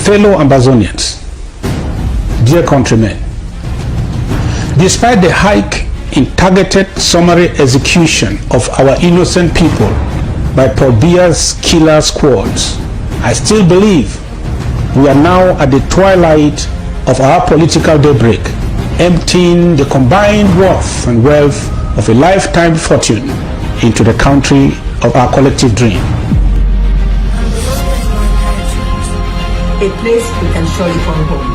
Fellow Ambazonians, dear countrymen, despite the hike in targeted summary execution of our innocent people by Paul Biya's killer squads, I still believe we are now at the twilight of our political daybreak, emptying the combined worth and wealth of a lifetime fortune into the country of our collective dream. A place we can surely call home.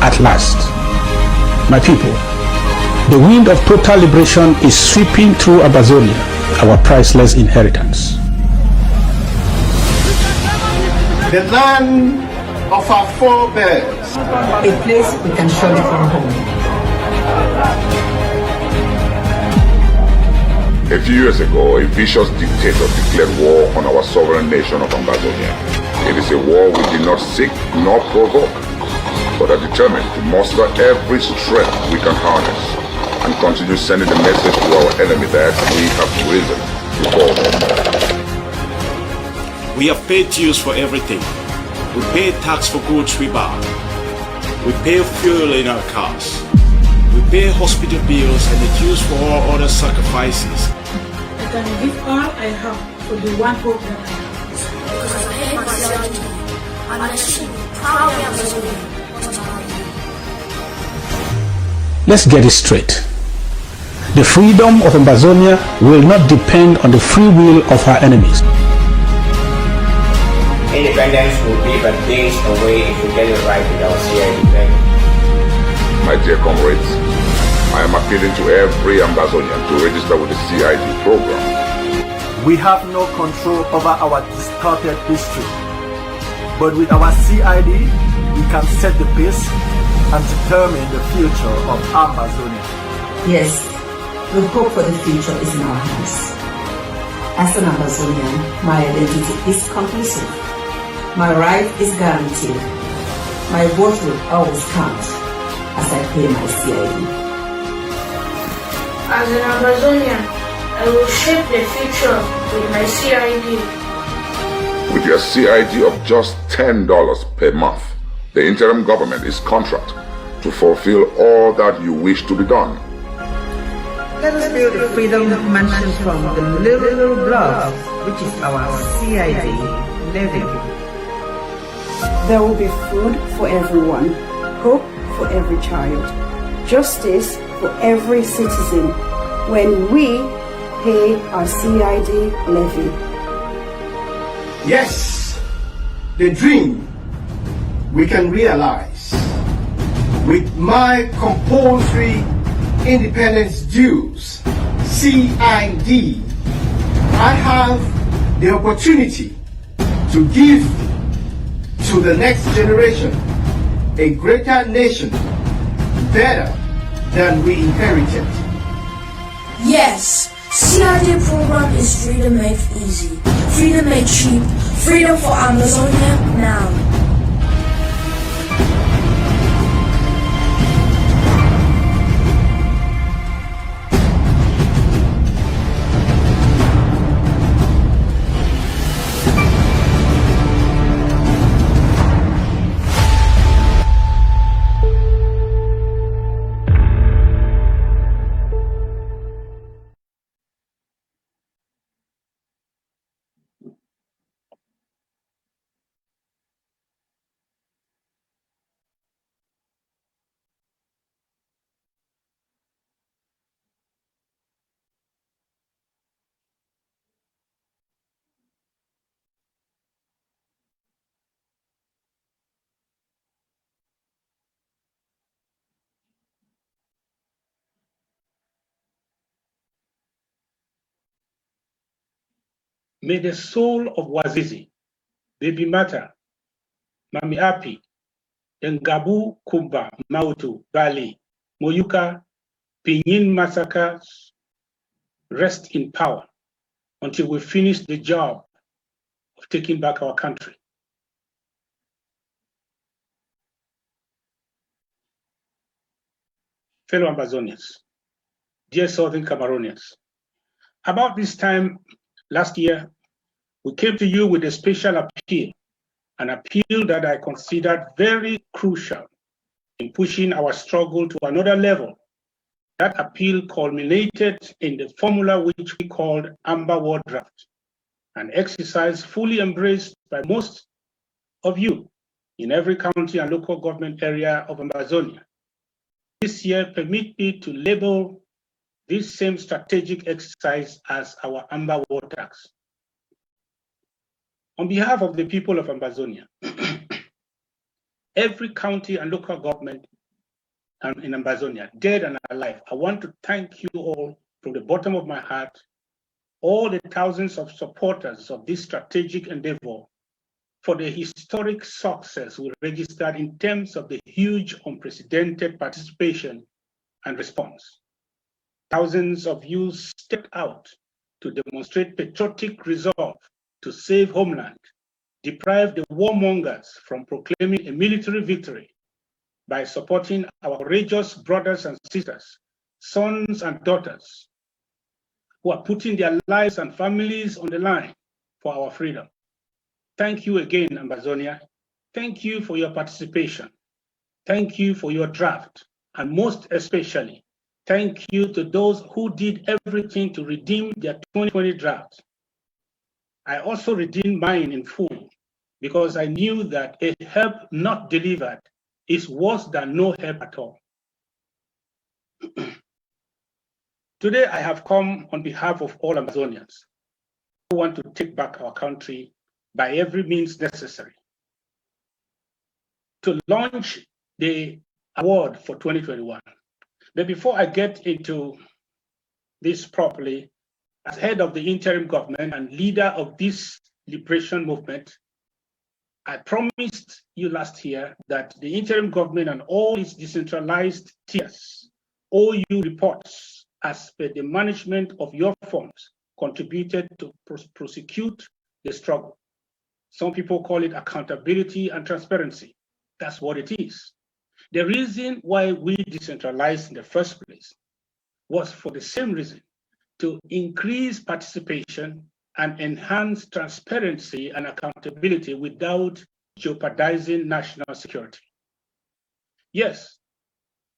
At last, my people, the wind of total liberation is sweeping through Ambazonia, our priceless inheritance. The land of our forebears. A place we can surely call home. A few years ago, a vicious dictator declared war on our sovereign nation of Ambazonia. It is a war we did not seek nor provoke, but are determined to muster every strength we can harness and continue sending the message to our enemy that we have risen to call home. We have paid dues for everything. We pay tax for goods we buy. We pay fuel in our cars. We pay hospital bills and the dues for all other sacrifices. I can give all I have for the one hope that I have. Because I hate myself and I should proudly Amazonian. Let's get it straight. The freedom of Ambazonia will not depend on the free will of her enemies. Independence will be but days away if we get it right with our CID. My dear comrades, I am appealing to every Ambazonian to register with the CID program. We have no control over our distorted history, but with our CID, we can set the pace and determine the future of Ambazonia. Yes, the hope for the future is in our hands. As an Ambazonian, my identity is conclusive. My right is guaranteed. My vote will always count as I pay my CID. As an Ambazonian, I will shape the future with my CID. With your CID of just $10 per month, the interim government is contract to fulfill all that you wish to be done. Let us build a freedom mansion from the little block, which is our CID levy. There will be food for everyone, hope for every child, justice for every citizen when we pay our CID levy. Yes, the dream we can realize. With my compulsory independence dues, CID, I have the opportunity to give to the next generation a greater nation, better than we inherited. Yes, CID program is freedom made easy, freedom made cheap, freedom for Amazonia now. May the soul of Wazizi, Baby Mata, Mami Api, Ngabu Kumba, Mautu, Bali, Moyuka, Pinyin massacres rest in power until we finish the job of taking back our country. fellow Ambazonians, dear Southern Cameroonians. About this time last year, we came to you with a special appeal, an appeal that I considered very crucial in pushing our struggle to another level. That appeal culminated in the formula which we called Amber War Draft, an exercise fully embraced by most of you in every county and local government area of Ambazonia. This year, permit me to label this same strategic exercise as our Amber War Tax. On behalf of the people of Ambazonia, every county and local government in Ambazonia, dead and alive, I want to thank you all from the bottom of my heart, all the thousands of supporters of this strategic endeavor, for the historic success we registered in terms of the huge unprecedented participation and response. Thousands of you stepped out to demonstrate patriotic resolve to save homeland, deprive the warmongers from proclaiming a military victory by supporting our courageous brothers and sisters, sons and daughters, who are putting their lives and families on the line for our freedom. Thank you again, Ambazonia. Thank you for your participation. Thank you for your draft. And most especially, thank you to those who did everything to redeem their 2020 draft. I also redeemed mine in full because I knew that a help not delivered is worse than no help at all. Today, I have come on behalf of all Ambazonians who want to take back our country by every means necessary to launch the award for 2021. But before I get into this properly, as head of the interim government and leader of this liberation movement, I promised you last year that the interim government and all its decentralized tiers owe you reports as per the management of your funds contributed to prosecute the struggle. Some people call it accountability and transparency. That's what it is. The reason why we decentralized in the first place was for the same reason, to increase participation and enhance transparency and accountability without jeopardizing national security. Yes,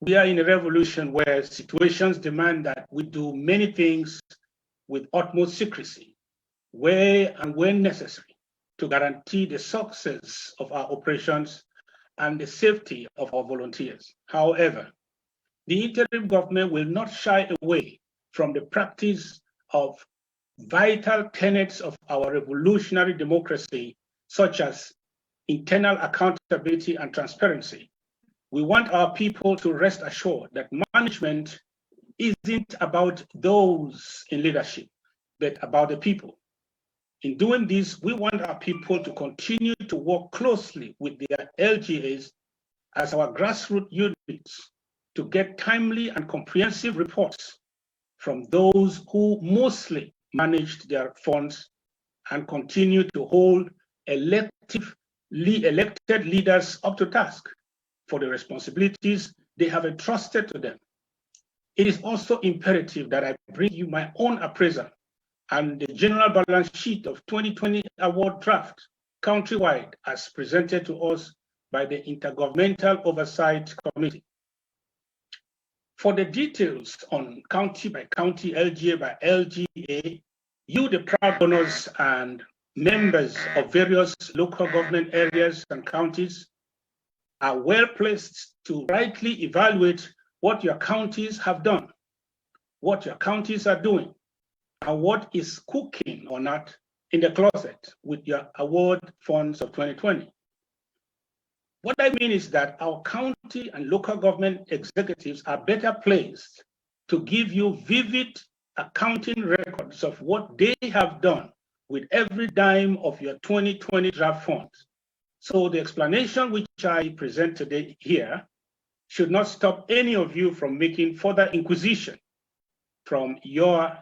we are in a revolution where situations demand that we do many things with utmost secrecy, where and when necessary, to guarantee the success of our operations and the safety of our volunteers. However, the interim government will not shy away from the practice of vital tenets of our revolutionary democracy, such as internal accountability and transparency. We want our people to rest assured that management isn't about those in leadership, but about the people. In doing this, we want our people to continue to work closely with their LGAs as our grassroots units to get timely and comprehensive reports from those who mostly managed their funds and continue to hold elected leaders up to task for the responsibilities they have entrusted to them. It is also imperative that I bring you my own appraisal and the general balance sheet of 2020 award draft countrywide as presented to us by the Intergovernmental Oversight Committee. For the details on county by county, LGA by LGA, you, the proud owners and members of various local government areas and counties, are well placed to rightly evaluate what your counties have done, what your counties are doing, and what is cooking or not in the closet with your award funds of 2020. What I mean is that our county and local government executives are better placed to give you vivid accounting records of what they have done with every dime of your 2020 draft funds. So the explanation which I present today here should not stop any of you from making further inquisition from your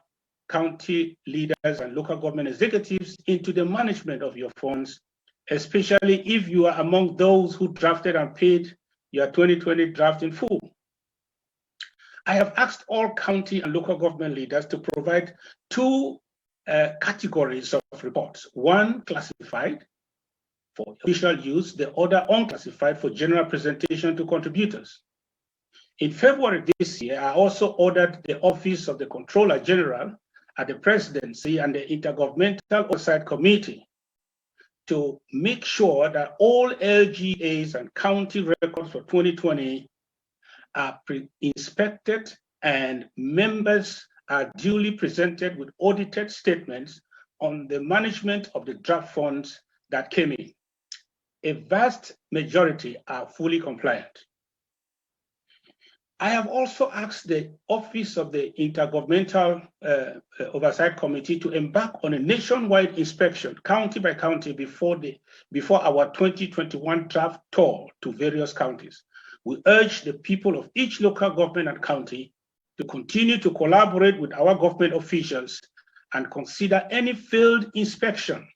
county leaders and local government executives into the management of your funds, especially if you are among those who drafted and paid your 2020 draft in full. I have asked all county and local government leaders to provide two categories of reports. One classified for official use, the other unclassified for general presentation to contributors. In February this year, I also ordered the Office of the Comptroller General at the Presidency and the Intergovernmental Oversight Committee to make sure that all LGAs and county records for 2020 are inspected and members are duly presented with audited statements on the management of the draft funds that came in. A vast majority are fully compliant. I have also asked the Office of the Intergovernmental Oversight Committee to embark on a nationwide inspection, county by county, before our 2021 draft tour to various counties. We urge the people of each local government and county to continue to collaborate with our government officials and consider any failed inspection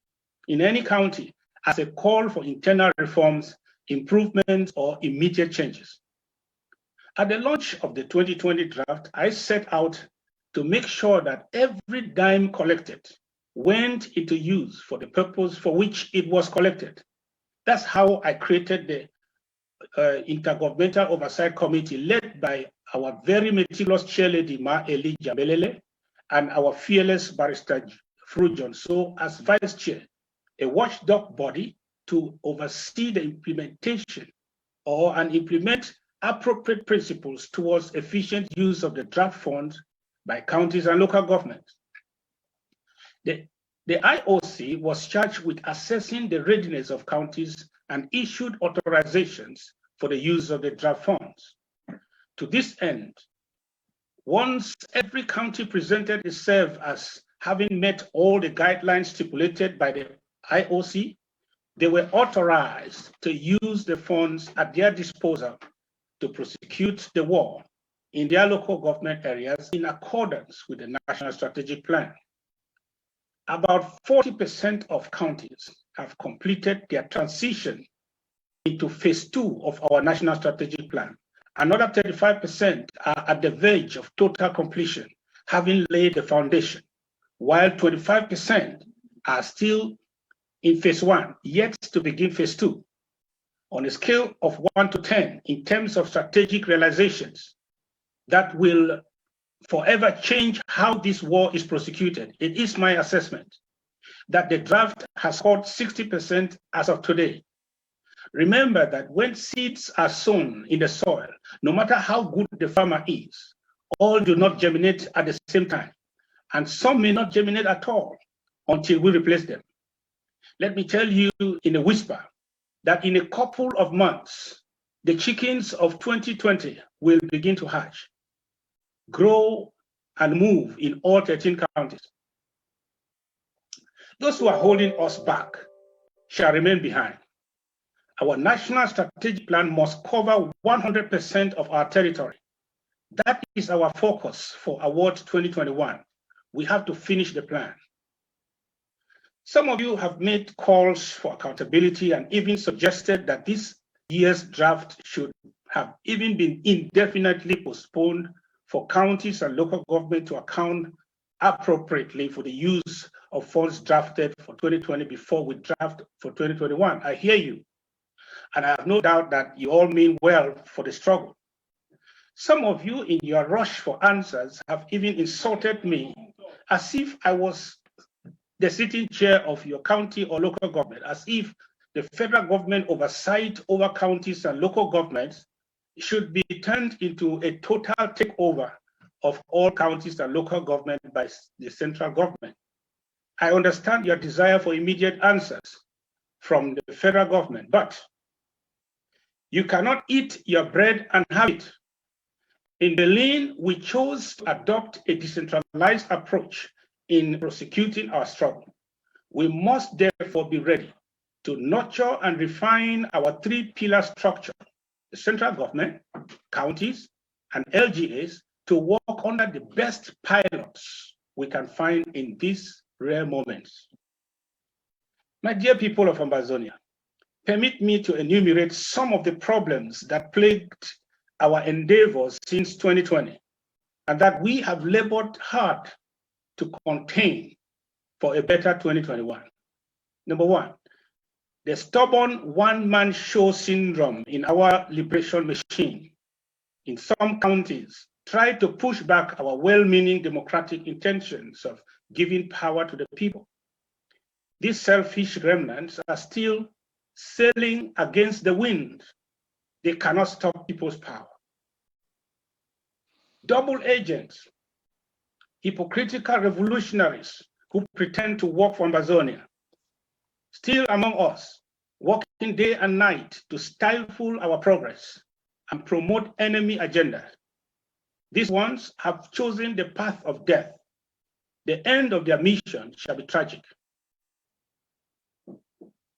in any county as a call for internal reforms, improvements, or immediate changes. At the launch of the 2020 draft, I set out to make sure that every dime collected went into use for the purpose for which it was collected. That's how I created the Intergovernmental Oversight Committee, led by our very meticulous chairlady, Ma Eli Jambelele, and our fearless barrister, Fru Johnson, as vice chair, a watchdog body to oversee the implementation and implement appropriate principles towards efficient use of the draft funds by counties and local governments. The IOC was charged with assessing the readiness of counties and issued authorizations for the use of the draft funds. To this end, once every county presented itself as having met all the guidelines stipulated by the IOC, they were authorized to use the funds at their disposal to prosecute the war in their local government areas in accordance with the National Strategic Plan. About 40% of counties have completed their transition into phase 2 of our National Strategic Plan. Another 35% are at the verge of total completion, having laid the foundation, while 25% are still in phase 1, yet to begin phase 2. On a scale of 1 to 10, in terms of strategic realizations that will forever change how this war is prosecuted, it is my assessment that the draft has scored 60% as of today. Remember that when seeds are sown in the soil, no matter how good the farmer is, all do not germinate at the same time, and some may not germinate at all until we replace them. Let me tell you in a whisper that in a couple of months, the chickens of 2020 will begin to hatch, grow, and move in all 13 counties. Those who are holding us back shall remain behind. Our National Strategic Plan must cover 100% of our territory. That is our focus for Award 2021. We have to finish the plan. Some of you have made calls for accountability and even suggested that this year's draft should have even been indefinitely postponed for counties and local government to account appropriately for the use of funds drafted for 2020 before we draft for 2021. I hear you, and I have no doubt that you all mean well for the struggle. Some of you, in your rush for answers, have even insulted me as if I was the sitting chair of your county or local government, as if the federal government oversight over counties and local governments should be turned into a total takeover of all counties and local government by the central government. I understand your desire for immediate answers from the federal government, but you cannot eat your bread and have it. In Berlin, we chose to adopt a decentralized approach in prosecuting our struggle. We must therefore be ready to nurture and refine our three-pillar structure, the central government, counties, and LGAs, to work under the best pilots we can find in these rare moments. My dear people of Ambazonia, permit me to enumerate some of the problems that plagued our endeavors since 2020 and that we have labored hard to contain for a better 2021. Number one, the stubborn one-man show syndrome in our liberation machine in some counties tried to push back our well-meaning democratic intentions of giving power to the people. These selfish remnants are still sailing against the wind. They cannot stop people's power. Double agents, hypocritical revolutionaries who pretend to work for Ambazonia, still among us, working day and night to stifle our progress and promote enemy agendas. These ones have chosen the path of death. The end of their mission shall be tragic.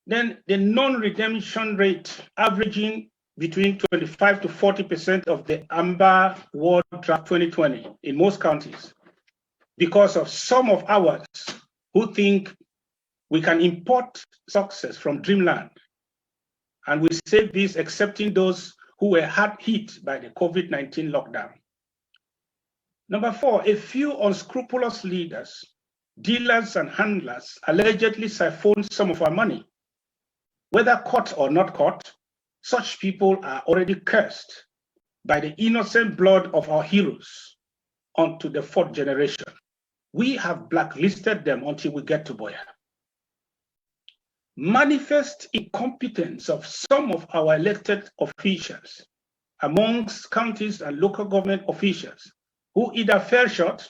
Then the non-redemption rate averaging between 25 to 40% of the Amber World Draft 2020 in most counties, because of some of ours who think we can import success from dreamland. And we say this accepting those who were hard hit by the COVID-19 lockdown. Number four, a few unscrupulous leaders, dealers and handlers allegedly siphoned some of our money. Whether caught or not caught, such people are already cursed by the innocent blood of our heroes onto the fourth generation. We have blacklisted them until we get to Boya. Manifest incompetence of some of our elected officials amongst counties and local government officials who either fell short,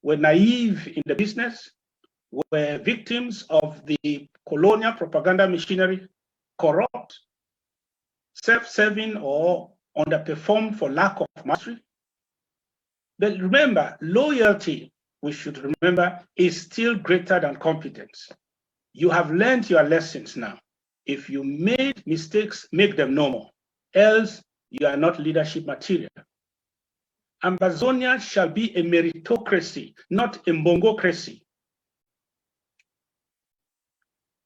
were naive in the business, were victims of the colonial propaganda machinery, corrupt, self-serving, or underperformed for lack of mastery. But remember, loyalty, we should remember, is still greater than competence. You have learned your lessons now. If you made mistakes, make them no more. Else, you are not leadership material. Ambazonia shall be a meritocracy, not a mbongocracy.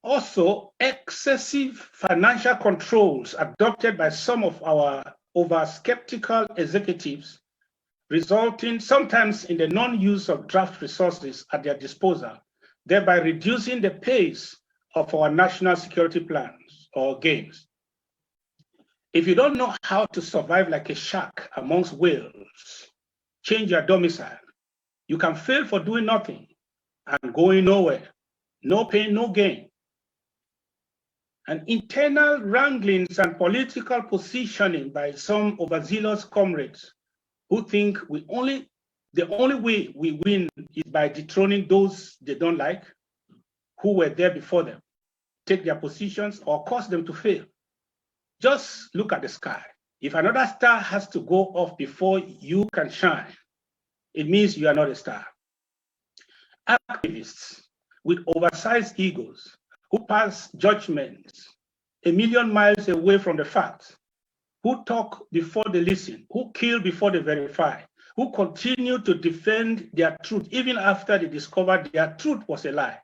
Also, excessive financial controls adopted by some of our over-skeptical executives, resulting sometimes in the non-use of draft resources at their disposal, thereby reducing the pace of our national security plans or games. If you don't know how to survive like a shark amongst whales, change your domicile. You can fail for doing nothing and going nowhere. No pain, no gain. And internal wranglings and political positioning by some overzealous comrades who think the only way we win is by dethroning those they don't like, who were there before them, take their positions or cause them to fail. Just look at the sky. If another star has to go off before you can shine, it means you are not a star. Activists with oversized egos who pass judgments a million miles away from the facts, who talk before they listen, who kill before they verify, who continue to defend their truth even after they discovered their truth was a lie,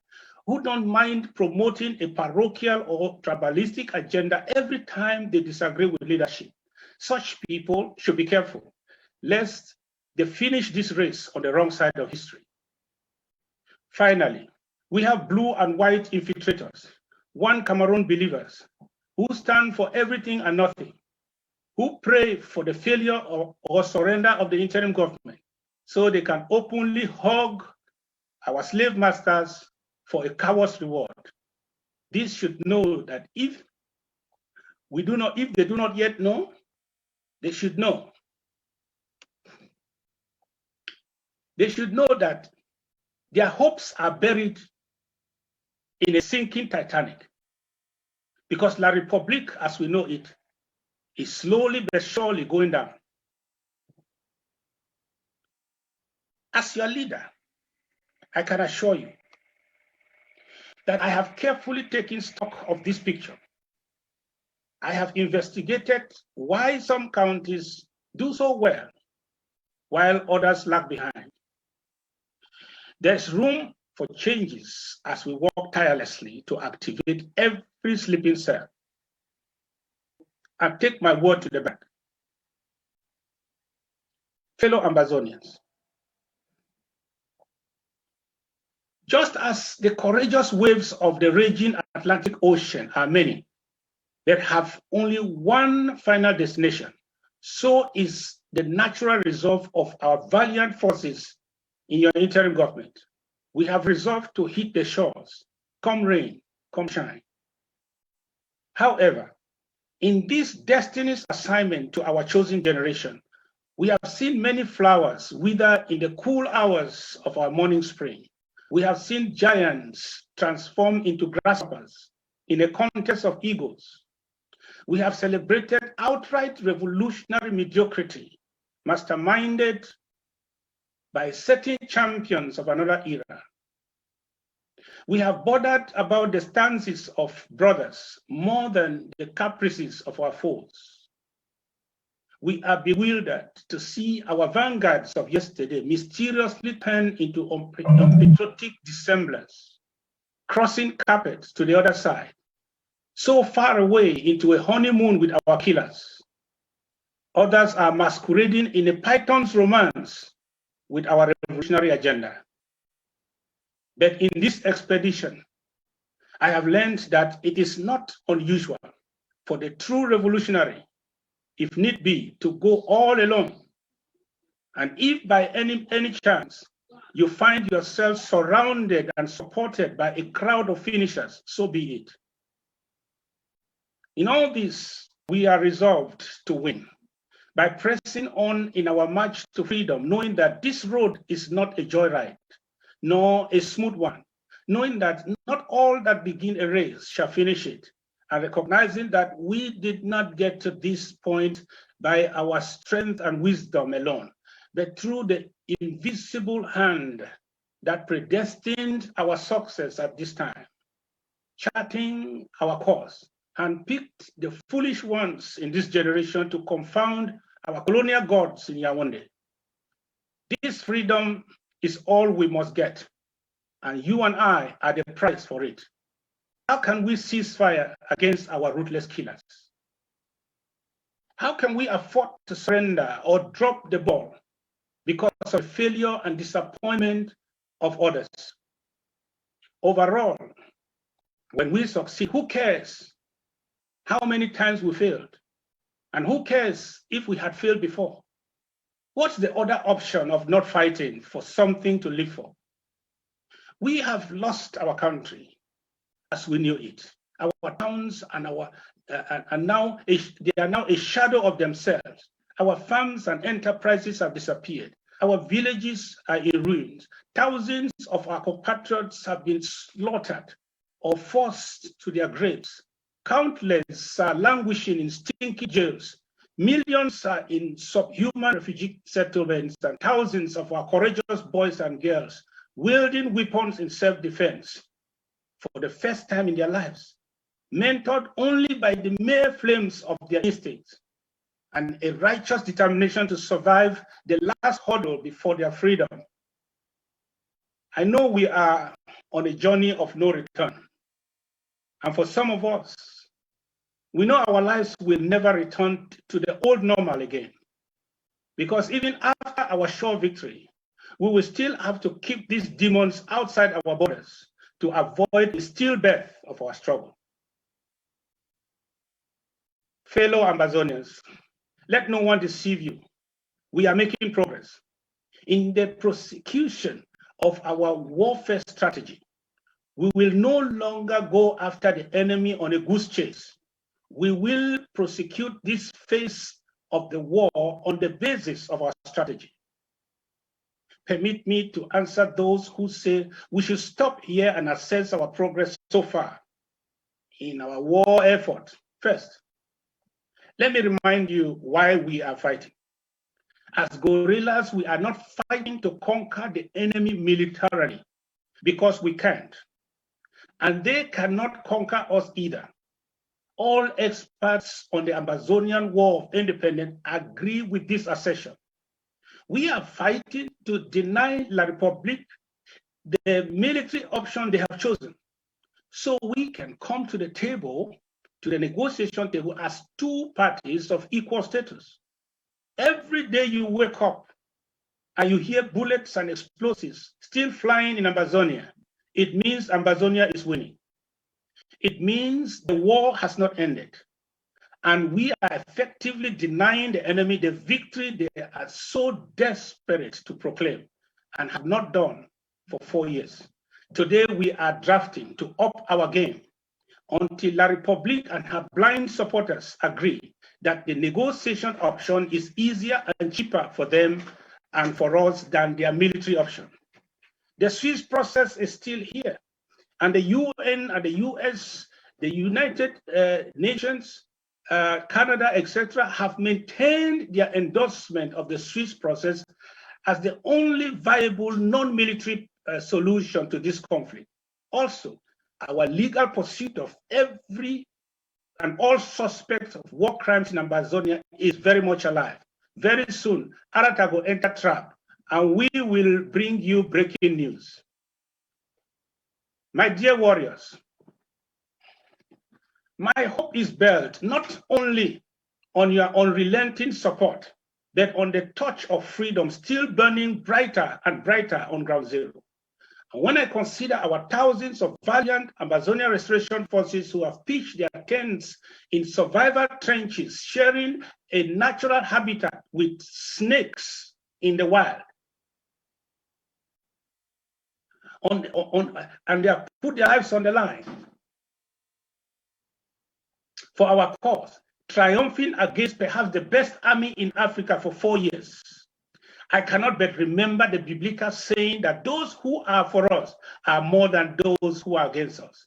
who don't mind promoting a parochial or tribalistic agenda every time they disagree with leadership. Such people should be careful, lest they finish this race on the wrong side of history. Finally, we have blue and white infiltrators, one Cameroon believers, who stand for everything and nothing, who pray for the failure or surrender of the interim government so they can openly hug our slave masters for a coward's reward. These should know that if they do not yet know, they should know. They should know that their hopes are buried in a sinking Titanic, because La République, as we know it, is slowly but surely going down. As your leader, I can assure you that I have carefully taken stock of this picture. I have investigated why some counties do so well, while others lag behind. There's room for changes as we work tirelessly to activate every sleeping cell. And take my word to the bank. Fellow Ambazonians, just as the courageous waves of the raging Atlantic Ocean are many that have only one final destination, so is the natural resolve of our valiant forces in your interim government. We have resolved to hit the shores, come rain, come shine. However, in this destiny's assignment to our chosen generation, we have seen many flowers wither in the cool hours of our morning spring. We have seen giants transform into grasshoppers in a contest of egos. We have celebrated outright revolutionary mediocrity, masterminded by certain champions of another era. We have bothered about the stances of brothers more than the caprices of our foes. We are bewildered to see our vanguards of yesterday mysteriously turn into unpatriotic dissemblers, crossing carpets to the other side, so far away into a honeymoon with our killers. Others are masquerading in a python's romance with our revolutionary agenda. But in this expedition, I have learned that it is not unusual for the true revolutionary, if need be, to go all alone. And if by any chance you find yourself surrounded and supported by a crowd of finishers, so be it. In all this, we are resolved to win by pressing on in our march to freedom, knowing that this road is not a joyride, nor a smooth one, knowing that not all that begin a race shall finish it, and recognizing that we did not get to this point by our strength and wisdom alone, but through the invisible hand that predestined our success at this time, charting our course, and picked the foolish ones in this generation to confound our colonial gods in Yaoundé. This freedom is all we must get, and you and I are the price for it. How can we cease fire against our ruthless killers? How can we afford to surrender or drop the ball because of failure and disappointment of others? Overall, when we succeed, who cares how many times we failed? And who cares if we had failed before? What's the other option of not fighting for something to live for? We have lost our country as we knew it. Our towns and they are now a shadow of themselves. Our farms and enterprises have disappeared. Our villages are in ruins. Thousands of our compatriots have been slaughtered or forced to their graves. Countless are languishing in stinky jails. Millions are in subhuman refugee settlements, and thousands of our courageous boys and girls wielding weapons in self-defense for the first time in their lives, mentored only by the mere flames of their instincts and a righteous determination to survive the last hurdle before their freedom. I know we are on a journey of no return. And for some of us, we know our lives will never return to the old normal again. Because even after our sure victory, we will still have to keep these demons outside our borders to avoid the stillbirth of our struggle. Fellow Ambazonians, let no one deceive you. We are making progress in the prosecution of our warfare strategy. We will no longer go after the enemy on a goose chase. We will prosecute this phase of the war on the basis of our strategy. Permit me to answer those who say we should stop here and assess our progress so far in our war effort. First, let me remind you why we are fighting. As guerrillas, we are not fighting to conquer the enemy militarily, because we can't. And they cannot conquer us either. All experts on the Ambazonian War of Independence agree with this assertion. We are fighting to deny La République the military option they have chosen, so we can come to the table, to the negotiation table, as two parties of equal status. Every day you wake up, and you hear bullets and explosives still flying in Ambazonia, it means Ambazonia is winning. It means the war has not ended. And we are effectively denying the enemy the victory they are so desperate to proclaim and have not done for 4 years. Today, we are drafting to up our game until La Republique and her blind supporters agree that the negotiation option is easier and cheaper for them and for us than their military option. The Swiss process is still here, and the UN and the US, the United Nations, Canada, etc., have maintained their endorsement of the Swiss process as the only viable non-military solution to this conflict. Also, our legal pursuit of every and all suspects of war crimes in Ambazonia is very much alive. Very soon, Arata will enter trap, and we will bring you breaking news. My dear warriors, my hope is built not only on your unrelenting support, but on the torch of freedom still burning brighter and brighter on ground zero. And when I consider our thousands of valiant Ambazonia restoration forces who have pitched their tents in survival trenches, sharing a natural habitat with snakes in the wild, and they have put their lives on the line for our cause, triumphing against perhaps the best army in Africa for 4 years. I cannot but remember the biblical saying that those who are for us are more than those who are against us.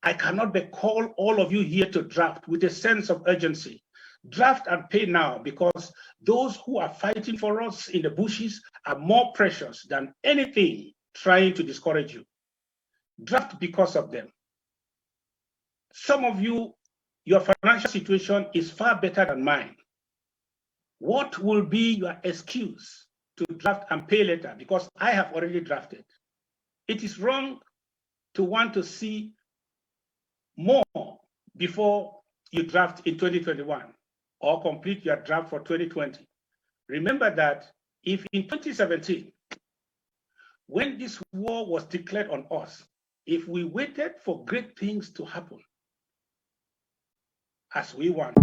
I cannot but call all of you here to draft with a sense of urgency. Draft and pay now, because those who are fighting for us in the bushes are more precious than anything trying to discourage you. Draft because of them. Some of you, your financial situation is far better than mine. What will be your excuse to draft and pay later? Because I have already drafted. It is wrong to want to see more before you draft in 2021 or complete your draft for 2020. Remember that if in 2017, when this war was declared on us, if we waited for great things to happen as we want,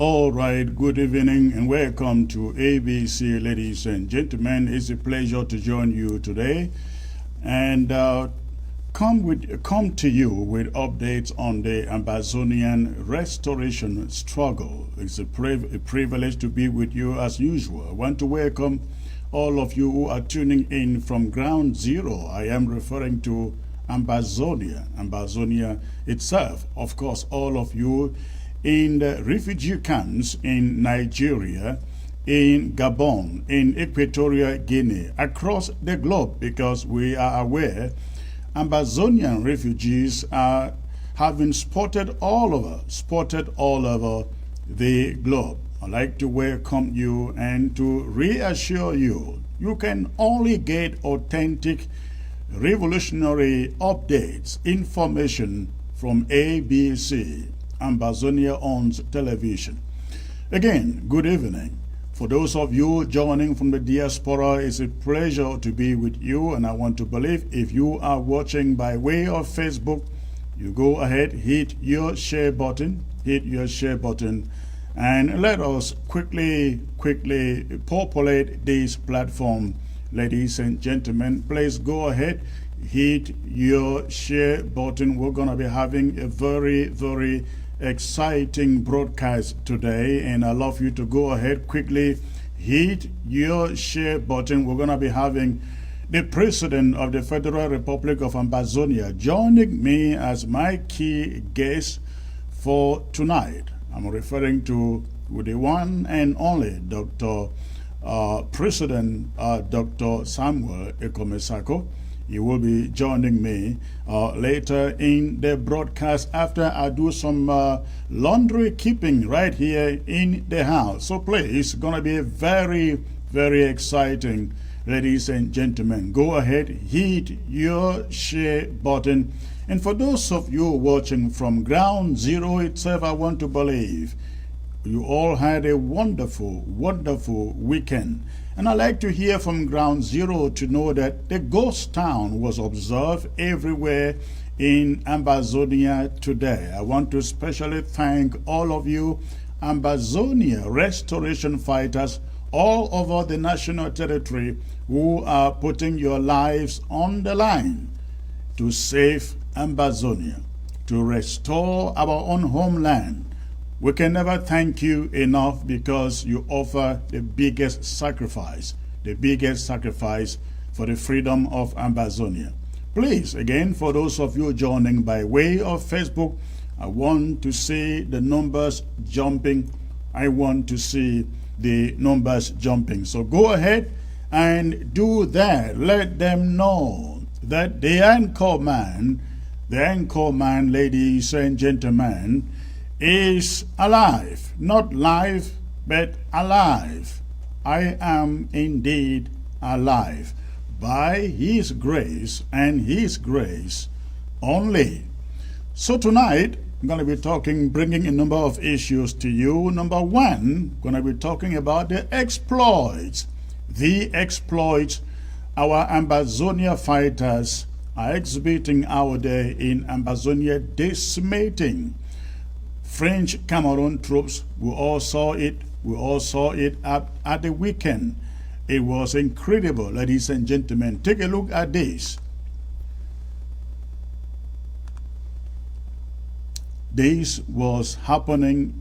All right, good evening and welcome to ABC, ladies and gentlemen. It's a pleasure to join you today and come to you with updates on the Ambazonian restoration struggle. It's a privilege to be with you as usual. I want to welcome all of you who are tuning in from ground zero. I am referring to Ambazonia itself. Of course, all of you in the refugee camps in Nigeria, in Gabon, in Equatorial Guinea, across the globe, because we are aware Ambazonian refugees have been spotted all over the globe. I'd like to welcome you and to reassure you, you can only get authentic, revolutionary updates, information from ABC, Ambazonia Owns Television. Again, good evening. For those of you joining from the diaspora, it's a pleasure to be with you, and I want to believe if you are watching by way of Facebook, you go ahead, hit your share button, and let us quickly populate this platform. Ladies and gentlemen, please go ahead, hit your share button. We're going to be having a very exciting broadcast today, and I'd love you to go ahead quickly, hit your share button. We're going to be having the President of the Federal Republic of Ambazonia joining me as my key guest for tonight. I'm referring to the one and only President Dr. Samuel Ekomesako. He will be joining me later in the broadcast after I do some laundry keeping right here in the house. So please, it's going to be very exciting, ladies and gentlemen. Go ahead, hit your share button. And for those of you watching from ground zero itself, I want to believe you all had a wonderful weekend. And I'd like to hear from ground zero to know that the ghost town was observed everywhere in Ambazonia today. I want to especially thank all of you Ambazonia restoration fighters all over the national territory who are putting your lives on the line to save Ambazonia, to restore our own homeland. We can never thank you enough because you offer the biggest sacrifice for the freedom of Ambazonia. Please, again, for those of you joining by way of Facebook, I want to see the numbers jumping. So go ahead and do that. Let them know that the anchor man, ladies and gentlemen, is alive. Not live, but alive. I am indeed alive by His grace and His grace only. So tonight, I'm going to be bringing a number of issues to you. Number one, I'm going to be talking about the exploits our Ambazonia fighters are exhibiting out there in Ambazonia, decimating French Cameroon troops. We all saw it at the weekend. It was incredible, ladies and gentlemen. Take a look at this. This was happening,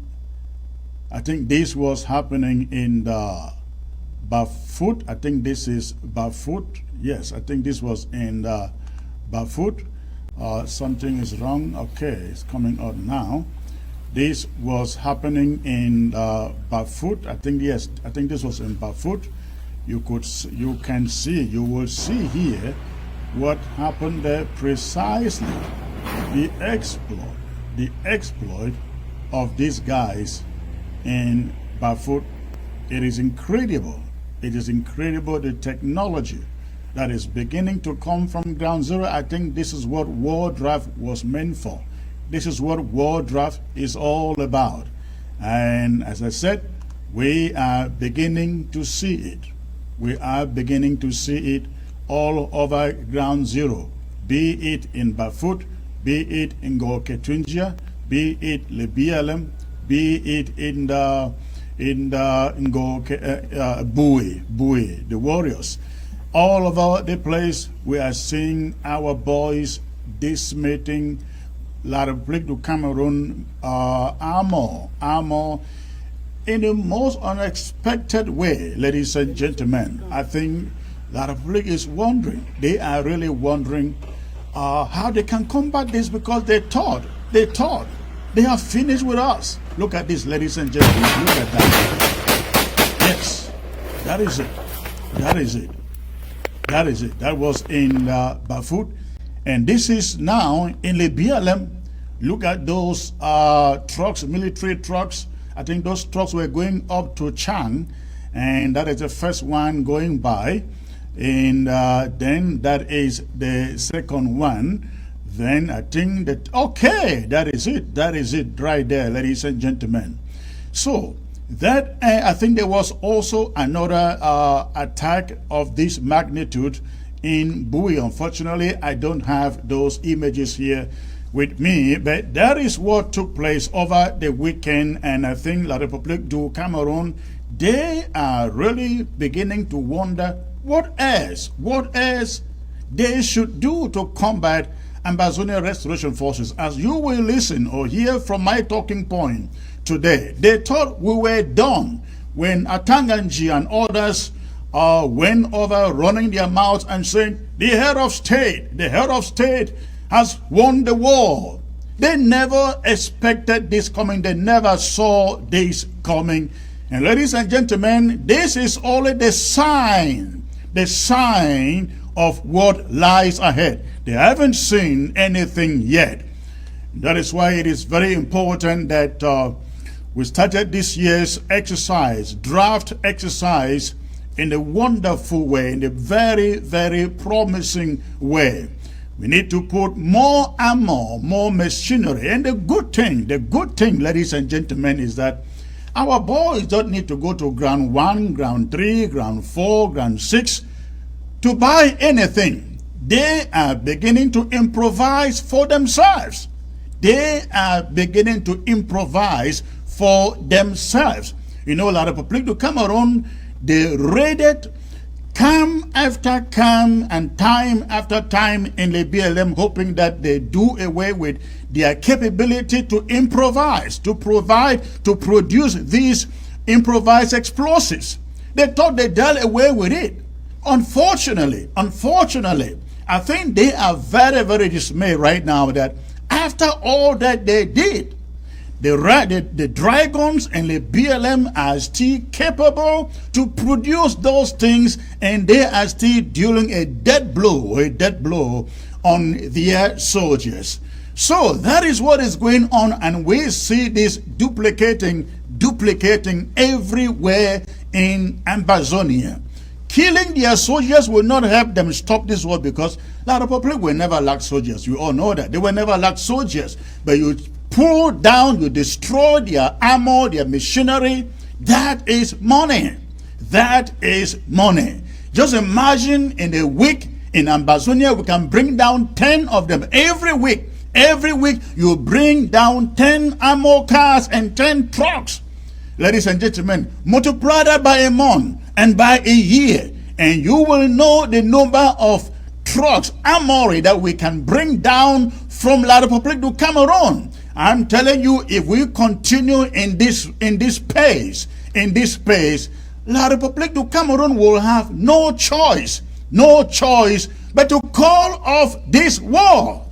I think this was happening in the Bafut. I think this is Bafut. Yes, I think this was in the Bafut. Something is wrong. Okay, it's coming out now. This was happening in Bafut. I think this was in Bafut. You will see here what happened there precisely. The exploit of these guys in Bafut. It is incredible. It is incredible, the technology that is beginning to come from ground zero. I think this is what War Draft was meant for. This is what War Draft is all about. And as I said, we are beginning to see it. We are beginning to see it all over ground zero, be it in Bafut, be it in Gorketunjia, be it Lebialem, be it in the Bowie, the Warriors. All over the place, we are seeing our boys decimating La Republic du Cameroon armor in the most unexpected way, ladies and gentlemen. I think La Republic is wondering. They are really wondering how they can combat this, because they thought they have finished with us. Look at this, ladies and gentlemen. Look at that. Yes, that is it. That is it. That is it. That was in Bafut. And this is now in the BLM. Look at those trucks, military trucks. I think those trucks were going up to Chang, and that is the first one going by. And then that is the second one. Then I think that, okay, that is it right there, ladies and gentlemen. So that I think there was also another attack of this magnitude in Bowie. Unfortunately, I don't have those images here with me, but that is what took place over the weekend. And I think La République du Cameroun, they are really beginning to wonder what else they should do to combat Ambazonian Restoration Forces. As you will listen or hear from my talking point today, they thought we were done when Atanganji and others went over running their mouths and saying, the head of state has won the war. They never expected this coming. They never saw this coming. And ladies and gentlemen, this is only the sign of what lies ahead. They haven't seen anything yet. That is why it is very important that we started this year's exercise, draft exercise, in a wonderful way, in a very, very promising way. We need to put more armor, more machinery. And the good thing, ladies and gentlemen, is that our boys don't need to go to ground 1, ground 3, ground 4, ground 6 to buy anything. They are beginning to improvise for themselves. They are beginning to improvise for themselves. You know, La République du Cameroun, they raided camp after camp and time after time in the BLM, hoping that they do away with their capability to improvise, to produce these improvised explosives. They thought they dealt away with it. Unfortunately, I think they are very, very dismayed right now that after all that they did, the dragons and the BLM are still capable to produce those things, and they are still dealing a dead blow on their soldiers. So that is what is going on, and we see this duplicating everywhere in Ambazonia. Killing their soldiers will not help them stop this war, because La République will never lack soldiers. You all know that. They will never lack soldiers. But you pull down, you destroy their armor, their machinery. That is money. That is money. Just imagine in a week in Ambazonia, we can bring down 10 of them every week. Every week, you bring down 10 armor cars and 10 trucks. Ladies and gentlemen, multiply that by a month and by a year, and you will know the number of trucks, armory that we can bring down from La République du Cameroun. I'm telling you, if we continue in this pace, La République du Cameroun will have no choice but to call off this war.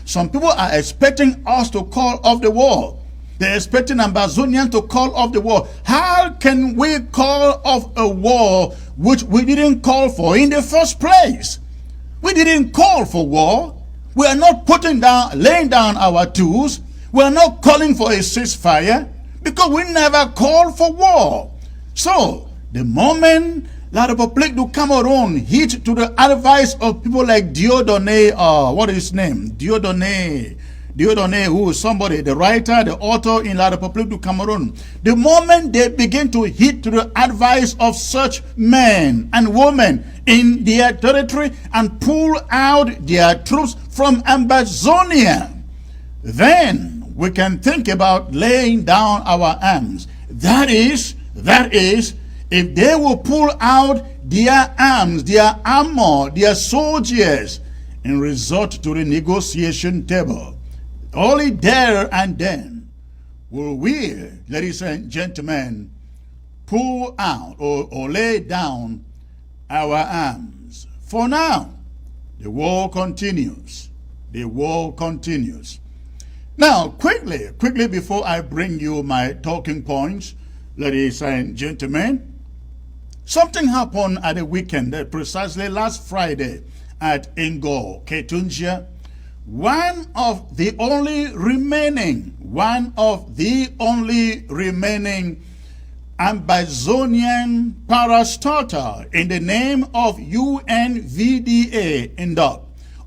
Some people are expecting us to call off the war. They're expecting Ambazonian to call off the war. How can we call off a war which we didn't call for in the first place? We didn't call for war. We are not laying down our tools. We are not calling for a ceasefire, because we never called for war. So, the moment La République du Cameroun hit to the advice of people like Dieudonné, what is his name? Dieudonné, who is somebody, the writer, the author in La République du Cameroun. The moment they begin to hit to the advice of such men and women in their territory and pull out their troops from Ambazonia, then we can think about laying down our arms. That is, if they will pull out their arms, their armor, their soldiers, and resort to the negotiation table. Only there and then will we, ladies and gentlemen, pull out or lay down our arms. For now, the war continues. The war continues. Now, quickly before I bring you my talking points, ladies and gentlemen, something happened at the weekend, precisely last Friday at Ngo, Ketunjia. One of the only remaining Ambazonian parastatal in the name of UNVDA in Dub.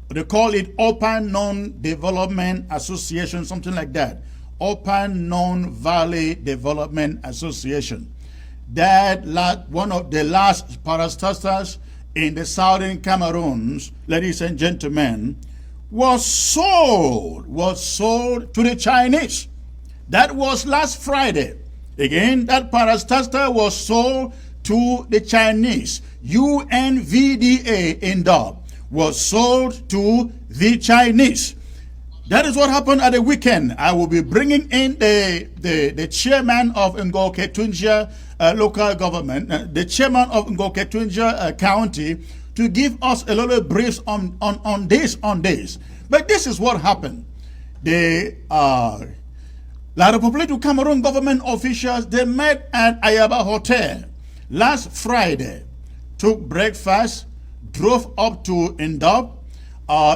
They call it Open Non-Development Association, something like that. Open Non-Valley Development Association. That one of the last parastatals in the southern Cameroons, ladies and gentlemen, was sold to the Chinese. That was last Friday. Again, that parastatal was sold to the Chinese. UNVDA in Dub was sold to the Chinese. That is what happened at the weekend. I will be bringing in the chairman of Ngo Ketunjia local government, the chairman of Ngo Ketunjia county, to give us a little brief on this. But this is what happened. The La République du Cameroon government officials, they met at Ayaba Hotel last Friday, took breakfast, drove up to Ndop,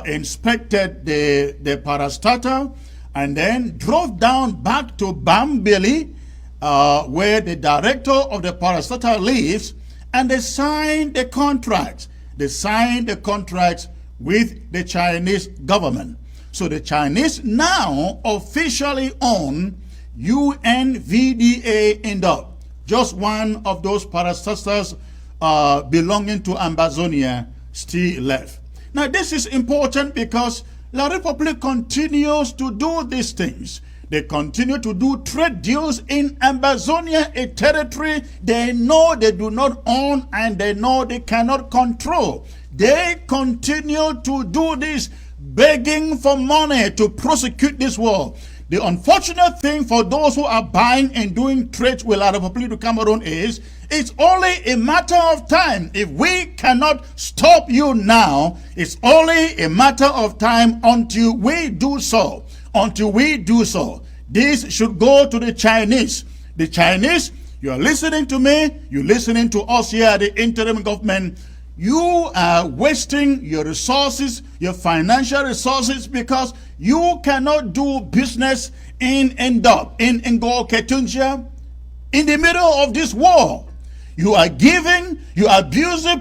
inspected the parastatal, and then drove down back to Bambili, where the director of the parastatal lives, and they signed the contracts. They signed the contracts with the Chinese government. So the Chinese now officially own UNVDA in Dub, just one of those parastatals belonging to Ambazonia still left. Now this is important because La République continues to do these things. They continue to do trade deals in Ambazonia, a territory they know they do not own and they know they cannot control. They continue to do this, begging for money to prosecute this war. The unfortunate thing for those who are buying and doing trade with La République du Cameroon is it's only a matter of time. If we cannot stop you now, it's only a matter of time until we do so. Until we do so. This should go to the Chinese. The Chinese, you are listening to me, you're listening to us here at the interim government. You are wasting your resources, your financial resources, because you cannot do business in Ndop, in Ngo Ketunjia, in the middle of this war. You are abusing,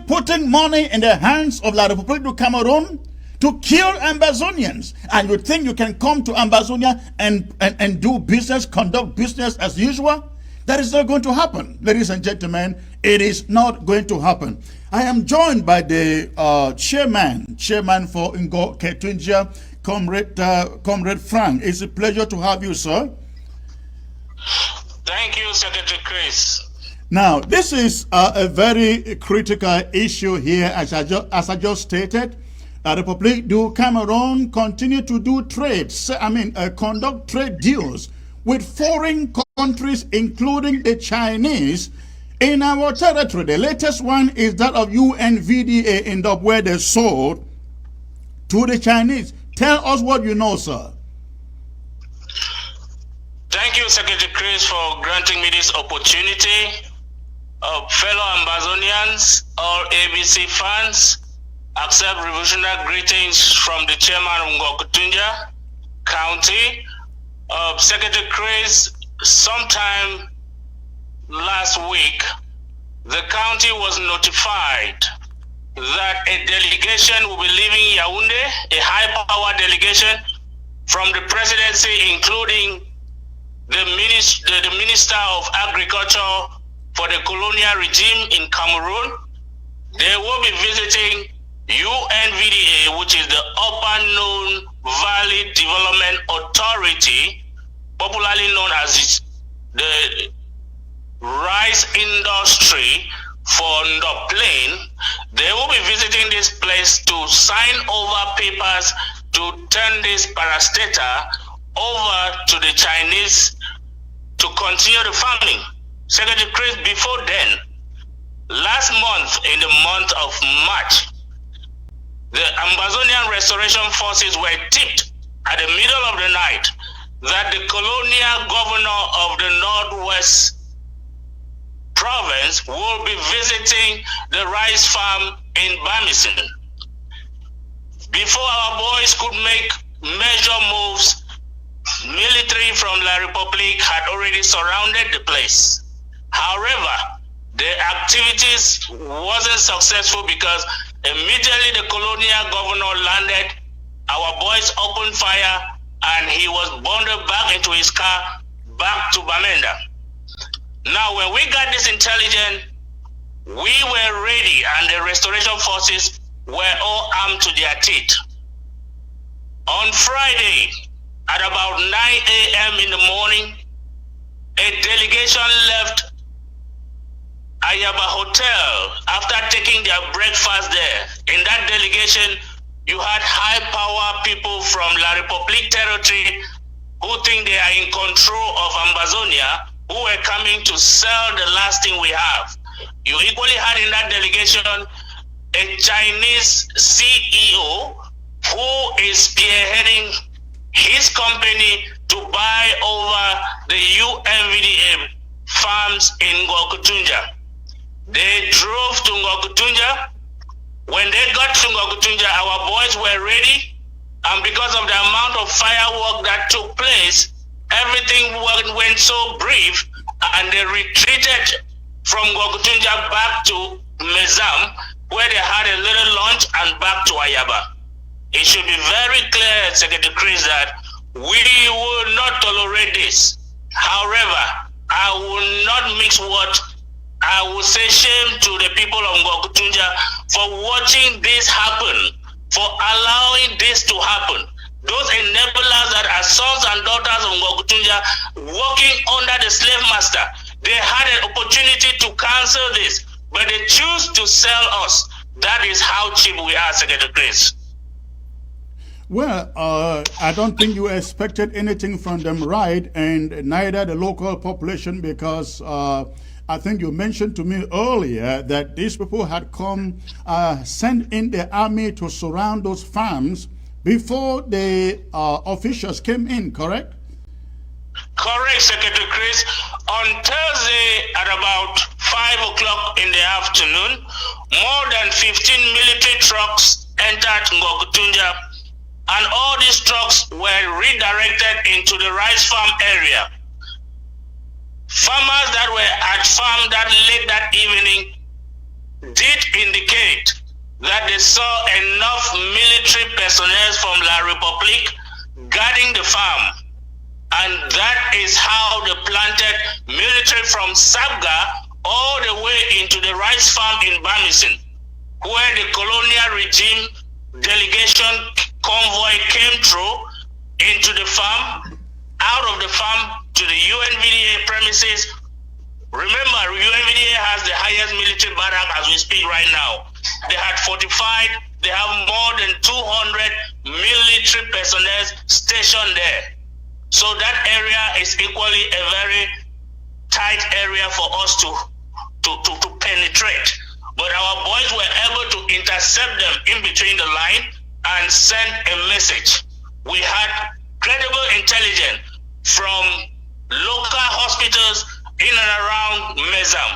putting money in the hands of La République du Cameroon to kill Ambazonians. And you think you can come to Ambazonia and do business, conduct business as usual? That is not going to happen, ladies and gentlemen. It is not going to happen. I am joined by the chairman for Ngo Ketunjia, Comrade Frank. It's a pleasure to have you, sir. Thank you, Secretary Chris. Now, this is a very critical issue here, as I just stated. La République du Cameroon continue to do conduct trade deals with foreign countries, including the Chinese, in our territory. The latest one is that of UNVDA in Dub, where they sold to the Chinese. Tell us what you know, sir. Thank you, Secretary Chris, for granting me this opportunity. Fellow Ambazonians, all ABC fans, accept revolutionary greetings from the chairman of Ngo Ketunjia County. Secretary Chris, sometime last week, the county was notified that a delegation will be leaving Yaoundé, a high-power delegation from the presidency, including the Minister of Agriculture for the colonial regime in Cameroon. They will be visiting UNVDA, which is the Upper Known Valley Development Authority, popularly known as the rice industry for the plain. They will be visiting this place to sign over papers to turn this parastatal over to the Chinese to continue the farming. Secretary Chris, before then, last month, in the month of March, the Ambazonian Restoration Forces were tipped at the middle of the night that the colonial governor of the Northwest province will be visiting the rice farm in Bamison. Before our boys could make major moves, military from La Republique had already surrounded the place. However, the activities wasn't successful because immediately the colonial governor landed, our boys opened fire, and he was bundled back into his car back to Bamenda. Now, when we got this intelligence, we were ready, and the restoration forces were all armed to their teeth. On Friday, at about 9 a.m. in the morning, a delegation left Ayaba Hotel after taking their breakfast there. In that delegation, you had high-power people from La Republique territory who think they are in control of Ambazonia, who were coming to sell the last thing we have. You equally had in that delegation a Chinese CEO who is spearheading his company to buy over the UNVDA farms in Ngokutunja. They drove to Ngokutunja. When they got to Ngokutunja, our boys were ready, and because of the amount of firework that took place, everything went so brief, and they retreated from Ngokutunja back to Mezam, where they had a little lunch, and back to Ayaba. It should be very clear, Secretary Chris, that we will not tolerate this. However, I will not mix what I will say shame to the people of Ngokutunja for watching this happen, for allowing this to happen. Those enablers that are sons and daughters of Ngokutunja working under the slave master, they had an opportunity to cancel this, but they choose to sell us. That is how cheap we are, Secretary Chris. Well, I don't think you expected anything from them, right? And neither the local population, because I think you mentioned to me earlier that these people had come, sent in the army to surround those farms before the officials came in, correct? Correct, Secretary Chris. On Thursday at about 5 o'clock in the afternoon, more than 15 military trucks entered Ngokutunja, and all these trucks were redirected into the rice farm area. Farmers that were at farm that late that evening did indicate that they saw enough military personnel from La Republique guarding the farm. And that is how they planted military from Sabga all the way into the rice farm in Bamison, where the colonial regime delegation convoy came through into the farm, out of the farm to the UNVDA premises. Remember, UNVDA has the highest military barrack as we speak right now. They had fortified, they have more than 200 military personnel stationed there. So that area is equally a very tight area for us to penetrate. But our boys were able to intercept them in between the line and send a message. We had credible intelligence from local hospitals in and around Mezam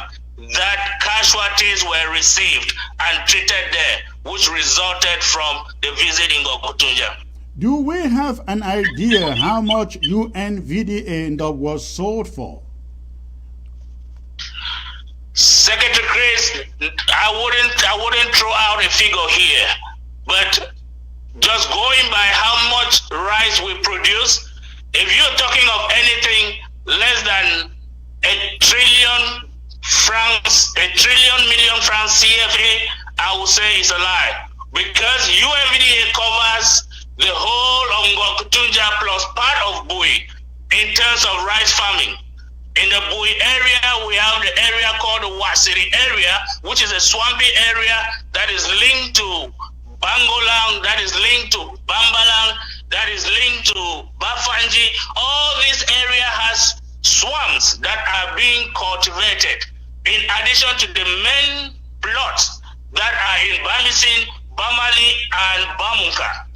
that casualties were received and treated there, which resulted from the visit in Ngokutunja. Do we have an idea how much UNVDA was sold for? Secretary Chris, I wouldn't throw out a figure here, but just going by how much rice we produce, if you're talking of anything less than $1 trillion million francs CFA, I would say it's a lie, because UNVDA covers the whole of Ngokutunja plus part of Bui. in terms of rice farming. In the Bui area, we have the area called the Wasiri area, which is a swampy area that is linked to Bangolang, that is linked to Bambalang, that is linked to Bafanji. All this area has swamps that are being cultivated, in addition to the main plots that are in Bamisin, Bamali, and Bamunka.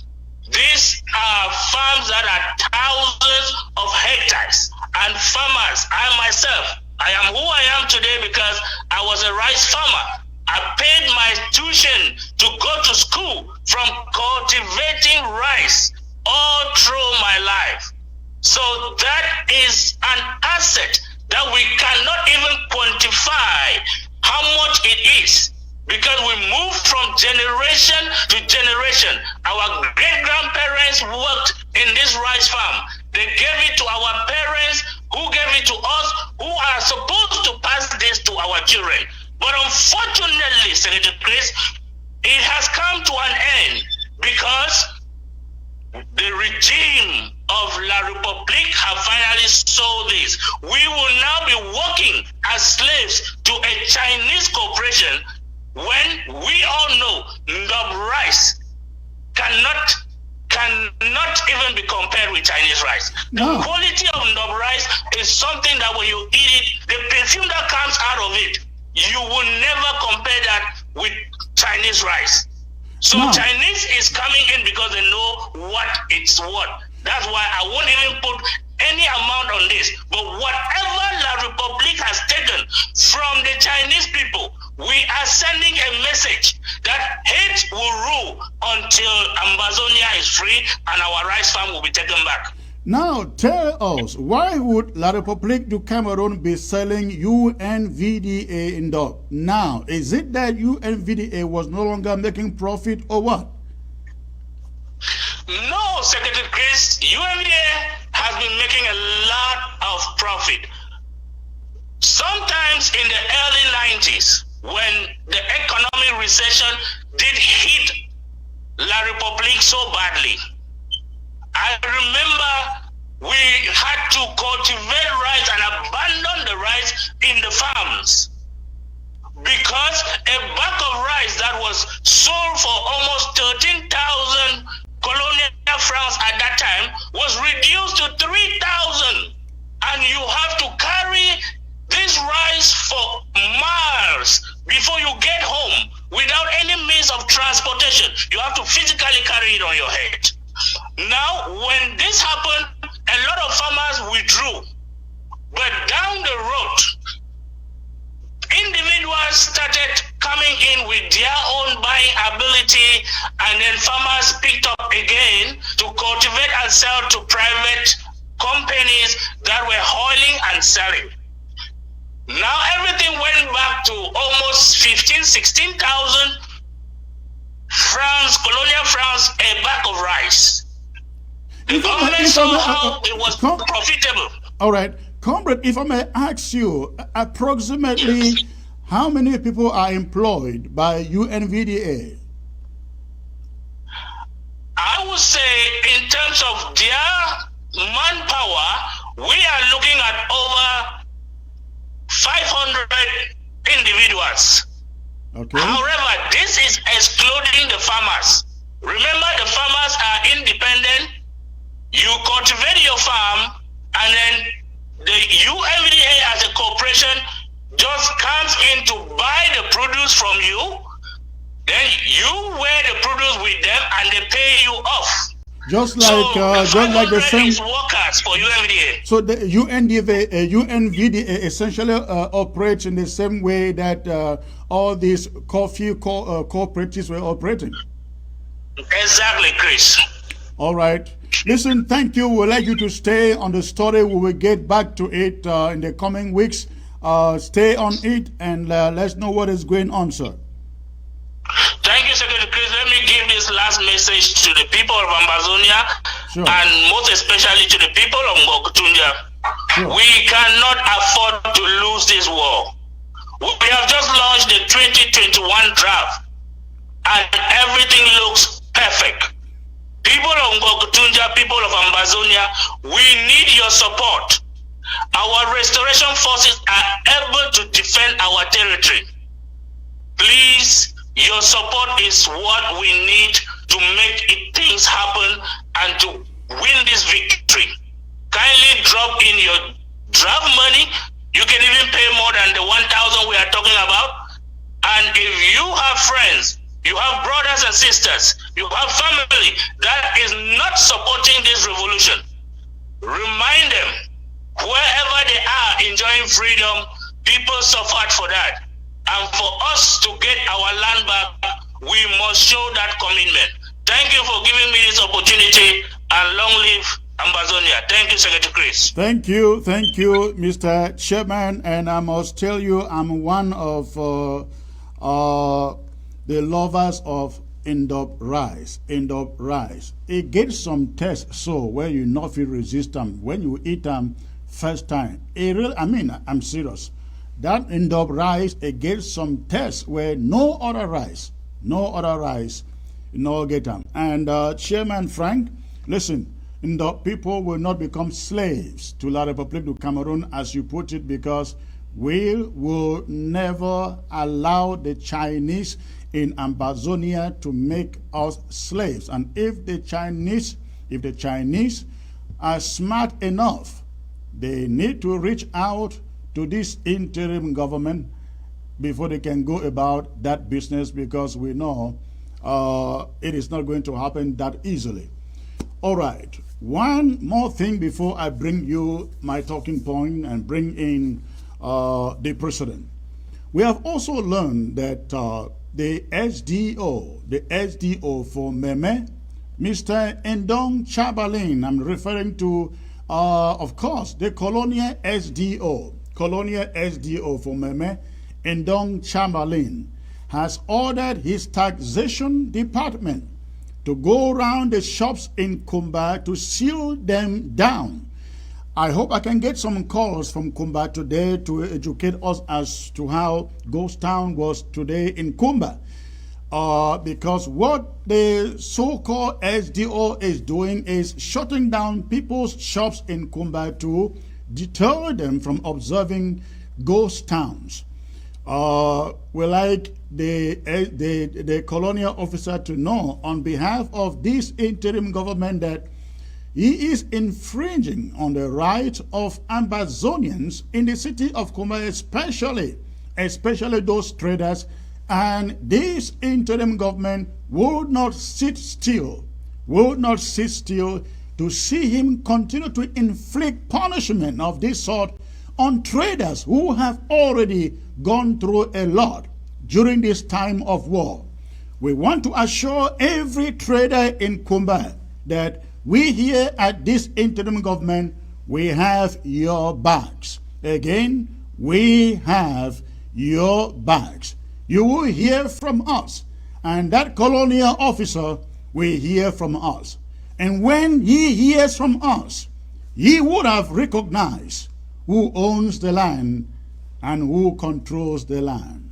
These are farms that are thousands of hectares, and farmers, I myself, I am who I am today because I was a rice farmer. I paid my tuition to go to school from cultivating rice all through my life. So that is an asset that we cannot even quantify how much it is, because we move from generation to generation. Our great-grandparents worked in this rice farm. They gave it to our parents, who gave it to us, who are supposed to pass this to our children. But unfortunately, Senator Chris, it has come to an end because the regime of La Republique have finally sold this. We will now be working as slaves to a Chinese corporation when we all know Ndob rice cannot even be compared with Chinese rice. The quality of Ndob rice is something that when you eat it, the perfume that comes out of it, you will never compare that with Chinese rice. So Chinese is coming in because they know what it's worth. That's why I won't even put any amount on this. But whatever La Republique has taken from the Chinese people, we are sending a message that hate will rule until Ambazonia is free and our rice farm will be taken back. Now tell us, why would La République du Cameroon be selling UNVDA in Dog? Now, is it that UNVDA was no longer making profit or what? No, Secretary Chris, UNVDA has been making a lot of profit. Sometimes in the early 90s, when the economic recession did hit La République so badly, I remember we had to cultivate rice and abandon the rice in the farms because a bag of rice that was sold for almost 13,000 colonial francs at that time was reduced to 3,000, and you have to carry this rice for miles before you get home without any means of transportation. You have to physically carry it on your head. Now, when this happened, a lot of farmers withdrew. But down the road, individuals started coming in with their own buying ability, and then farmers picked up again to cultivate and sell to private companies that were hauling and selling. Now everything went back to almost 16,000 francs, colonial francs, a bag of rice. The government saw how it was profitable. All right. Comrade, if I may ask you, approximately how many people are employed by UNVDA? I would say in terms of their manpower, we are looking at over 500 individuals. Okay. However, this is excluding the farmers. Remember, the farmers are independent. You cultivate your farm, and then the UNVDA as a corporation just comes in to buy the produce from you. Then you wear the produce with them, and they pay you off. Just like the same workers for UNVDA. So the UNVDA essentially operates in the same way that all these coffee cooperatives were operating. Exactly, Chris. All right. Listen, thank you. We'd like you to stay on the story. We will get back to it in the coming weeks. Stay on it and let's know what is going on, sir. Thank you, Secretary Chris. Let me give this last message to the people of Ambazonia, and most especially to the people of Mokutunja. We cannot afford to lose this war. We have just launched the 2021 draft, and everything looks perfect. People of Ngokutunja, people of Ambazonia, we need your support. Our restoration forces are able to defend our territory. Please, your support is what we need to make things happen and to win this victory. Kindly drop in your draft money. You can even pay more than the 1,000 we are talking about. And if you have friends, you have brothers and sisters, you have family that is not supporting this revolution, remind them, wherever they are enjoying freedom, people suffered for that. And for us to get our land back, we must show that commitment. Thank you for giving me this opportunity, and long live Ambazonia. Thank you, Secretary Chris. Thank you, Mr. Chairman. And I must tell you, I'm one of the lovers of Indop rice. Indop rice. It gets some taste so where you not feel resist them when you eat them first time. I'm serious. That Indop rice, it gets some taste where no other rice get them. And Chairman Frank, listen, the people will not become slaves to La République du Cameroon, as you put it, because we will never allow the Chinese in Ambazonia to make us slaves. And if the Chinese are smart enough, they need to reach out to this interim government before they can go about that business, because we know it is not going to happen that easily. All right, one more thing before I bring you my talking point and bring in the president. We have also learned that the SDO for Meme, Mr. Ndong Chabalin, I'm referring to, of course, the Colonial SDO for Meme, Ndong Chabalin, has ordered his taxation department to go around the shops in Kumba to seal them down. I hope I can get some calls from Kumba today to educate us as to how Ghost Town was today in Kumba. Because what the so-called SDO is doing is shutting down people's shops in Kumba to deter them from observing ghost towns. We like the colonial officer to know on behalf of this interim government that he is infringing on the rights of Ambazonians in the city of Kumba, especially those traders, and this interim government would not sit still to see him continue to inflict punishment of this sort on traders who have already gone through a lot during this time of war. We want to assure every trader in Kumba that we here at this interim government, we have your backs. Again, we have your backs. You will hear from us, and that colonial officer will hear from us. And when he hears from us, he would have recognized who owns the land and who controls the land.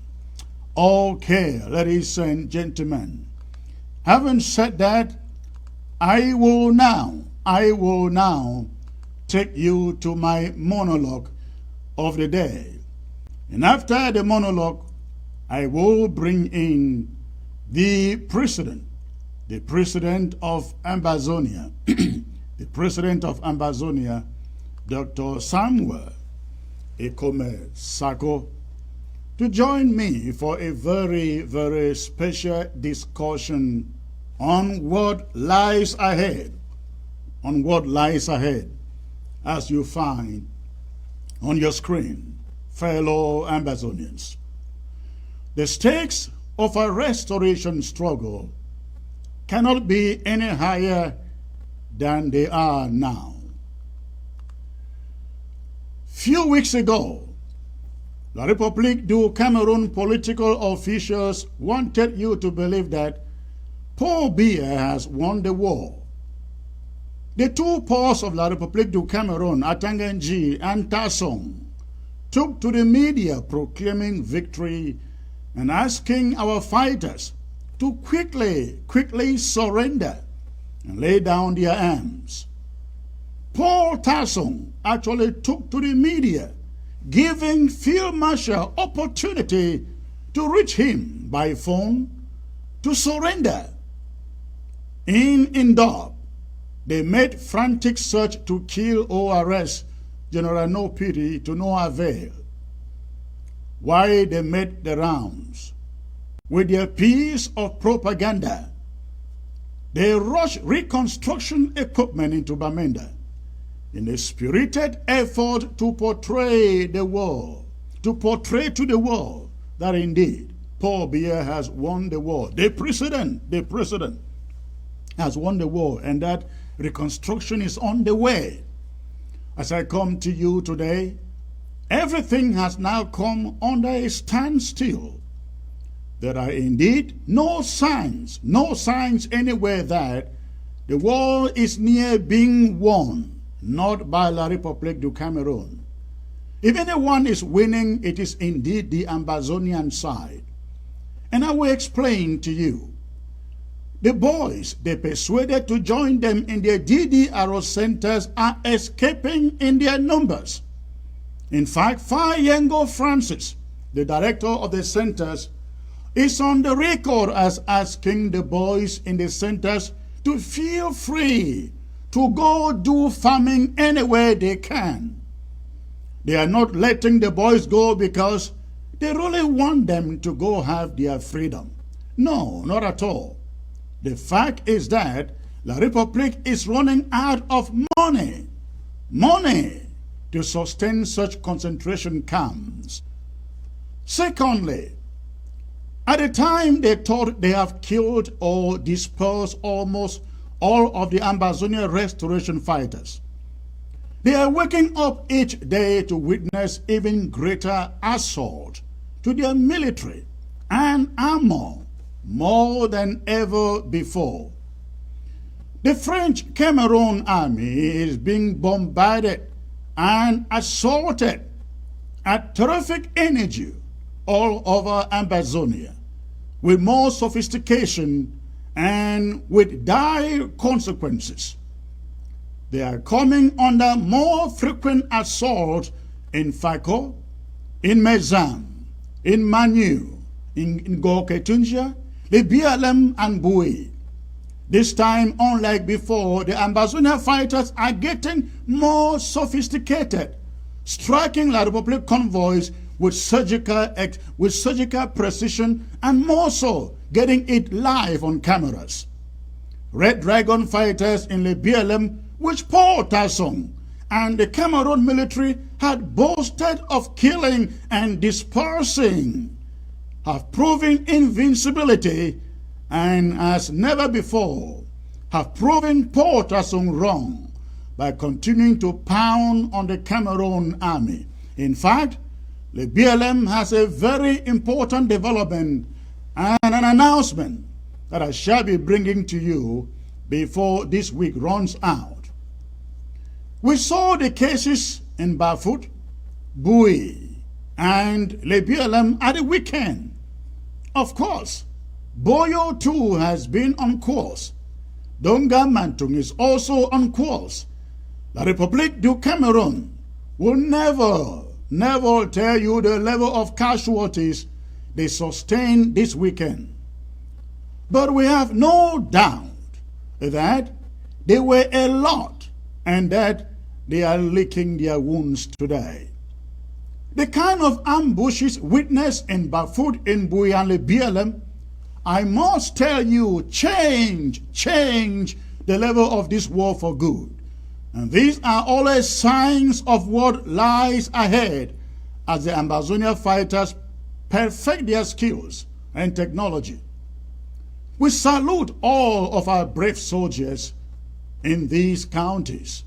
Okay, ladies and gentlemen, having said that, I will now take you to my monologue of the day. And after the monologue, I will bring in the president of Ambazonia, the president of Ambazonia, Dr. Samuel Ekome Sako, to join me for a very, very special discussion on what lies ahead, as you find on your screen, fellow Ambazonians. The stakes of a restoration struggle cannot be any higher than they are now. Few weeks ago, La République du Cameroon political officials wanted you to believe that Paul Biya has won the war. The two Pauls of La République du Cameroon, Atanganji and Tassong, took to the media proclaiming victory and asking our fighters to quickly surrender and lay down their arms. Paul Tarsong actually took to the media, giving Field Marshal opportunity to reach him by phone to surrender. In Indab, they made frantic search to kill or arrest General No Pity to no avail. Why they made the rounds? With their piece of propaganda, they rushed reconstruction equipment into Bamenda in a spirited effort to portray the world, to portray to the world that indeed Paul Biya has won the war. The president has won the war, and that reconstruction is on the way. As I come to you today, everything has now come under a standstill. There are indeed no signs anywhere that the war is near being won, not by La République du Cameroon. If anyone is winning, it is indeed the Ambazonian side. And I will explain to you. The boys they persuaded to join them in their DDRO centers are escaping in their numbers. In fact, Fayengo Francis, the director of the centers, is on the record as asking the boys in the centers to feel free to go do farming anywhere they can. They are not letting the boys go because they really want them to go have their freedom. No, not at all. The fact is that La République is running out of money to sustain such concentration camps. Secondly, at the time they thought they have killed or dispersed almost all of the Ambazonian restoration fighters, they are waking up each day to witness even greater assault to their military and armor more than ever before. The French Cameroon army is being bombarded and assaulted at terrific energy all over Ambazonia, with more sophistication and with dire consequences. They are coming under more frequent assault in Fako, in Mezam, in Manu, in Goketunja, the BLM and Bui. This time, unlike before, the Ambazonian fighters are getting more sophisticated, striking La République convoys with surgical precision, and more so, getting it live on cameras. Red Dragon fighters in the BLM, which Paul Tarsong and the Cameroon military had boasted of killing and dispersing, have proven invincibility, and as never before have proven Paul Tarsong wrong by continuing to pound on the Cameroon army. In fact, the BLM has a very important development and an announcement that I shall be bringing to you before this week runs out. We saw the cases in Bafut, Bui, and the BLM at the weekend. Of course, Boyo too has been on course. Donga Mantung is also on course. La République du Cameroon will never tell you the level of casualties they sustained this weekend. But we have no doubt that they were a lot and that they are licking their wounds today. The kind of ambushes witnessed in Bafut, in Bui, and the BLM, I must tell you, change the level of this war for good. And these are always signs of what lies ahead as the Ambazonian fighters perfect their skills and technology. We salute all of our brave soldiers in these counties.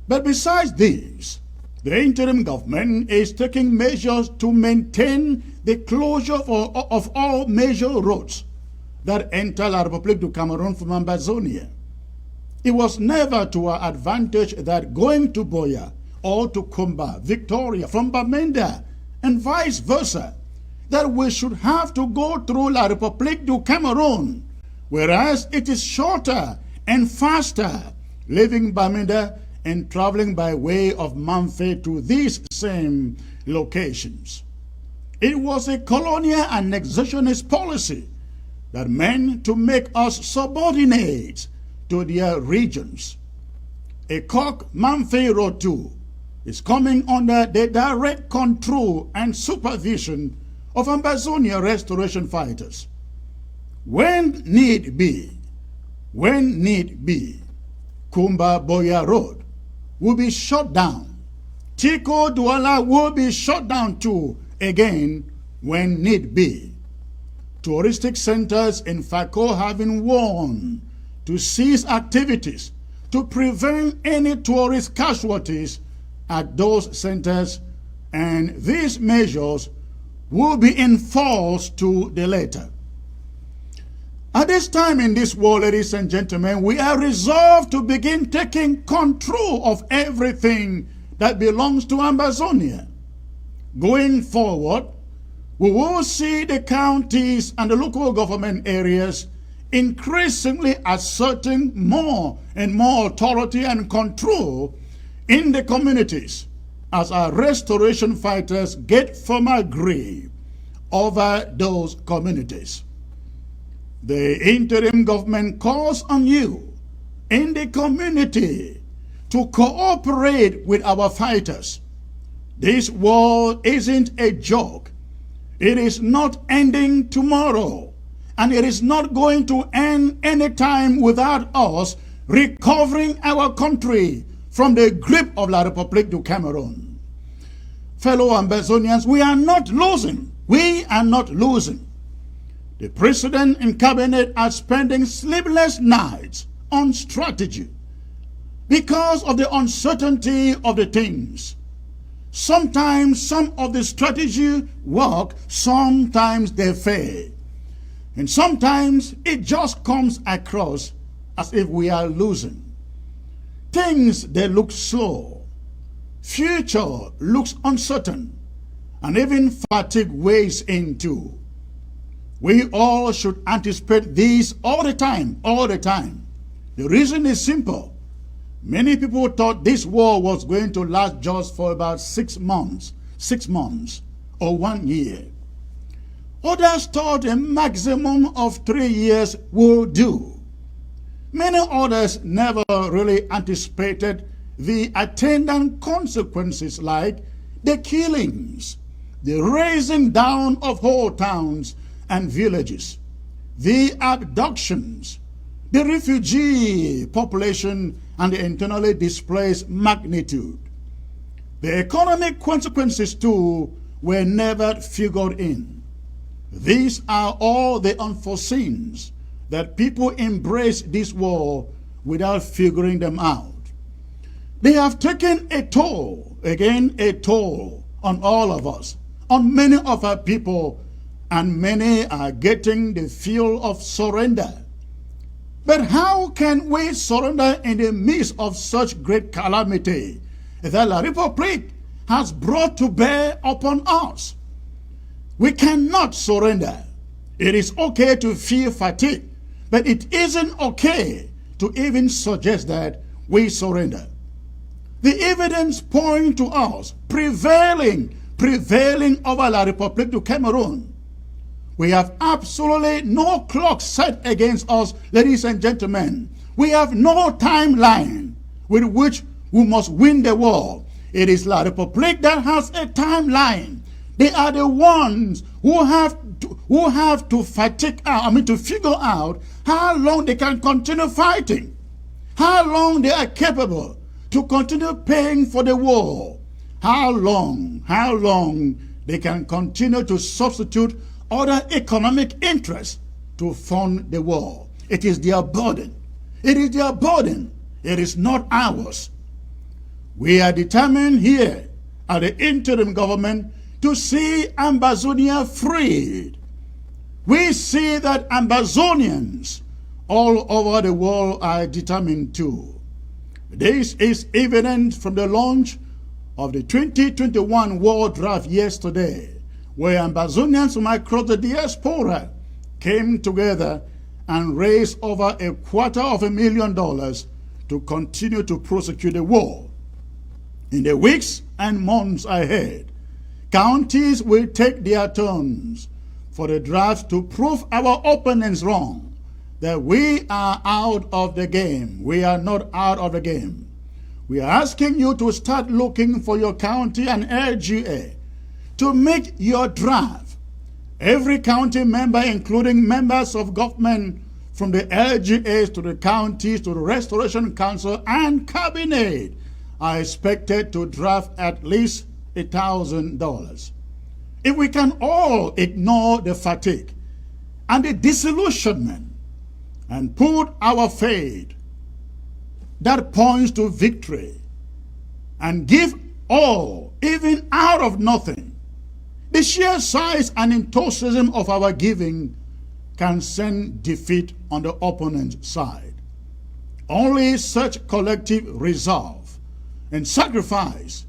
But besides these, the interim government is taking measures to maintain the closure of all major roads that enter La République du Cameroon from Ambazonia. It was never to our advantage that going to Boya or to Kumba, Victoria, from Bamenda, and vice versa, that we should have to go through La République du Cameroon, whereas it is shorter and faster leaving Bamenda and traveling by way of Mamfe to these same locations. It was a colonial annexationist policy that meant to make us subordinate to their regions. A Mamfe Road 2 is coming under the direct control and supervision of Ambazonian restoration fighters. When need be, Kumba Boya Road will be shut down. Tiko Douala will be shut down too, again, when need be. Touristic centers in Fako have been warned to cease activities to prevent any tourist casualties at those centers, and these measures will be enforced to the letter. At this time in this world, ladies and gentlemen, we are resolved to begin taking control of everything that belongs to Ambazonia. Going forward, we will see the counties and the local government areas increasingly asserting more and more authority and control in the communities as our restoration fighters get firmer grip over those communities. The interim government calls on you in the community to cooperate with our fighters. This war isn't a joke. It is not ending tomorrow, and it is not going to end anytime without us recovering our country from the grip of La République du Cameroon. Fellow Ambazonians, we are not losing. We are not losing. The President and Cabinet are spending sleepless nights on strategy because of the uncertainty of the things. Sometimes some of the strategy work, sometimes they fail. And sometimes it just comes across as if we are losing. Things, they look slow. Future looks uncertain. And even fatigue weighs in too. We all should anticipate this all the time, all the time. The reason is simple. Many people thought this war was going to last just for about 6 months, or 1 year. Others thought a maximum of 3 years will do. Many others never really anticipated the attendant consequences, like the killings, the razing down of whole towns and villages, the abductions, the refugee population, and the internally displaced magnitude. The economic consequences too were never figured in. These are all the unforeseens that people embrace this war without figuring them out. They have taken a toll, again a toll, on all of us, on many of our people, and many are getting the feel of surrender. But how can we surrender in the midst of such great calamity that La République has brought to bear upon us? We cannot surrender. It is okay to feel fatigue, but it isn't okay to even suggest that we surrender. The evidence points to us prevailing over La République du Cameroon. We have absolutely no clock set against us, ladies and gentlemen. We have no timeline with which we must win the war. It is La République that has a timeline. They are the ones who have to figure out how long they can continue fighting, how long they are capable to continue paying for the war, how long they can continue to substitute other economic interests to fund the war. It is their burden. It is their burden. It is not ours. We are determined here at the interim government to see Ambazonia freed. We see that Ambazonians all over the world are determined too. This is evident from the launch of the 2021 war draft yesterday, where Ambazonians from across the diaspora came together and raise over $250,000 to continue to prosecute the war. In the weeks and months ahead, counties will take their turns for the draft to prove our opponents wrong, that we are out of the game. We are not out of the game. We are asking you to start looking for your county and LGA to make your draft. Every county member, including members of government from the LGAs to the counties to the Restoration Council and Cabinet, are expected to draft at least $1,000. If we can all ignore the fatigue and the disillusionment and put our faith that points to victory and give all, even out of nothing, the sheer size and enthusiasm of our giving can send defeat on the opponent's side. Only such collective resolve and sacrifice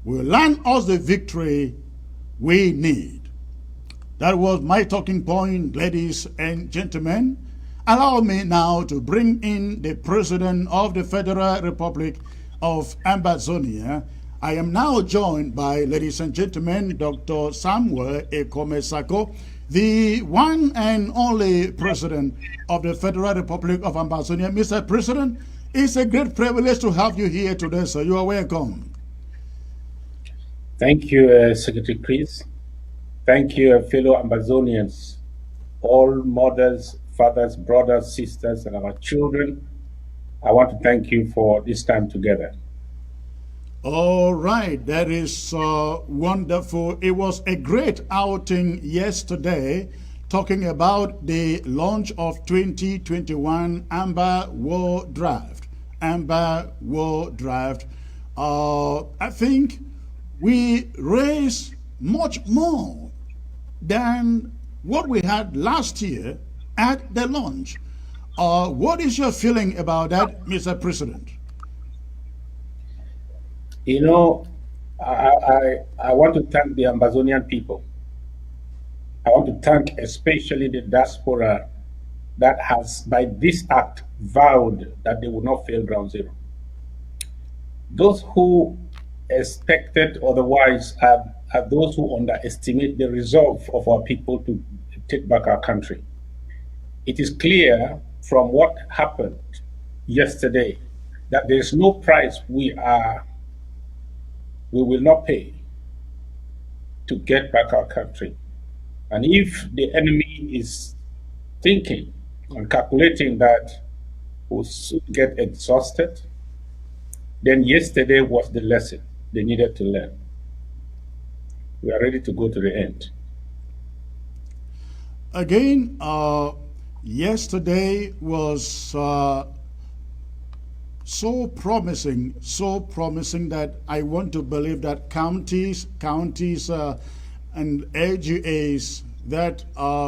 will land us the victory we need. That was my talking point, ladies and gentlemen. Allow me now to bring in the President of the Federal Republic of Ambazonia. I am now joined by, ladies and gentlemen, Dr. Samuel Ekomesako, the one and only President of the Federal Republic of Ambazonia. Mr. President, it's a great privilege to have you here today, sir. You are welcome. Thank you, Secretary Chris. Thank you, fellow Ambazonians, all mothers, fathers, brothers, sisters, and our children. I want to thank you for this time together. All right, that is wonderful. It was a great outing yesterday, talking about the launch of 2021 Amber War Draft. Amber War Draft. I think we raised much more than what we had last year at the launch. What is your feeling about that, Mr. President? You know, I want to thank the Ambazonian people. I want to thank especially the diaspora that has, by this act, vowed that they will not fail ground zero. Those who expected otherwise are those who underestimate the resolve of our people to take back our country. It is clear from what happened yesterday that there is no price we will not pay to get back our country. And if the enemy is thinking and calculating that we'll soon get exhausted, then yesterday was the lesson they needed to learn. We are ready to go to the end. Again, yesterday was so promising that I want to believe that counties and LGAs that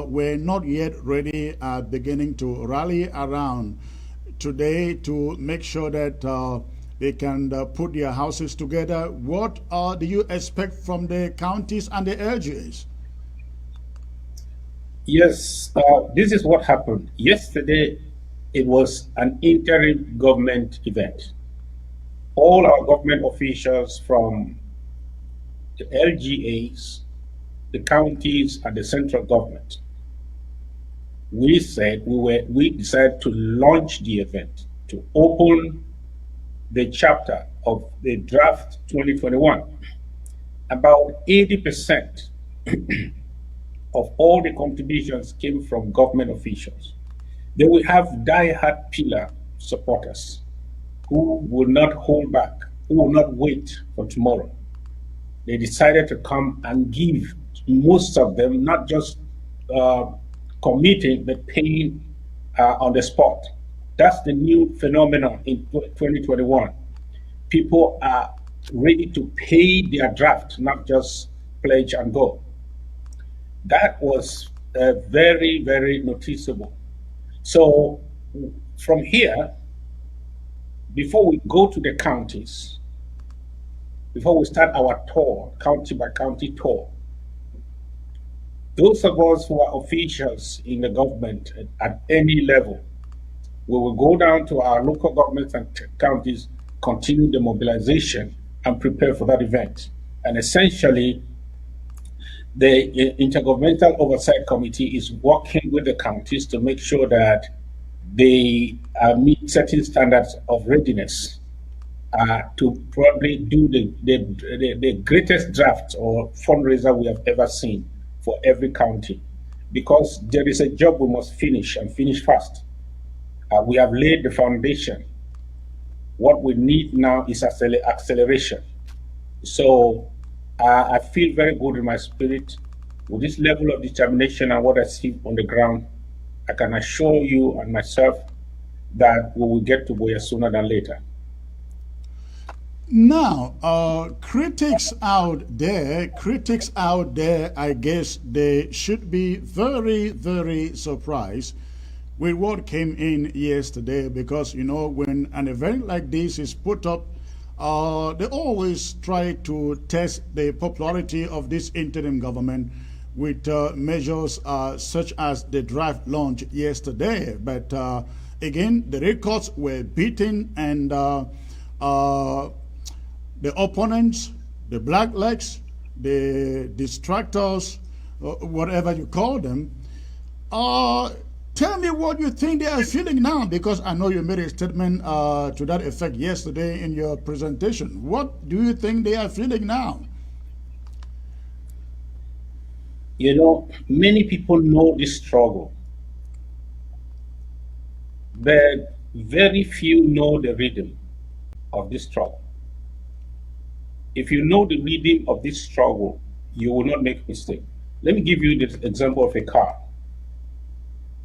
were not yet ready are beginning to rally around today to make sure that they can put their houses together. What do you expect from the counties and the LGAs? Yes, this is what happened. Yesterday, it was an interim government event. All our government officials from the LGAs, the counties, and the central government, we decided to launch the event, to open the chapter of the draft 2021. About 80% of all the contributions came from government officials. They will have die-hard pillar supporters who will not hold back, who will not wait for tomorrow. They decided to come and give, most of them, not just committing, but paying on the spot. That's the new phenomenon in 2021. People are ready to pay their draft, not just pledge and go. That was very, very noticeable. So from here, before we go to the counties, before we start our tour, county by county tour, Those of us who are officials in the government at any level, we will go down to our local governments and counties, continue the mobilization, and prepare for that event. And essentially, the Intergovernmental Oversight Committee is working with the counties to make sure that they meet certain standards of readiness to probably do the greatest draft or fundraiser we have ever seen for every county, because there is a job we must finish and finish fast. We have laid the foundation. What we need now is acceleration. So I feel very good in my spirit with this level of determination and what I see on the ground. I can assure you and myself that we will get to Buea sooner than later. Now, critics out there, I guess they should be very, very surprised with what came in yesterday, because, you know, when an event like this is put up, they always try to test the popularity of this interim government with measures such as the draft launch yesterday. But again, the records were beaten, and the opponents, the blacklegs, the distractors, whatever you call them, tell me what you think they are feeling now, because I know you made a statement to that effect yesterday in your presentation. What do you think they are feeling now? You know, many people know this struggle, but very few know the rhythm of this struggle. If you know the rhythm of this struggle, you will not make mistake. Let me give you the example of a car.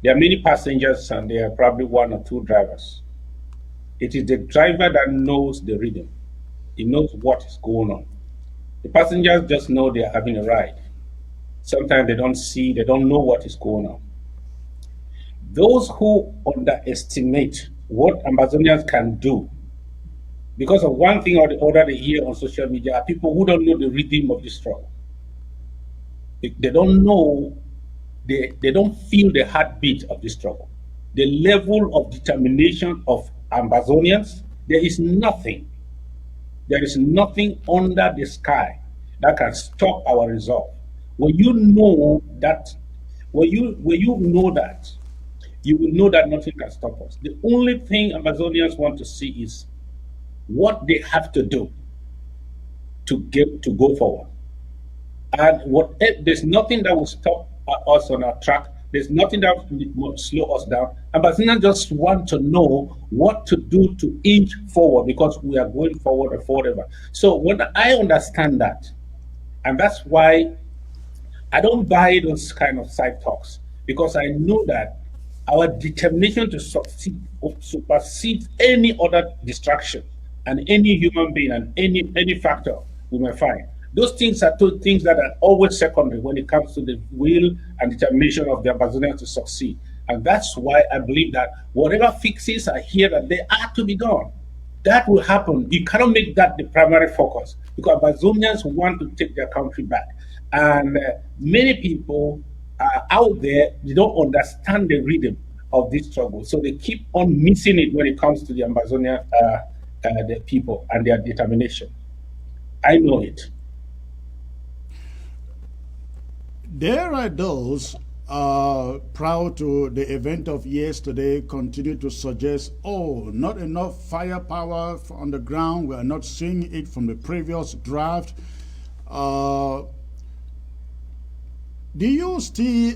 There are many passengers and there are probably one or two drivers. It is the driver that knows the rhythm. He knows what is going on. The passengers just know they are having a ride. Sometimes they don't know what is going on. Those who underestimate what Ambazonians can do because of one thing or the other they hear on social media are people who don't know the rhythm of the struggle. They don't know, they don't feel the heartbeat of the struggle. The level of determination of Ambazonians, there is nothing under the sky that can stop our resolve. When you know that, you will know that nothing can stop us. The only thing Ambazonians want to see is what they have to do to go forward. And there's nothing that will stop us on our track. There's nothing that will slow us down. Ambazonians just want to know what to do to inch forward, because we are going forward and forever. So when I understand that, and that's why I don't buy those kind of side talks, because I know that our determination to succeed supersedes any other distraction and any human being and any factor we may find. Those things are two things that are always secondary when it comes to the will and determination of the Ambazonians to succeed. And that's why I believe that whatever fixes are here that they are to be done, that will happen. You cannot make that the primary focus, because Ambazonians want to take their country back. And many people out there, they don't understand the rhythm of this struggle. So they keep on missing it when it comes to the Ambazonian the people and their determination. I know it. There are those proud to the event of yesterday continue to suggest, oh, not enough firepower on the ground. We are not seeing it from the previous draft. Do you still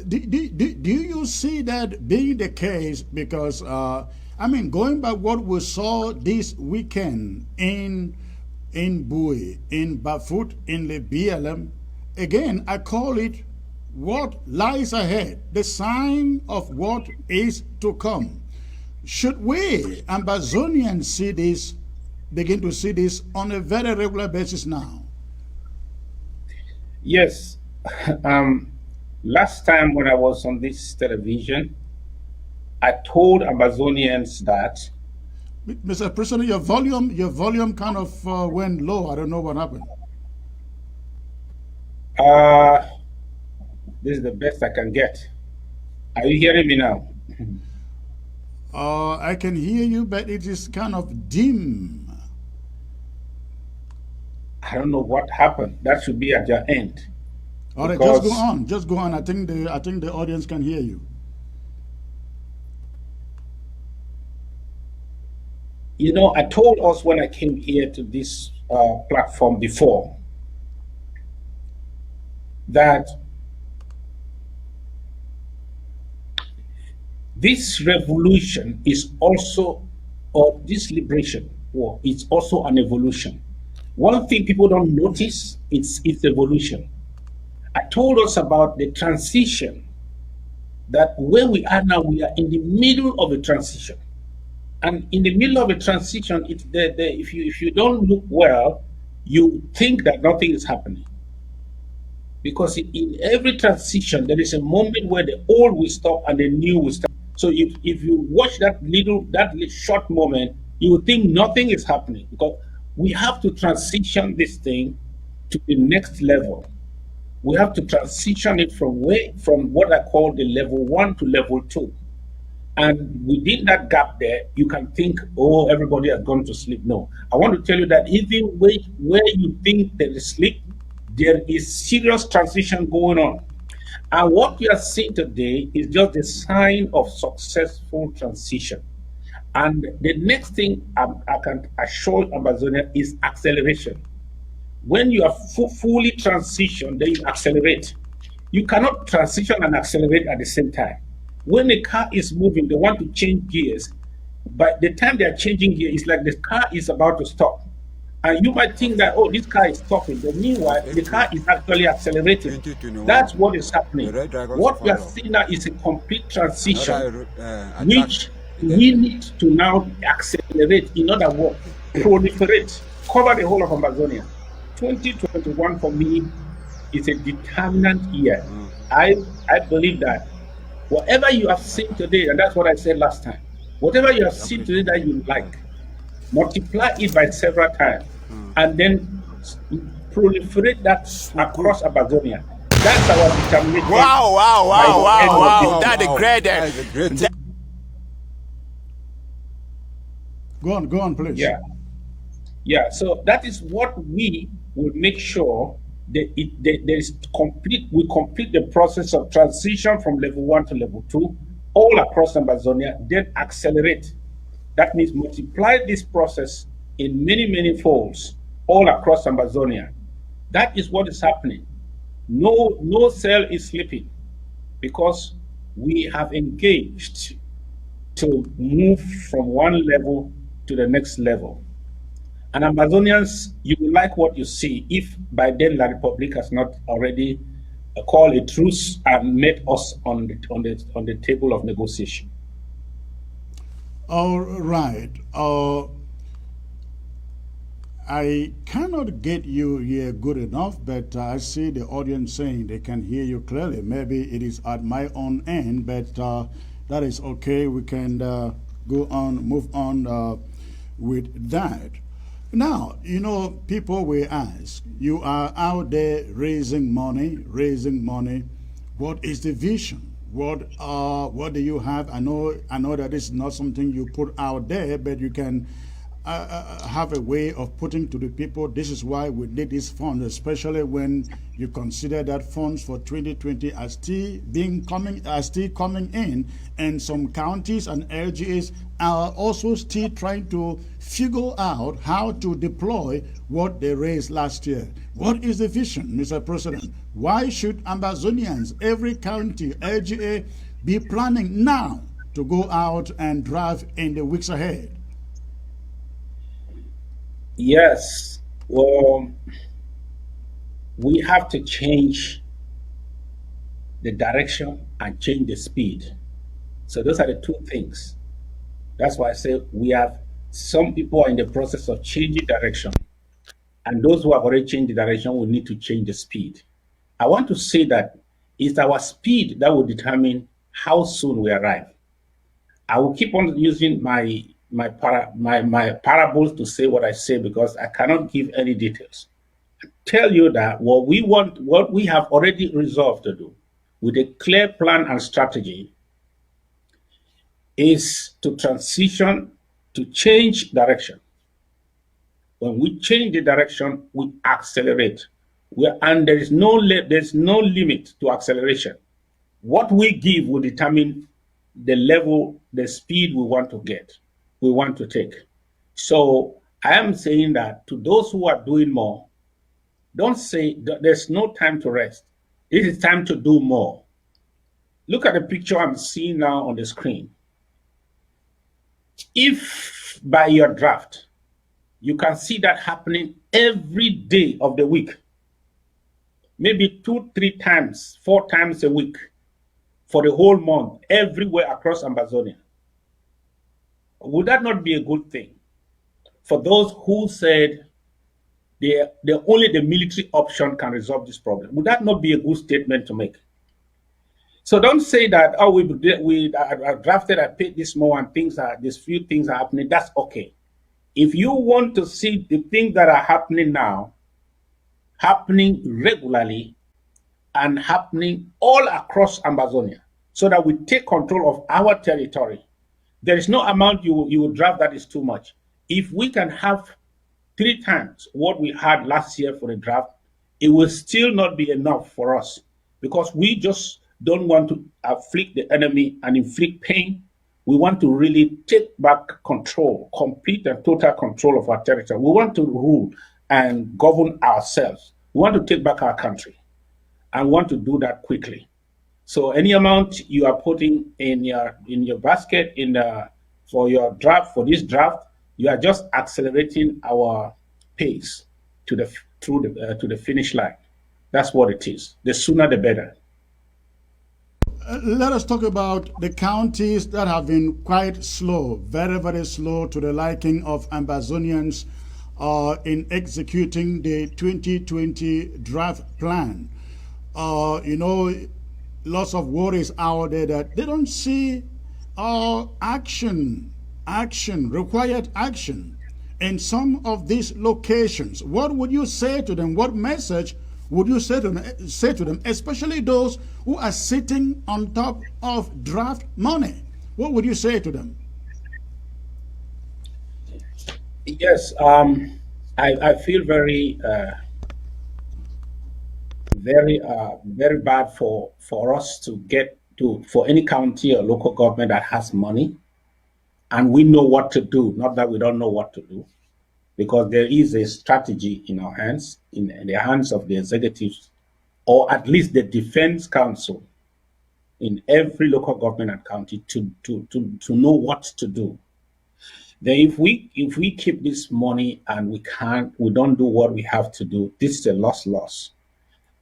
do you see that being the case? Because I mean, going by what we saw this weekend in Bui, in Bafut, in the BLM, again, I call it what lies ahead, the sign of what is to come. Should we, Ambazonians, see this, begin to see this on a very regular basis now? Yes. Last time when I was on this television, I told Ambazonians that. Mr. President, your volume kind of went low. I don't know what happened. This is the best I can get. Are you hearing me now? I can hear you, but it is kind of dim. I don't know what happened. That should be at your end. All right, just go on. Just go on. I think the audience can hear you. You know, I told us when I came here to this platform before that this revolution is also, or this liberation war, it's also an evolution. One thing people don't notice, it's evolution. I told us about the transition, that where we are now, we are in the middle of a transition. And in the middle of a transition, if you don't look well, you think that nothing is happening. Because in every transition, there is a moment where the old will stop and the new will start. So if you watch that little short moment, you will think nothing is happening, because we have to transition this thing to the next level. We have to transition it from what I call the level 1 to level 2. And within that gap there, you can think, oh, everybody has gone to sleep. No, I want to tell you that even where you think there is sleep, there is serious transition going on. And what we are seeing today is just a sign of successful transition. And the next thing I can assure Ambazonia is acceleration. When you are fully transitioned, then you accelerate. You cannot transition and accelerate at the same time. When a car is moving, they want to change gears. By the time they are changing gear, it's like the car is about to stop. And you might think that, oh, this car is stopping. But meanwhile, the car is actually accelerating. That's what is happening. What we are seeing now is a complete transition, which we need to now accelerate. In other words, proliferate, cover the whole of Ambazonia. 2021 for me is a determinant year. I believe that whatever you have seen today, and that's what I said last time, whatever you have seen today that you like, multiply it by several times, and then proliferate that across Ambazonia. That's our determination. Wow. That's great. Go on, please. Yeah. So that is what we will make sure that there is complete. We complete the process of transition from level 1 to level 2 all across Ambazonia, then accelerate. That means multiply this process in many folds all across Ambazonia. That is what is happening. No cell is sleeping, because we have engaged to move from one level to the next level. And Amazonians, you will like what you see if by then La Republic has not already called a truce and met us on the table of negotiation. All right. I cannot get you here good enough, but I see the audience saying they can hear you clearly. Maybe it is at my own end, but that is okay. We can go on, move on with that. Now, people will ask, you are out there raising money. What is the vision? What do you have? I know that it's not something you put out there, but you can have a way of putting to the people, this is why we need these funds, especially when you consider that funds for 2020 are still coming in, and some counties and LGAs are also still trying to figure out how to deploy what they raised last year. What is the vision, Mr. President? Why should Ambazonians, every county, LGA, be planning now to go out and drive in the weeks ahead? Yes, well, we have to change the direction and change the speed. So those are the two things. That's why I say we have some people are in the process of changing direction. And those who have already changed the direction will need to change the speed. I want to say that it's our speed that will determine how soon we arrive. I will keep on using my parables to say what I say, because I cannot give any details. I tell you that what we have already resolved to do, with a clear plan and strategy is to transition, to change direction. When we change the direction, we accelerate. And there's no limit to acceleration. What we give will determine the level, the speed we want to take. So I am saying that to those who are doing more, don't say there's no time to rest. It is time to do more. Look at the picture I'm seeing now on the screen. If by your draft, you can see that happening every day of the week, maybe 2, 3 times, 4 times a week for the whole month, everywhere across Ambazonia, would that not be a good thing? For those who said only the military option can resolve this problem, would that not be a good statement to make? So don't say that, oh, I drafted, I paid this more, and these few things are happening. That's okay. If you want to see the things that are happening now, happening regularly and happening all across Ambazonia, so that we take control of our territory, there is no amount you will draft that is too much. If we can have 3 times what we had last year for the draft, it will still not be enough for us, because we just don't want to afflict the enemy and inflict pain. We want to really take back control, complete and total control of our territory. We want to rule and govern ourselves. We want to take back our country and want to do that quickly. So any amount you are putting in your basket for this draft, you are just accelerating our pace to the finish line. That's what it is. The sooner the better. Let us talk about the counties that have been quite slow, very, very slow to the liking of Ambazonians in executing the 2020 draft plan. Lots of worries out there that they don't see required action in some of these locations. What would you say to them? What message would you say to them, especially those who are sitting on top of draft money? What would you say to them? Yes, I feel very bad for us to get to, for any county or local government that has money and we know what to do, not that we don't know what to do, because there is a strategy in our hands, in the hands of the executives, or at least the defense council in every local government and county to know what to do. Then if we keep this money and we don't do what we have to do, this is a loss.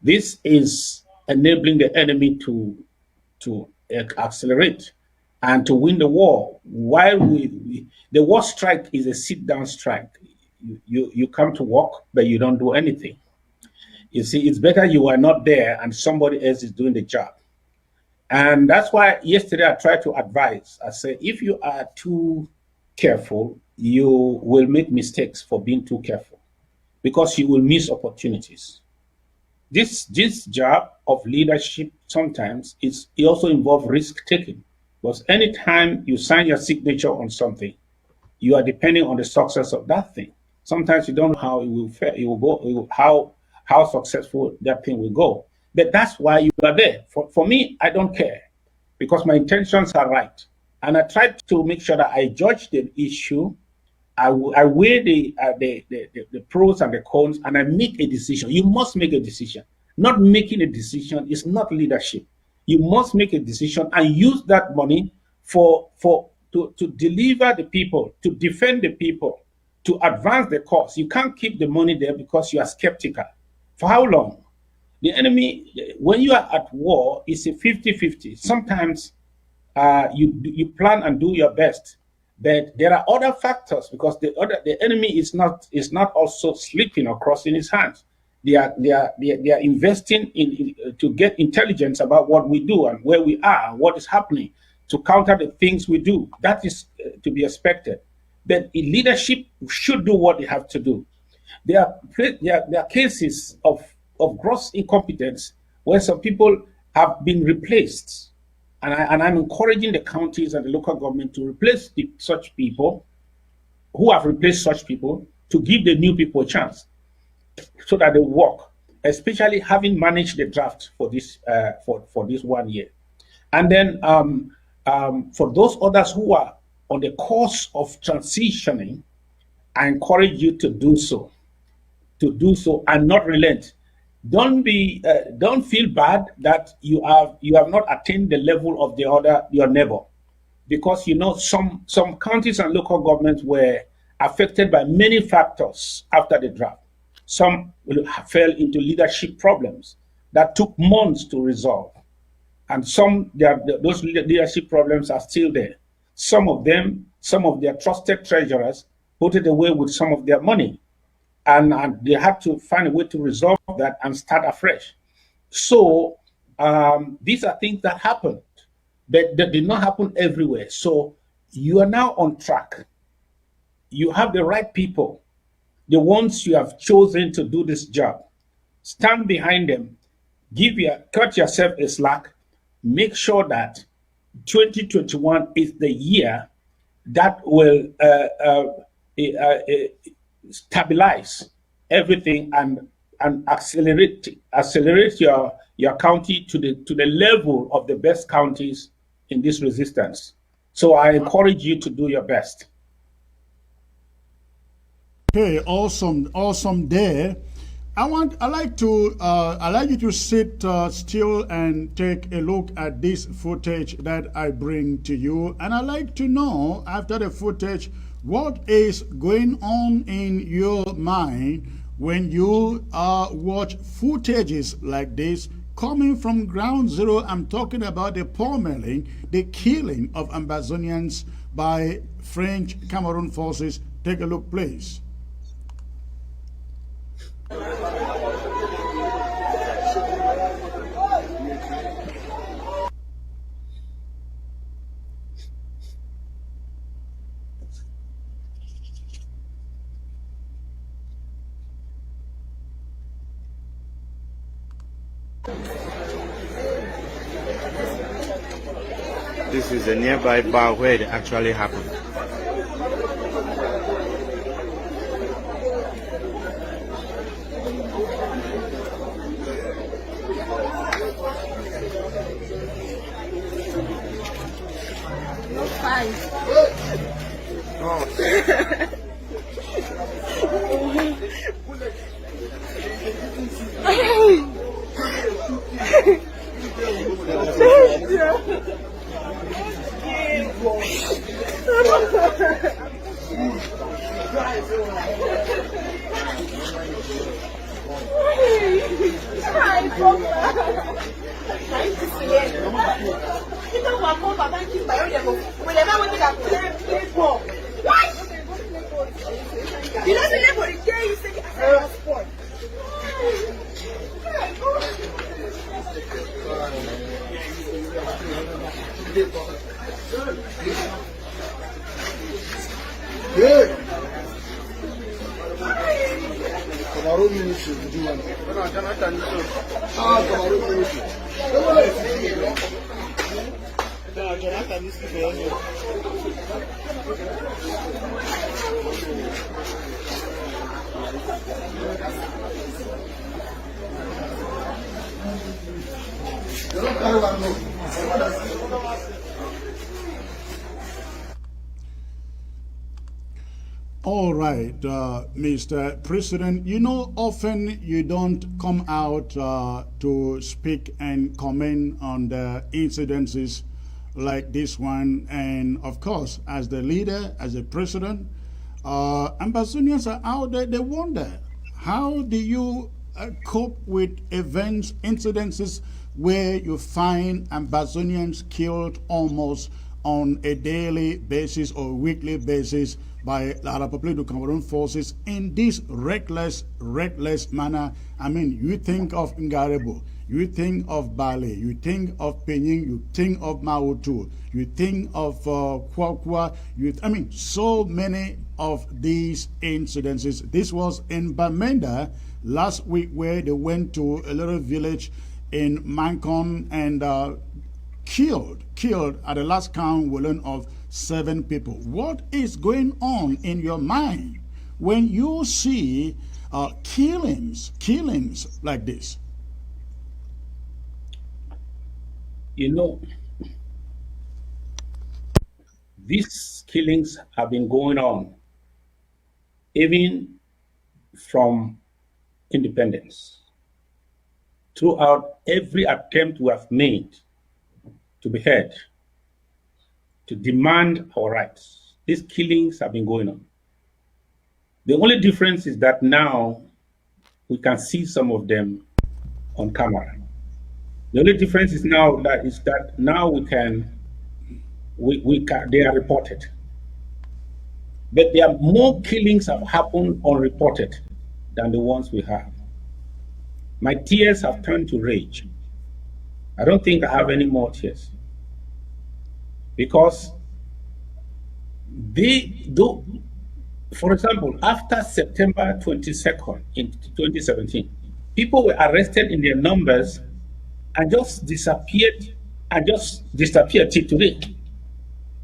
This is enabling the enemy to accelerate and to win the war. While the war strike is a sit-down strike. You come to work, but you don't do anything. You see, it's better you are not there and somebody else is doing the job. And that's why yesterday I tried to advise. I said, if you are too careful, you will make mistakes for being too careful, because you will miss opportunities. This job of leadership sometimes it also involves risk taking, because anytime you sign your signature on something, you are depending on the success of that thing. Sometimes you don't know how it will fare, how successful that thing will go. But that's why you are there. For me, I don't care, because my intentions are right. And I try to make sure that I judge the issue, I weigh the pros and the cons, and I make a decision. You must make a decision. Not making a decision is not leadership. You must make a decision and use that money to deliver the people, to defend the people, to advance the cause. You can't keep the money there because you are skeptical. For how long? The enemy, when you are at war, it's a 50-50. Sometimes you plan and do your best, but there are other factors, because the enemy is not also sleeping or crossing his hands. They are investing to get intelligence about what we do and where we are and what is happening, to counter the things we do. That is to be expected. But leadership should do what they have to do. There are cases of gross incompetence where some people have been replaced. And I'm encouraging the counties and the local government to replace such people who have replaced such people, to give the new people a chance so that they work, especially having managed the draft for this for this 1 year. And then for those others who are on the course of transitioning, I encourage you to do so and not relent. Don't feel bad that you have not attained the level of your neighbor, because some counties and local governments were affected by many factors after the draft. Some fell into leadership problems that took months to resolve, and those leadership problems are still there. Some of their trusted treasurers put it away with some of their money, and they had to find a way to resolve that and start afresh. So these are things that happened, but that did not happen everywhere. So you are now on track. You have the right people, the ones you have chosen to do this job. Stand behind them, cut yourself a slack, make sure that 2021 is the year that will stabilize everything and accelerate your county to the level of the best counties in this resistance. So I encourage you to do your best. Okay, awesome there. I like you to sit still and take a look at this footage that I bring to you, and I'd like to know, after the footage, what is going on in your mind when you watch footages like this coming from ground zero. I'm talking about the pummeling, the killing of Ambazonians by French Cameroon forces. Take a look, please. This is a nearby bar where it actually happened. All right, Mr. President, often you don't come out to speak and comment on the incidences like this one. And of course, as the leader, as the president, Ambazonians are out there. They wonder, how do you cope with events, incidences where you find Ambazonians killed almost on a daily basis or weekly basis by the Republic of Cameroon forces in this reckless manner? I mean, you think of Ngarebo, you think of Bale, you think of Pening, you think of Mautu, you think of Kwakwa, so many of these incidences. This was in Bamenda last week, where they went to a little village in Mancon and killed at the last count we learned of 7 people. What is going on in your mind when you see killings like this? You know, these killings have been going on even from independence. Throughout every attempt we have made to be heard, to demand our rights, these killings have been going on. The only difference is that now we can see some of them on camera. The only difference is now that now they are reported. But there are more killings have happened unreported than the ones we have. My tears have turned to rage. I don't think I have any more tears. Because for example, after September 22nd in 2017, people were arrested in their numbers and just disappeared till today.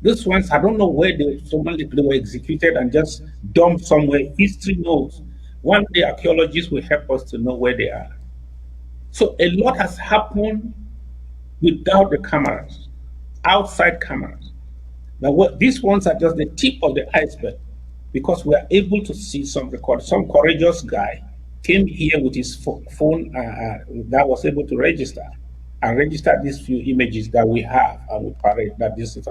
Those ones, I don't know where they were executed and just dumped somewhere. History knows. One day archaeologists will help us to know where they are. So a lot has happened without the cameras, outside cameras. Now these ones are just the tip of the iceberg, because we are able to see some record. Some courageous guy came here with his phone that was able to register these few images that we have and we parade that this is.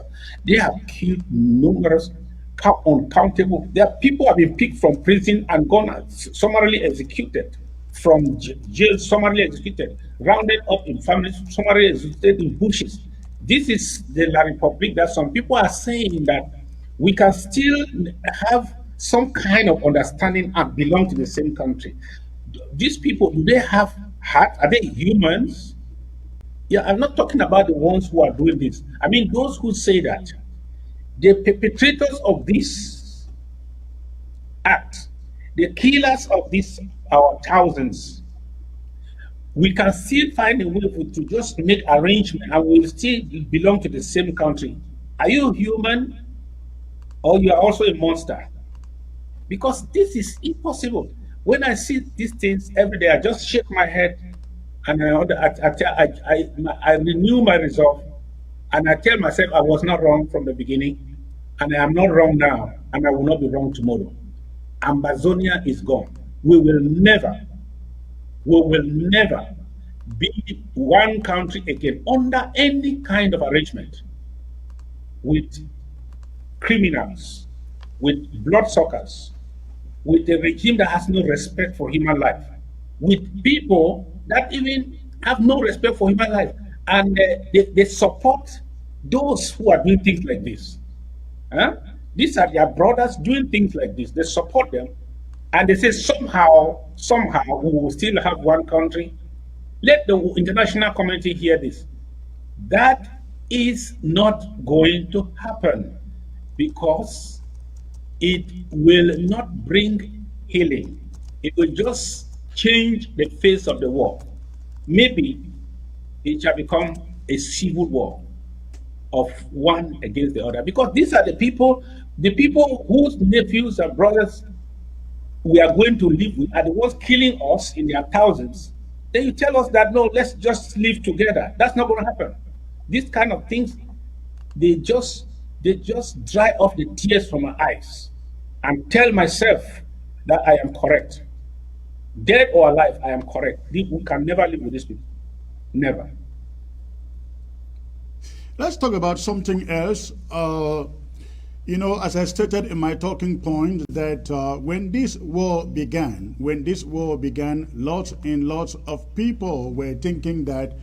They have killed numerous, uncountable. There are people who have been picked from prison and gone summarily executed, from jail summarily executed, rounded up in families, summarily executed in bushes. This is the La Republic that some people are saying that we can still have some kind of understanding and belong to the same country. These people, do they have heart? Are they humans? Yeah, I'm not talking about the ones who are doing this. I mean, those who say that the perpetrators of this act, the killers of these, our thousands, we can still find a way to just make arrangements and we'll still belong to the same country. Are you human or you are also a monster? Because this is impossible. When I see these things every day, I just shake my head and I renew my resolve, and I tell myself I was not wrong from the beginning, and I am not wrong now, and I will not be wrong tomorrow. Ambazonia is gone. We will never be one country again under any kind of arrangement with criminals, with bloodsuckers, with a regime that has no respect for human life, with people that even have no respect for human life, and they support those who are doing things like this. These are their brothers doing things like this. They support them, and they say somehow we will still have one country. Let the international community hear this. That is not going to happen, because it will not bring healing. It will just change the face of the war. Maybe it shall become a civil war of one against the other, because these are the people whose nephews and brothers we are going to live with are the ones killing us in their thousands. Then you tell us that, no, let's just live together. That's not going to happen. These kind of things, they just dry off the tears from my eyes and tell myself that I am correct. Dead or alive, I am correct. We can never live with these people. Never. Let's talk about something else. You know, as I stated in my talking point, that when this war began, lots and lots of people were thinking that,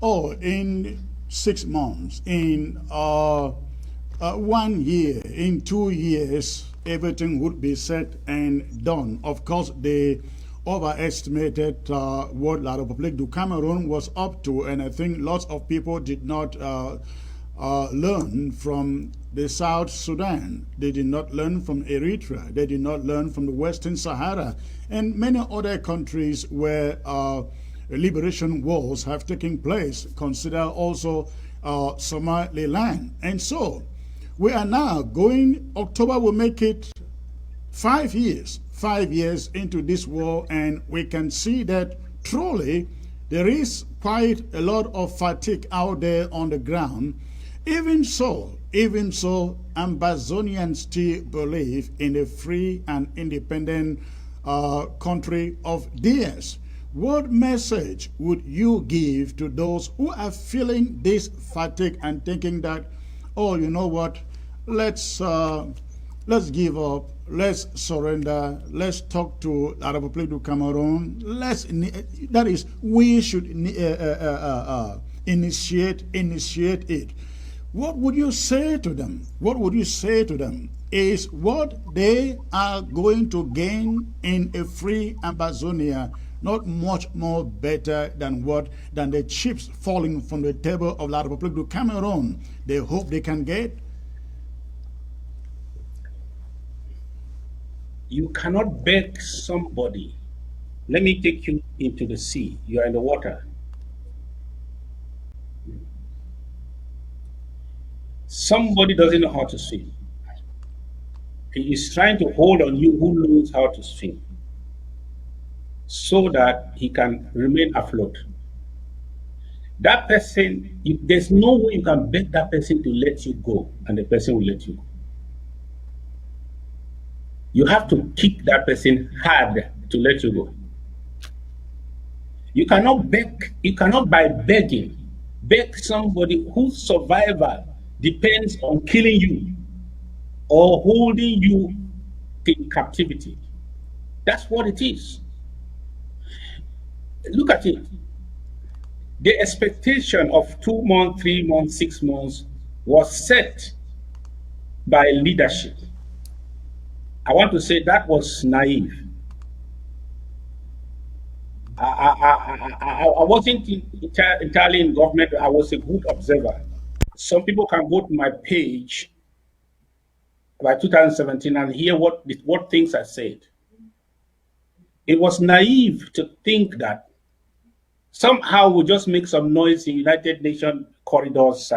oh, in 6 months, in 1 year, in 2 years, everything would be set and done. Of course, they overestimated what La République du Cameroon was up to, and I think lots of people did not learn from the South Sudan. They did not learn from Eritrea. They did not learn from the Western Sahara and many other countries where liberation wars have taken place. Consider also Somaliland. And so we are now going, October will make it 5 years into this war, and we can see that truly there is quite a lot of fatigue out there on the ground. Even so, Ambazonians still believe in a free and independent country of theirs. What message would you give to those who are feeling this fatigue and thinking that, oh, you know what, let's give up, let's surrender, let's talk to the Republic of Cameroon, that is, we should initiate it. What would you say to them? What would you say to them? Is what they are going to gain in a free Ambazonia not much more better than the chips falling from the table of La Republique du Cameroon they hope they can get? You cannot beg somebody. Let me take you into the sea. You are in the water. Somebody doesn't know how to swim. He is trying to hold on you who knows how to swim so that he can remain afloat. That person, there's no way you can beg that person to let you go and the person will let you go. You have to kick that person hard to let you go. You cannot beg, you cannot by begging, beg somebody whose survival depends on killing you or holding you in captivity. That's what it is. Look at it. The expectation of 2 months, 3 months, 6 months was set by leadership. I want to say that was naive. I wasn't entirely in government. I was a good observer. Some people can go to my page by 2017 and hear what things I said. It was naive to think that somehow we'll just make some noise in United Nations corridors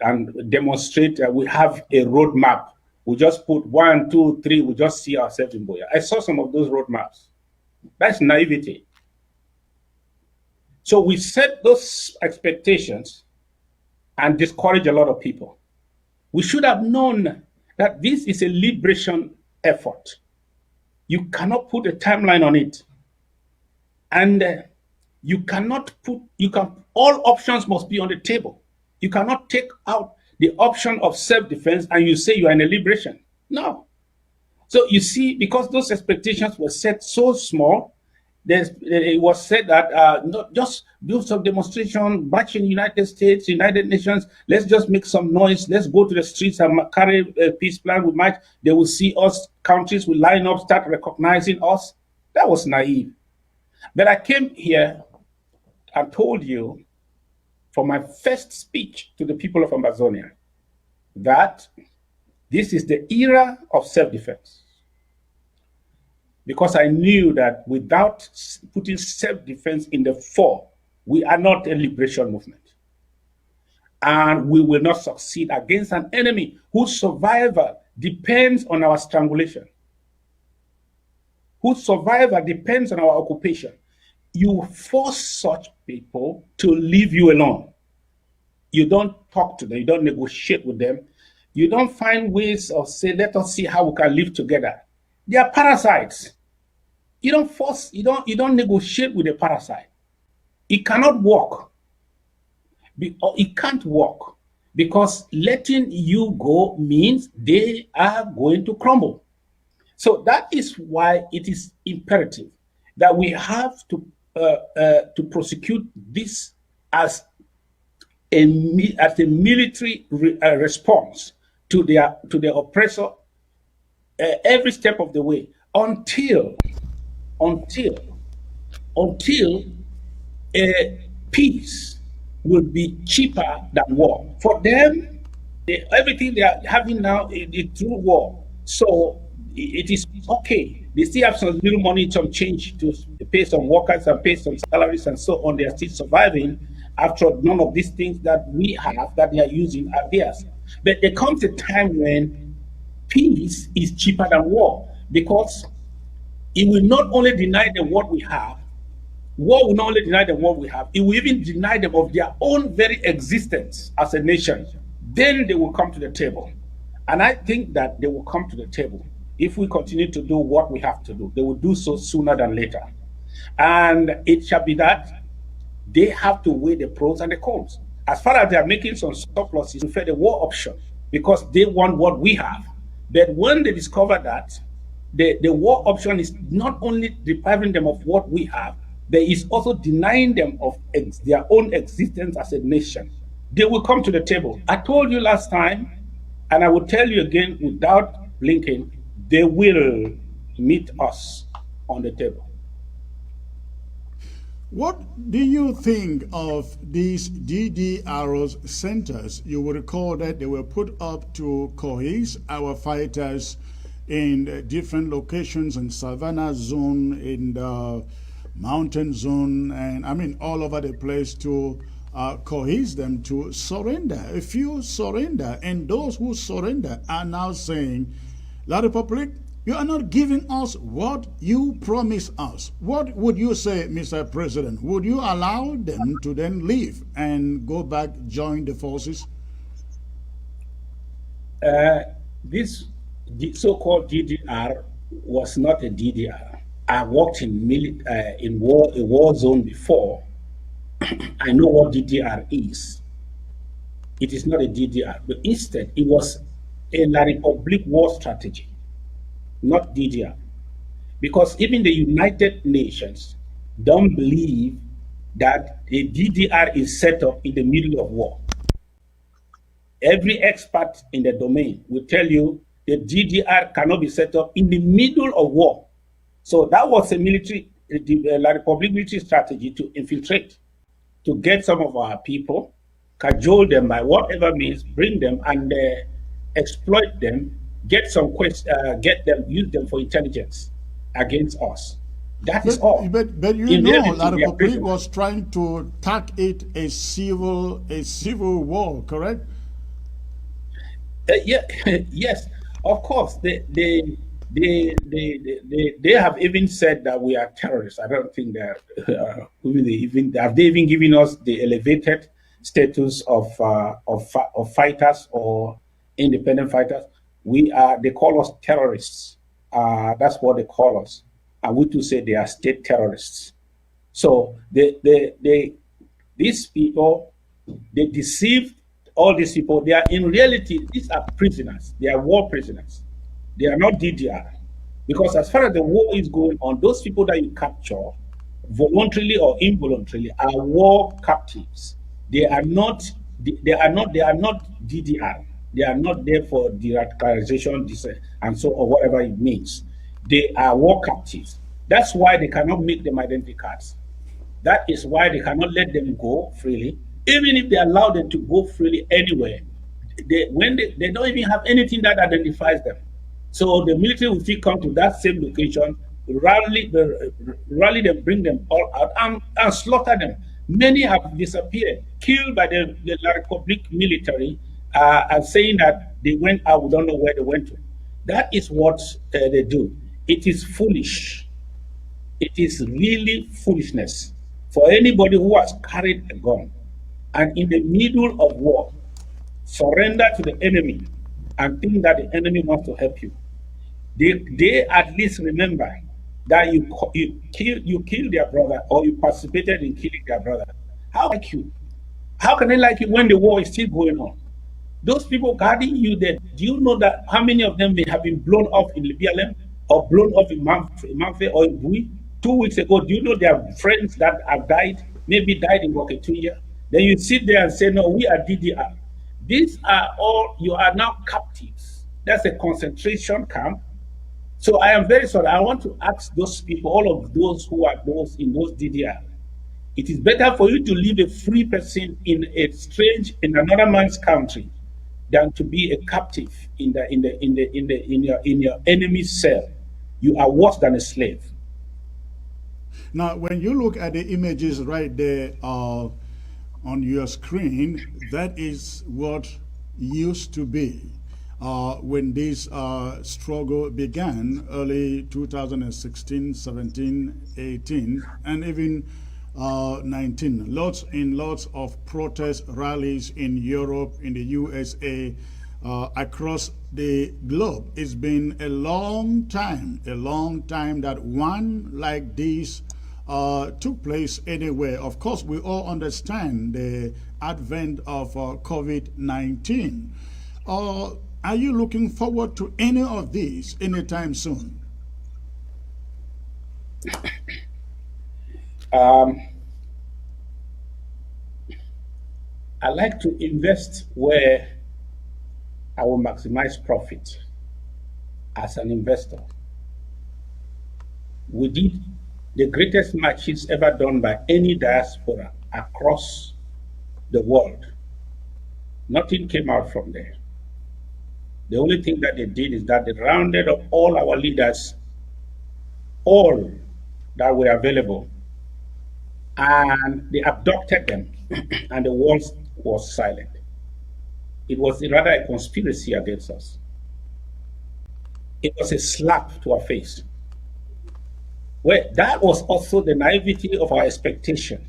and demonstrate that we have a roadmap. We just put 1, 2, 3, we just see ourselves in Boya. I saw some of those roadmaps. That's naivety. So we set those expectations and discourage a lot of people. We should have known that this is a liberation effort. You cannot put a timeline on it. And all options must be on the table. You cannot take out the option of self-defense and you say you are in a liberation. No. So you see, because those expectations were set so small, it was said that not just do some demonstration, march in the United States, United Nations, let's just make some noise, let's go to the streets and carry a peace plan, we might, they will see us, countries will line up, start recognizing us. That was naive. But I came here and told you for my first speech to the people of Ambazonia that this is the era of self-defense. Because I knew that without putting self-defense in the fore, we are not a liberation movement. And we will not succeed against an enemy whose survival depends on our strangulation, whose survival depends on our occupation. You force such people to leave you alone. You don't talk to them, you don't negotiate with them. You don't find ways of saying, let us see how we can live together. They are parasites. You don't force, you don't negotiate with a parasite. It cannot work. It can't work because letting you go means they are going to crumble. So that is why it is imperative that we have to prosecute this as a military response to the oppressor every step of the way until peace will be cheaper than war. For them, everything they are having now is through war. So it is okay. They still have some little money, some change to pay some workers and pay some salaries and so on. They are still surviving after none of these things that we have that they are using are theirs. But there comes a time when peace is cheaper than war, because it will not only deny them what we have, war will not only deny them what we have, it will even deny them of their own very existence as a nation. Then they will come to the table. And I think that they will come to the table. If we continue to do what we have to do, they will do so sooner than later. And it shall be that they have to weigh the pros and the cons. As far as they are making some surpluses, prefer the war option because they want what we have. But when they discover that the war option is not only depriving them of what we have, but is also denying them of their own existence as a nation, they will come to the table. I told you last time, and I will tell you again without blinking, they will meet us on the table. What do you think of these DDR centers? You will recall that they were put up to cohese our fighters in different locations in Savannah zone, in the mountain zone, and I mean all over the place to cohese them to surrender. A few surrender, and those who surrender are now saying, La Republic, you are not giving us what you promised us. What would you say, Mr. President? Would you allow them to then leave and go back, join the forces? This so-called DDR was not a DDR. I worked in a war zone before. I know what DDR is. It is not a DDR, but instead it was a La Republic war strategy, not DDR. Because even the United Nations don't believe that a DDR is set up in the middle of war. Every expert in the domain will tell you the DDR cannot be set up in the middle of war. So that was a military, La Republic military strategy to infiltrate, to get some of our people, cajole them by whatever means, bring them and exploit them, get them, use them for intelligence against us. That is all. But you know, La Republic was trying to tack it a civil war, correct? Yes, of course. They have even said that we are terrorists. I don't think that have they even given us the elevated status of fighters or independent fighters. They call us terrorists. That's what they call us, and we too say they are state terrorists. So these people, they deceived all these people. They are in reality, these are prisoners. They are war prisoners. They are not DDR. Because as far as the war is going on, those people that you capture, voluntarily or involuntarily, are war captives. They are not DDR. They are not there for de-radicalization and so or whatever it means. They are war captives. That's why they cannot make them identity cards. That is why they cannot let them go freely. Even if they allow them to go freely anywhere, they don't even have anything that identifies them. So the military will still come to that same location, rally them, bring them all out, and slaughter them. Many have disappeared, killed by the La Republic military, and saying that they went out, we don't know where they went to. That is what they do. It is foolish. It is really foolishness for anybody who has carried a gun and in the middle of war, surrender to the enemy and think that the enemy wants to help you. They at least remember that you killed their brother, or you participated in killing their brother. How like you? How can they like you when the war is still going on? Those people guarding you there, do you know that how many of them may have been blown off in Libya or blown off in Manfe or in Bui 2 weeks ago? Do you know their friends that have died, maybe died in Waketunya? Then you sit there and say, no, we are DDR. These are all, you are now captives. That's a concentration camp. So I am very sorry. I want to ask those people, all of those who are in those DDR, it is better for you to leave a free person in another man's country than to be a captive in your enemy's cell. You are worse than a slave. Now, when you look at the images right there on your screen, that is what used to be when this struggle began early 2016, 17, 18, and even 19. Lots of protest rallies in Europe, in the USA, across the globe. It's been a long time that one like this took place anywhere. Of course, we all understand the advent of COVID-19. Are you looking forward to any of these anytime soon? I like to invest where I will maximize profit as an investor. We did the greatest marches ever done by any diaspora across the world. Nothing came out from there. The only thing that they did is that they rounded up all our leaders, all that were available, and they abducted them, and the world was silent. It was rather a conspiracy against us. It was a slap to our face. Well, that was also the naivety of our expectation,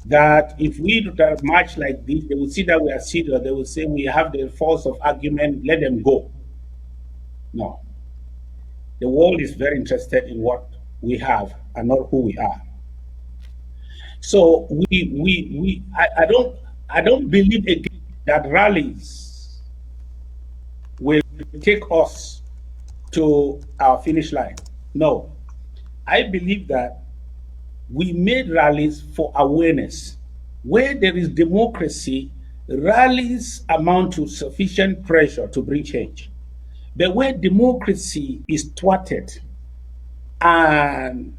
that if we do a march like this, they will see that we are serious. They will say we have the force of argument, let them go. No. The world is very interested in what we have and not who we are. So I don't believe again that rallies will take us to our finish line. No. I believe that we made rallies for awareness. Where there is democracy, rallies amount to sufficient pressure to bring change. But where democracy is thwarted and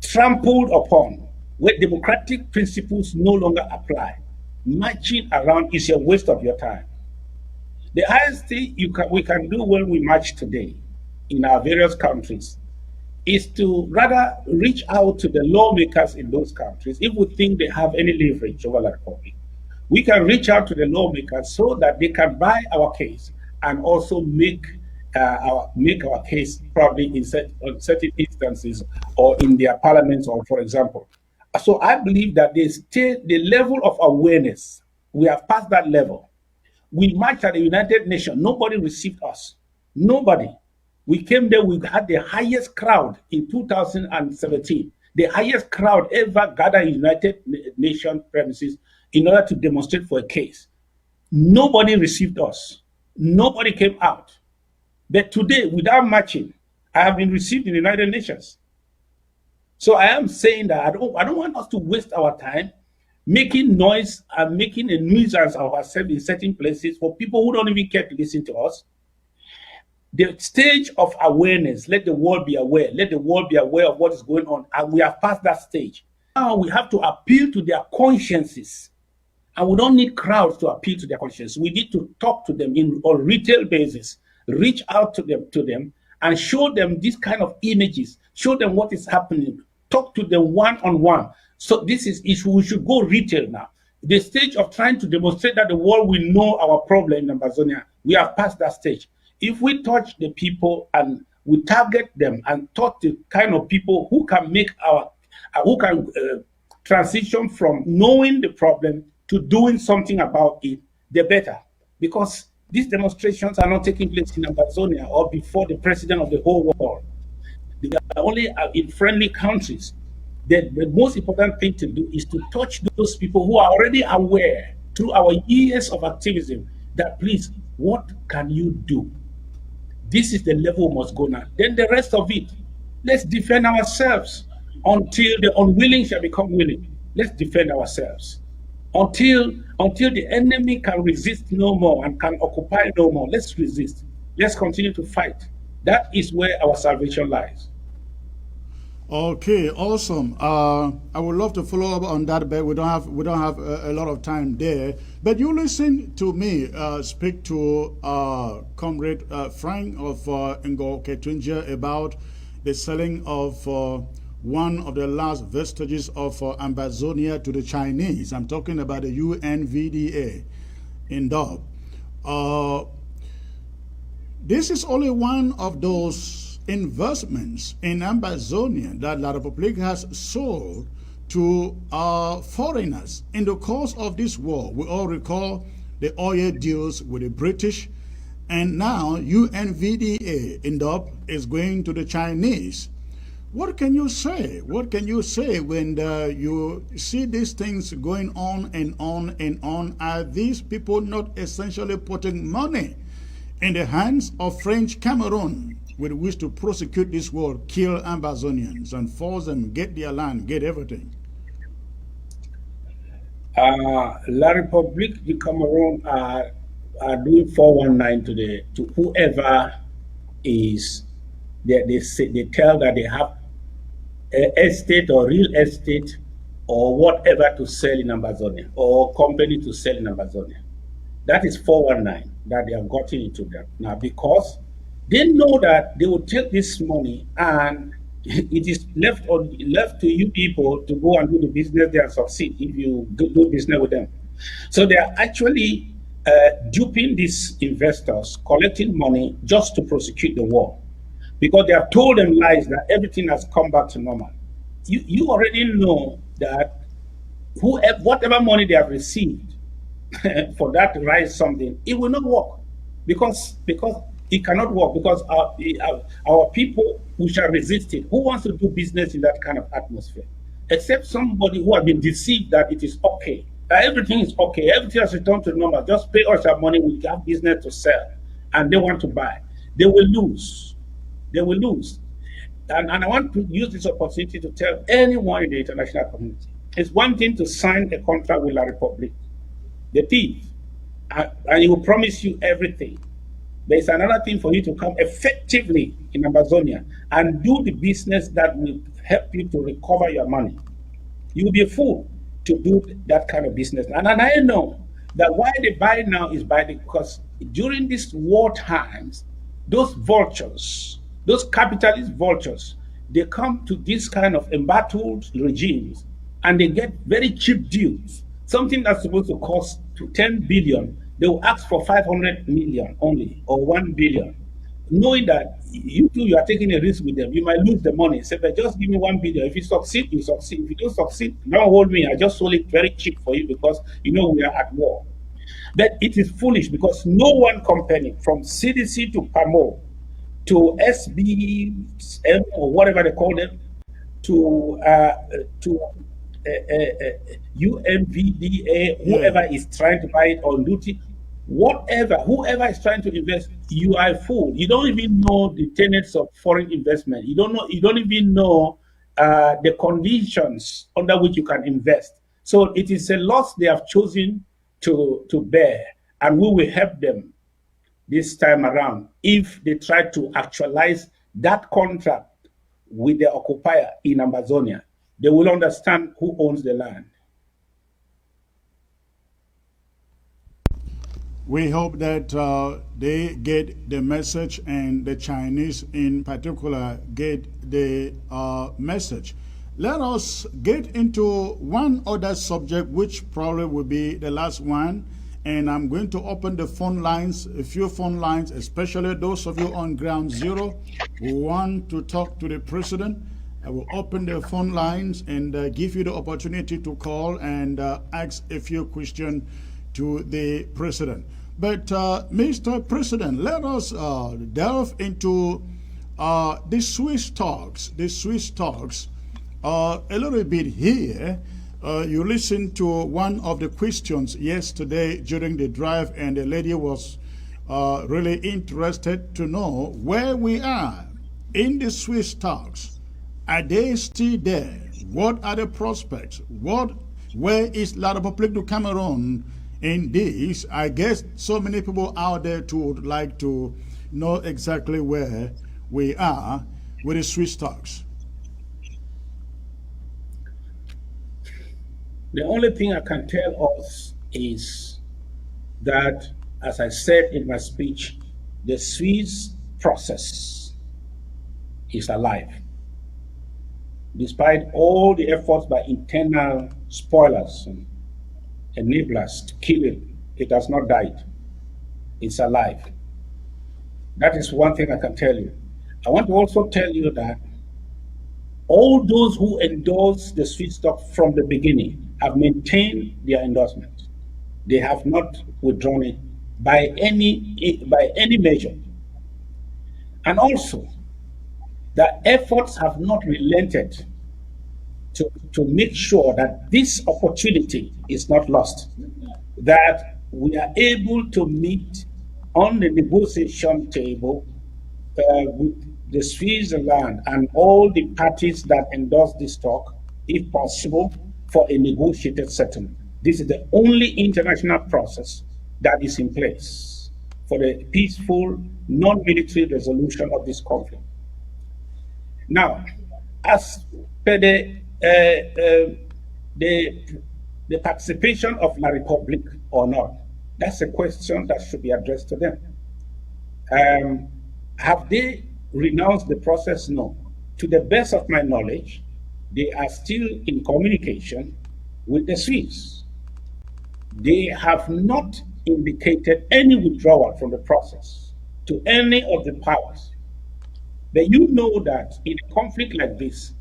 trampled upon, where democratic principles no longer apply, marching around is a waste of your time. The highest thing we can do when we march today in our various countries is to rather reach out to the lawmakers in those countries. If we think they have any leverage over the Republic, we can reach out to the lawmakers so that they can buy our case and also make our case probably in certain instances or in their parliaments, or for example. So I believe that the level of awareness, we have passed that level. We marched at the United Nations. Nobody received us. Nobody. We came there, we had the highest crowd in 2017, the highest crowd ever gathered in United Nations premises in order to demonstrate for a case. Nobody received us. Nobody came out. But today, without marching, I have been received in the United Nations. So I am saying that I don't want us to waste our time making noise and making a nuisance of ourselves in certain places for people who don't even care to listen to us. The stage of awareness, let the world be aware. Let the world be aware of what is going on. And we have passed that stage. Now we have to appeal to their consciences. And we don't need crowds to appeal to their consciences. We need to talk to them on retail basis, reach out to them and show them these kind of images, show them what is happening, talk to them one-on-one. So this is issue. We should go retail now. The stage of trying to demonstrate that the world will know our problem in Ambazonia, we have passed that stage. If we touch the people and we target them and touch the kind of people who can make transition from knowing the problem to doing something about it, the better. Because these demonstrations are not taking place in Ambazonia or before the president of the whole world. They are only in friendly countries. The most important thing to do is to touch those people who are already aware through our years of activism that, please, what can you do? This is the level we must go now. Then the rest of it, let's defend ourselves until the unwilling shall become willing. Let's defend ourselves. Until the enemy can resist no more and can occupy no more, let's resist. Let's continue to fight. That is where our salvation lies. Okay, awesome. I would love to follow up on that, but we don't have a lot of time there. But you listen to me speak to Comrade Frank of Ngo Ketunja about the selling of one of the last vestiges of Ambazonia to the Chinese. I'm talking about the UNVDA in Dub. This is only one of those investments in Ambazonia that La Republic has sold to foreigners in the course of this war. We all recall the oil deals with the British, and now UNVDA in Dub is going to the Chinese. What can you say? What can you say when you see these things going on and on and on? Are these people not essentially putting money in the hands of French Cameroon with which to prosecute this war, kill Ambazonians and force them, get their land, get everything? La République du Cameroon are doing 419 today to whoever is, they tell that they have estate or real estate or whatever to sell in Amazonia or company to sell in Amazonia. That is 419 that they have gotten into that now, because they know that they will take this money and it is left to you people to go and do the business there and succeed if you do business with them. So they are actually duping these investors, collecting money just to prosecute the war, because they have told them lies that everything has come back to normal. You already know that whatever money they have received for that to rise something, it will not work, because it cannot work, because our people, we shall resist it. Who wants to do business in that kind of atmosphere? Except somebody who has been deceived that it is okay, that everything is okay, everything has returned to normal, just pay us our money, we have business to sell, and they want to buy. They will lose. They will lose. And I want to use this opportunity to tell anyone in the international community, it's one thing to sign a contract with La Republic, the thief, and he will promise you everything. There's another thing for you to come effectively in Amazonia and do the business that will help you to recover your money. You will be a fool to do that kind of business. And I know that why they buy now is because during these war times, those vultures, those capitalist vultures, they come to this kind of embattled regimes and they get very cheap deals. Something that's supposed to cost to 10 billion, they will ask for 500 million only, or 1 billion, knowing that you are taking a risk with them. You might lose the money. Say, but just give me 1 billion. If you succeed, you succeed. If you don't succeed, don't hold me. I just sold it very cheap for you because we are at war. But it is foolish, because no one company, from CDC to PAMO to SBM or whatever they call them, to UMVDA, whoever is trying to buy it on duty, whoever is trying to invest, you are a fool. You don't even know the tenets of foreign investment. You don't even know the conditions under which you can invest. So it is a loss they have chosen to bear, and we will help them this time around if they try to actualize that contract with the occupier in Amazonia. They will understand who owns the land. We hope that they get the message, and the Chinese in particular get the message. Let us get into one other subject, which probably will be the last one. And I'm going to open the phone lines, a few phone lines, especially those of you on ground zero who want to talk to the president. I will open the phone lines and give you the opportunity to call and ask a few questions to the president. But Mr. President, let us delve into the Swiss talks. A little bit here. You listened to one of the questions yesterday during the drive, and the lady was really interested to know where we are in the Swiss talks. Are they still there? What are the prospects? Where is La République du Cameroun in this? I guess so many people out there too would like to know exactly where we are with the Swiss talks. The only thing I can tell us is that, as I said in my speech, the Swiss process is alive. Despite all the efforts by internal spoilers and enablers to kill it, it has not died. It's alive. That is one thing I can tell you. I want to also tell you that all those who endorsed the Swiss stock from the beginning have maintained their endorsement. They have not withdrawn it by any measure. And also, the efforts have not relented to make sure that this opportunity is not lost, that we are able to meet on the negotiation table with the Switzerland and all the parties that endorse this talk, if possible, for a negotiated settlement. This is the only international process that is in place for the peaceful, non-military resolution of this conflict. Now, as per the participation of La Republic or not, that's a question that should be addressed to them. Have they renounced the process? No. To the best of my knowledge, they are still in communication with the Swiss. They have not indicated any withdrawal from the process to any of the powers. But you know that in a conflict like this,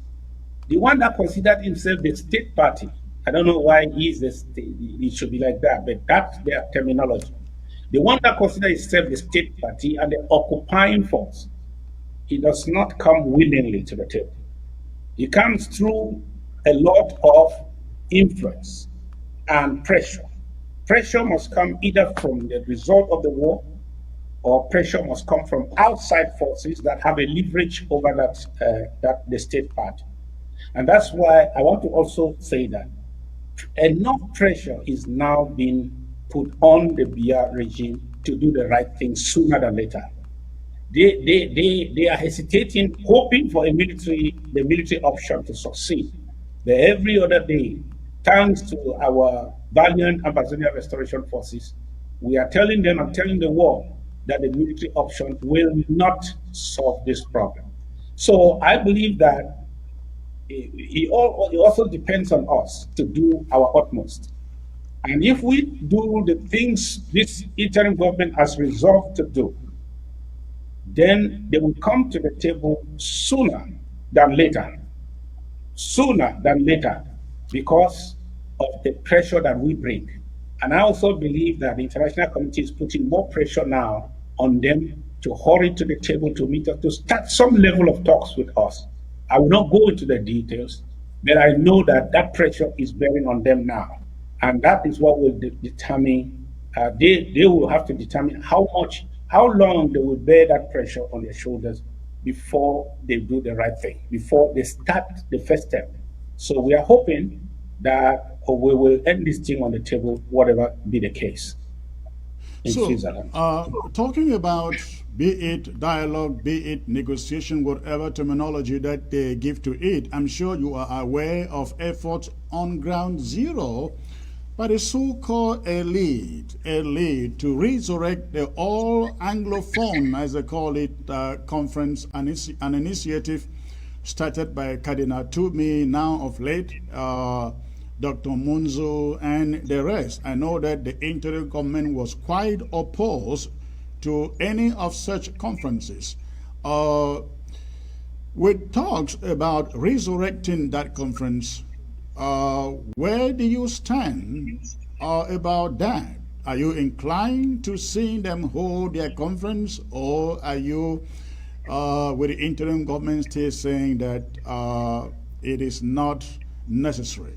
the one that considered himself the state party, I don't know why he's the state, it should be like that, but that's their terminology. The one that considers himself the state party and the occupying force, he does not come willingly to the table. He comes through a lot of influence and pressure. Pressure must come either from the result of the war, or pressure must come from outside forces that have a leverage over the state party. And that's why I want to also say that enough pressure is now being put on the Biya regime to do the right thing sooner than later. They are hesitating, hoping for the military option to succeed. But every other day, thanks to our valiant Ambazonian restoration forces, we are telling them and telling the world that the military option will not solve this problem. So I believe that it also depends on us to do our utmost. And if we do the things this interim government has resolved to do, then they will come to the table sooner than later. Sooner than later, because of the pressure that we bring. And I also believe that the international community is putting more pressure now on them to hurry to the table to meet us, to start some level of talks with us. I will not go into the details, but I know that that pressure is bearing on them now. And that is what will determine, they will have to determine how long they will bear that pressure on their shoulders before they do the right thing, before they start the first step. So we are hoping that we will end this thing on the table, whatever be the case. So, talking about be it dialogue, be it negotiation, whatever terminology that they give to it, I'm sure you are aware of efforts on ground zero by the so-called elite to resurrect the all-Anglophone, as they call it, conference, an initiative started by Cardinal Toomey, now of late, Dr. Munzo, and the rest. I know that the interim government was quite opposed to any of such conferences. With talks about resurrecting that conference, where do you stand about that? Are you inclined to see them hold their conference, or are you with the interim government still saying that it is not necessary?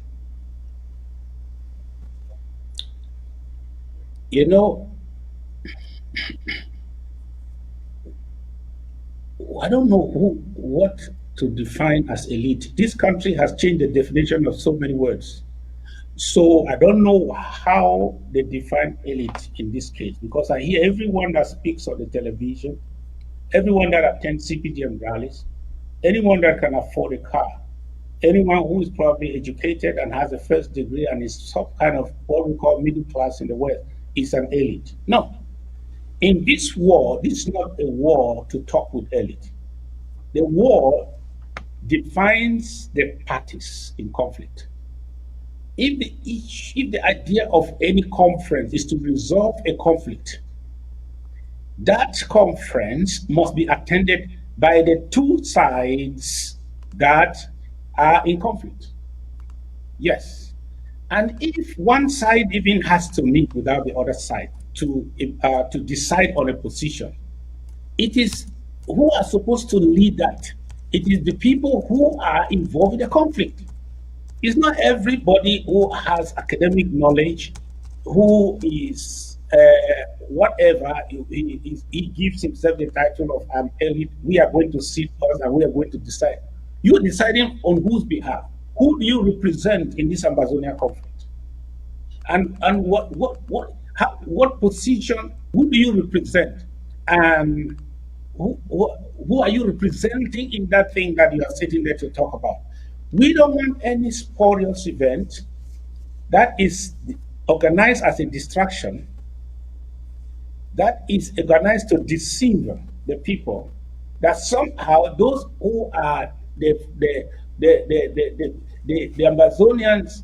You know, I don't know what to define as elite. This country has changed the definition of so many words. So I don't know how they define elite in this case, because I hear everyone that speaks on the television, everyone that attends CPDM rallies, anyone that can afford a car, anyone who is probably educated and has a first degree and is some kind of what we call middle class in the West is an elite. No. In this war, this is not a war to talk with elite. The war defines the parties in conflict. If the idea of any conference is to resolve a conflict, that conference must be attended by the two sides that are in conflict. Yes. And if one side even has to meet without the other side to decide on a position, it is who are supposed to lead that. It is the people who are involved in the conflict. It's not everybody who has academic knowledge, who is whatever, he gives himself the title of an elite. We are going to sit us and we are going to decide. You're deciding on whose behalf. Who do you represent in this Ambazonian conflict? And what position? Who do you represent? And who are you representing in that thing that you are sitting there to talk about? We don't want any spurious event that is organized as a distraction, that is organized to deceive the people, that somehow those who are the Ambazonians,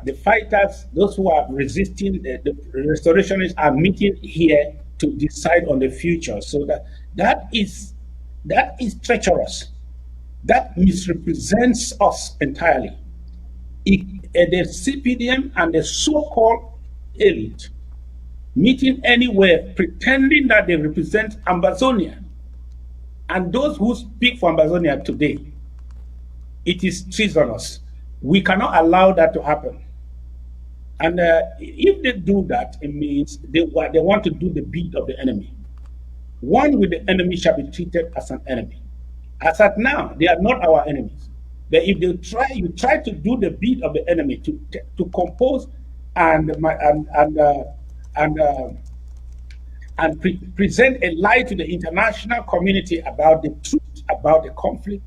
the fighters, those who are resisting the restorationists are meeting here to decide on the future. So that is treacherous. That misrepresents us entirely. The CPDM and the so-called elite meeting anywhere pretending that they represent Ambazonia, and those who speak for Ambazonia today, it is treasonous. We cannot allow that to happen. And if they do that, it means they want to do the bid of the enemy. One with the enemy shall be treated as an enemy. As at now, they are not our enemies. But if you try to do the bid of the enemy to compose and present a lie to the international community about the truth about the conflict,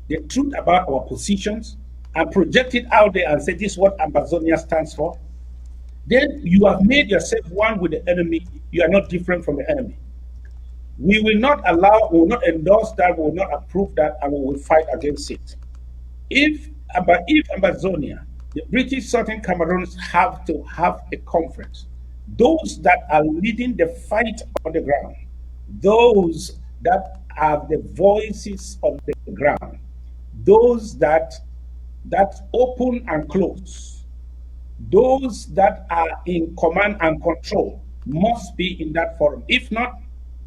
the truth about our positions, and project it out there and say this is what Ambazonia stands for, then you have made yourself one with the enemy. You are not different from the enemy. We will not allow, we will not endorse that, we will not approve that, and we will fight against it. If Ambazonia, the British Southern Cameroons have to have a conference, those that are leading the fight on the ground, those that have the voices of the ground, those that open and close, those that are in command and control must be in that forum. If not,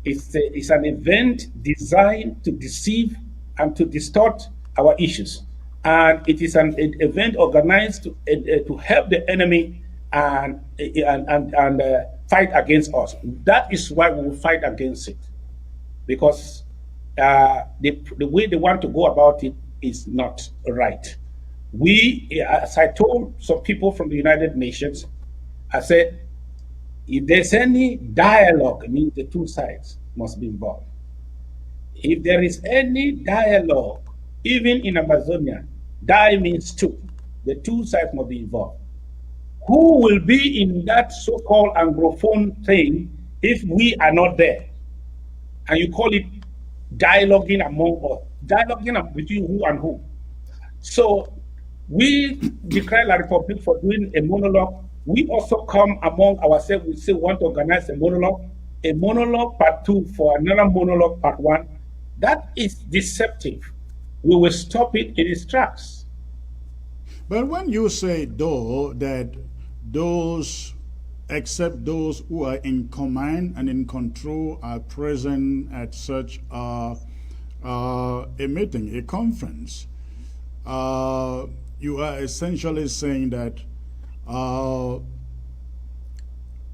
it's an event designed to deceive and to distort our issues. And it is an event organized to help the enemy and fight against us. That is why we will fight against it. Because the way they want to go about it is not right. As I told some people from the United Nations, I said, if there's any dialogue, it means the two sides must be involved. If there is any dialogue, even in Amazonia, die means two. The two sides must be involved. Who will be in that so-called Anglophone thing if we are not there? And you call it dialoguing among us. Dialoguing between who and who. So we declare La Republic for doing a monologue. We also come among ourselves, we say we want to organize a monologue part 2 for another monologue part 1. That is deceptive. We will stop it in its tracks. But when you say, though, that those, except those who are in command and in control, are present at such a meeting, a conference, you are essentially saying that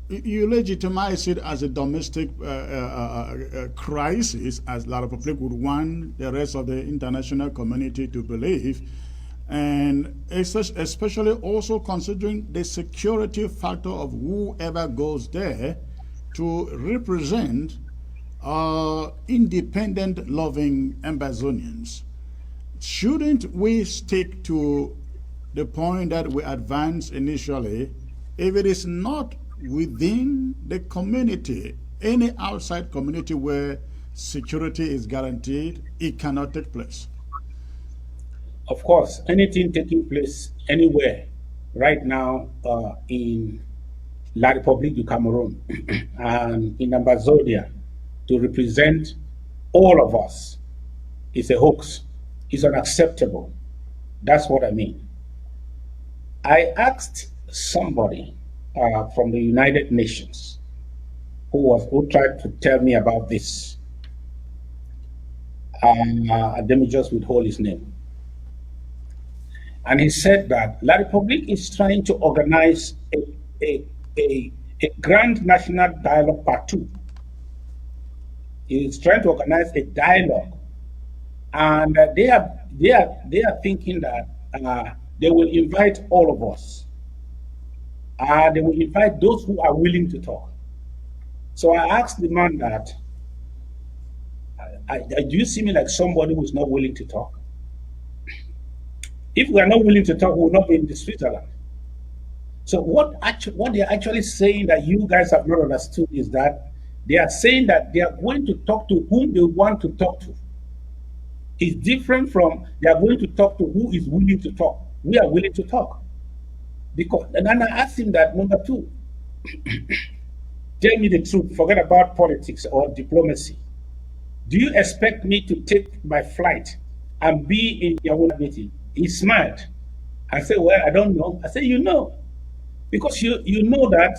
you legitimize it as a domestic crisis, as La Republic would want the rest of the international community to believe, and especially also considering the security factor of whoever goes there to represent independent, loving Ambazonians. shouldn't we stick to the point that we advanced initially? If it is not within the community, any outside community where security is guaranteed, it cannot take place. Of course, anything taking place anywhere right now in La République du Cameroon and in Ambazonia to represent all of us is a hoax. It's unacceptable. That's what I mean. I asked somebody from the United Nations who tried to tell me about this. Let me just withhold his name. And he said that La République is trying to organize a grand national dialogue part 2. He is trying to organize a dialogue, and they are thinking that they will invite all of us. They will invite those who are willing to talk. So I asked the man that, do you see me like somebody who is not willing to talk? If we are not willing to talk, we will not be in the Switzerland. So what they're actually saying that you guys have not understood is that they are saying that they are going to talk to whom they want to talk to. It's different from they are going to talk to who is willing to talk. We are willing to talk. And then I asked him that, number 2, tell me the truth, forget about politics or diplomacy. Do you expect me to take my flight and be in your own meeting? He smiled. I said, well, I don't know. I said, you know, because you know that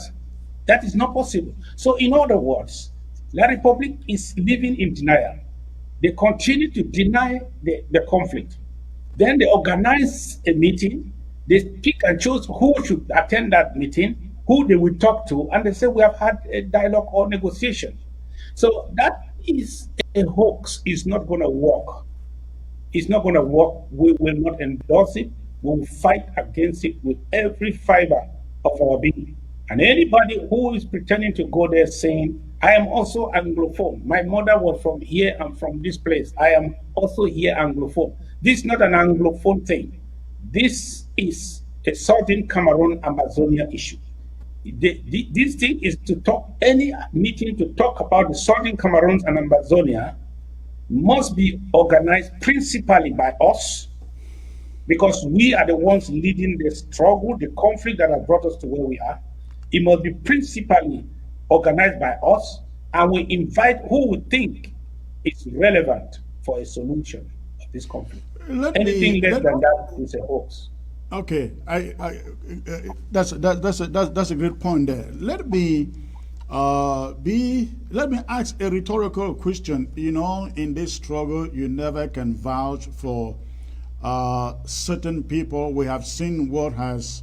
is not possible. So in other words, La République is living in denial. They continue to deny the conflict. Then they organize a meeting. They pick and choose who should attend that meeting, who they will talk to, and they say we have had a dialogue or negotiation. So that is a hoax. It's not going to work. It's not going to work. We will not endorse it. We will fight against it with every fiber of our being. And anybody who is pretending to go there saying, I am also Anglophone. My mother was from here and from this place. I am also here Anglophone. This is not an Anglophone thing. This is a Southern Cameroon Ambazonia issue. This thing is to talk, any meeting to talk about the Southern Cameroons and Ambazonia must be organized principally by us, because we are the ones leading the struggle, the conflict that has brought us to where we are. It must be principally organized by us, and we invite who we think is relevant for a solution of this conflict. Anything less than that is a hoax. Okay, that's a great point there. Let me ask a rhetorical question. You know, in this struggle, you never can vouch for certain people. We have seen what has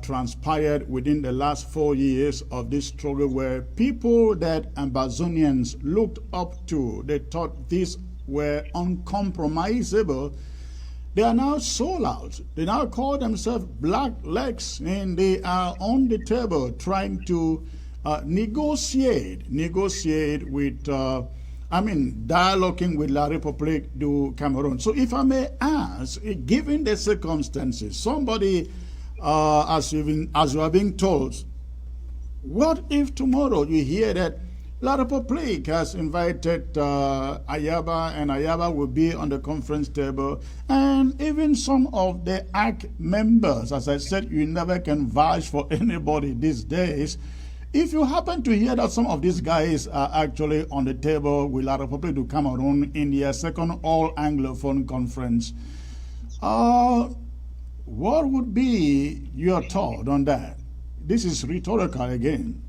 transpired within the last 4 years of this struggle, where people that Ambazonians looked up to, they thought these were uncompromisable, they are now sold out. They now call themselves Black Legs, and they are on the table trying to negotiate with, dialoguing with La République du Cameroon. So if I may ask, given the circumstances, somebody, as you are being told, what if tomorrow you hear that La République has invited Ayaba, and Ayaba will be on the conference table, and even some of the ACT members? As I said, you never can vouch for anybody these days. If you happen to hear that some of these guys are actually on the table with La République du Cameroon in their second all-Anglophone conference, what would be your thought on that? This is rhetorical again.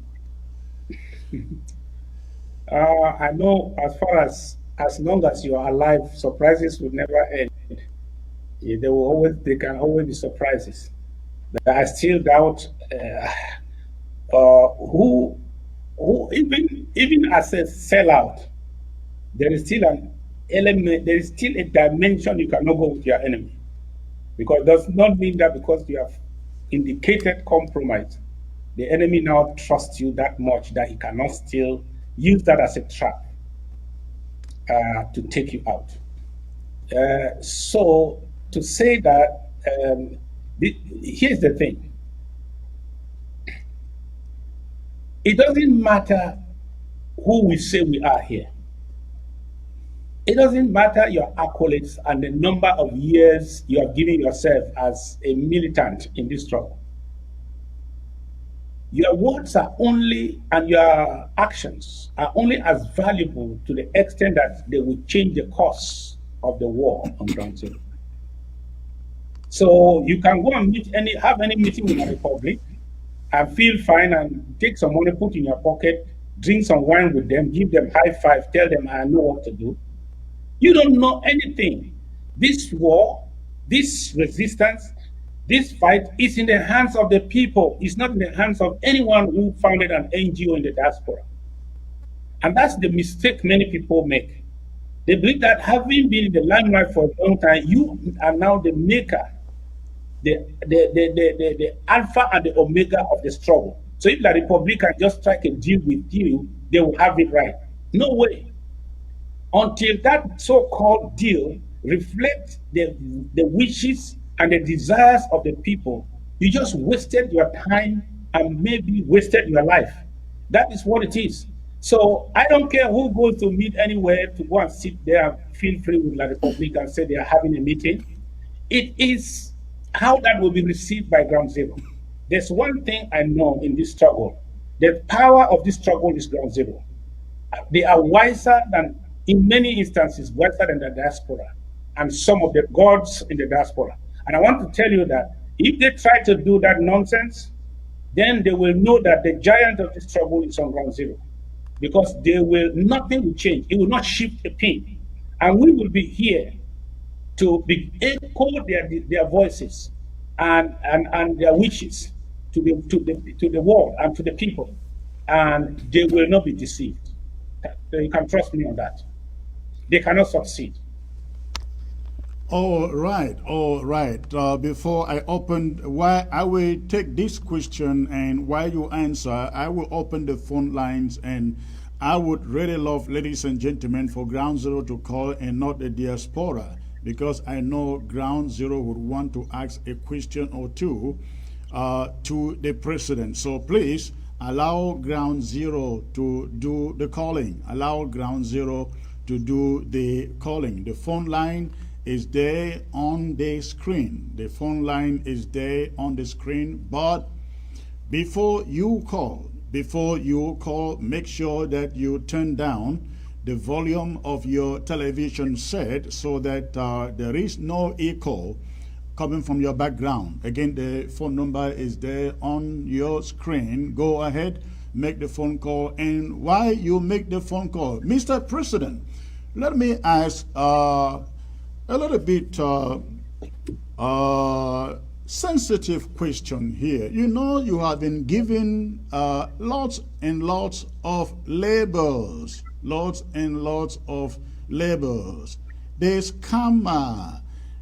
I know as long as you are alive, surprises will never end. They can always be surprises. But I still doubt who even as a sellout, there is still an element, there is still a dimension you cannot go with your enemy. Because it does not mean that because you have indicated compromise, the enemy now trusts you that much that he cannot still use that as a trap to take you out. So to say that, here's the thing. It doesn't matter who we say we are here. It doesn't matter your accolades and the number of years you have given yourself as a militant in this struggle. Your words are only, and your actions are only as valuable to the extent that they will change the course of the war on ground zero. So you can go and have any meeting with the Republic and feel fine and take some money, put in your pocket, drink some wine with them, give them high five, tell them I know what to do. You don't know anything. This war, this resistance, this fight is in the hands of the people. It's not in the hands of anyone who founded an NGO in the diaspora. And that's the mistake many people make. They believe that having been in the limelight for a long time, you are now the maker, the alpha and the omega of the struggle. So if the Republic can just strike a deal with you, they will have it right. No way. Until that so-called deal reflects the wishes and the desires of the people, you just wasted your time and maybe wasted your life. That is what it is. So I don't care who goes to meet anywhere to go and sit there and feel free with the Republic and say they are having a meeting. It is how that will be received by ground zero. There's one thing I know in this struggle. The power of this struggle is ground zero. They are wiser than, in many instances, wiser than the diaspora and some of the gods in the diaspora. And I want to tell you that if they try to do that nonsense, then they will know that the giant of the struggle is on ground zero. Because nothing will change. It will not shift a pin. And we will be here to echo their voices and their wishes to the world and to the people. And they will not be deceived. You can trust me on that. They cannot succeed. All right. Before I open, while I will take this question and while you answer, I will open the phone lines, and I would really love, ladies and gentlemen, for Ground Zero to call and not the diaspora, because I know Ground Zero would want to ask a question or two to the president. So please allow Ground Zero to do the calling. Allow Ground Zero to do the calling. The phone line is there on the screen. The phone line is there on the screen. But before you call, make sure that you turn down the volume of your television set so that there is no echo coming from your background. Again, the phone number is there on your screen. Go ahead, make the phone call. And while you make the phone call, Mr. President, let me ask a little bit sensitive question here. You know, you have been given lots and lots of labels. The scammer,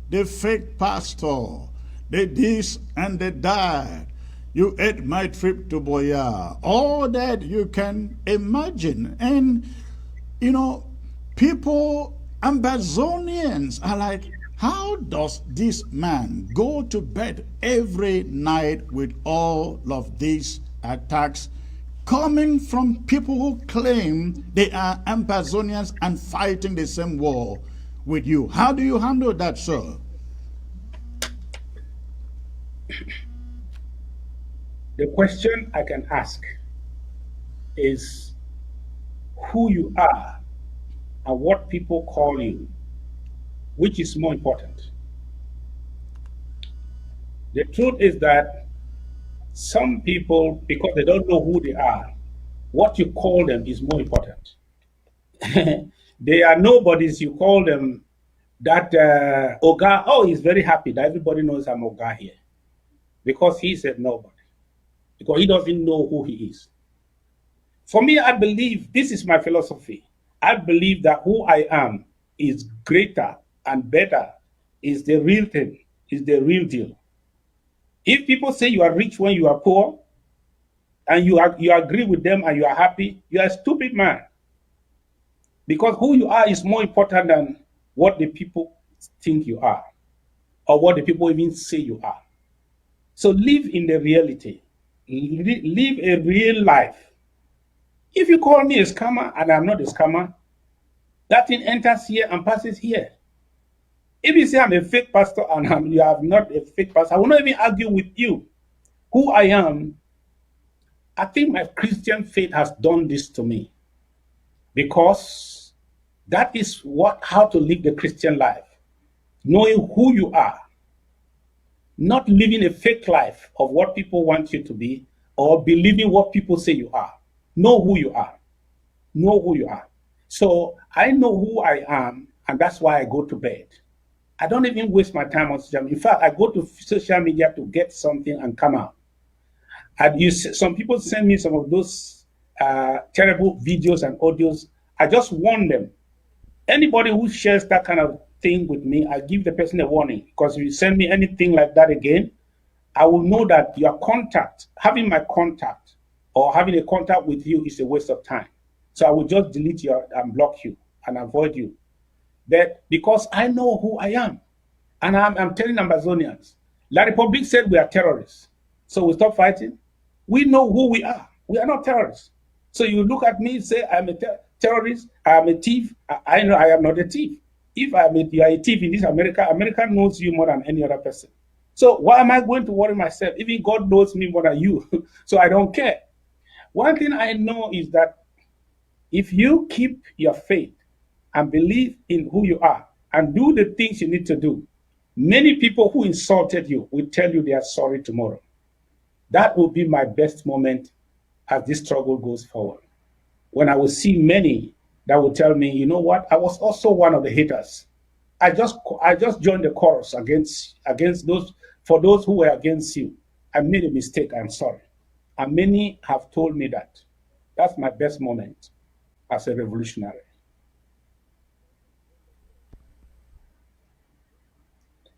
the fake pastor, the this and the that. You ate my trip to Boya. All that you can imagine. And, you know, people, Ambazonians are like, how does this man go to bed every night with all of these attacks coming from people who claim they are Ambazonians and fighting the same war with you? How do you handle that, sir? The question I can ask is who you are and what people call you. Which is more important? The truth is that some people, because they don't know who they are, what you call them is more important. They are nobodies. You call them that Oga. Oh, he's very happy that everybody knows I'm Oga here, because he said nobody, because he doesn't know who he is. For me, I believe, this is my philosophy, I believe that who I am is greater and better, is the real thing, is the real deal. If people say you are rich when you are poor, and you agree with them and you are happy, you are a stupid man. Because who you are is more important than what the people think you are, or what the people even say you are. So live in the reality. Live a real life. If you call me a scammer and I'm not a scammer, that thing enters here and passes here. If you say I'm a fake pastor and you are not a fake pastor, I will not even argue with you. Who I am, I think my Christian faith has done this to me, because that is how to live the Christian life. Knowing who you are, not living a fake life of what people want you to be or believing what people say you are. Know who you are. Know who you are. So I know who I am, and that's why I go to bed. I don't even waste my time on social media. In fact, I go to social media to get something and come out. Some people send me some of those terrible videos and audios. I just warn them. Anybody who shares that kind of thing with me, I give the person a warning, because if you send me anything like that again, I will know that your contact, having my contact or having a contact with you is a waste of time. So I will just delete you and block you and avoid you. But because I know who I am, and I'm telling Ambazonians, La Republic said we are terrorists. So we stop fighting. We know who we are. We are not terrorists. So you look at me and say, I'm a terrorist, I'm a thief. I know I am not a thief. If you are a thief in this America, America knows you more than any other person. So why am I going to worry myself? Even God knows me more than you. So I don't care. One thing I know is that if you keep your faith and believe in who you are and do the things you need to do, many people who insulted you will tell you they are sorry tomorrow. That will be my best moment as this struggle goes forward. When I will see many that will tell me, you know what, I was also one of the haters. I just joined the chorus against those, for those who were against you. I made a mistake, I'm sorry. And many have told me that. That's my best moment as a revolutionary.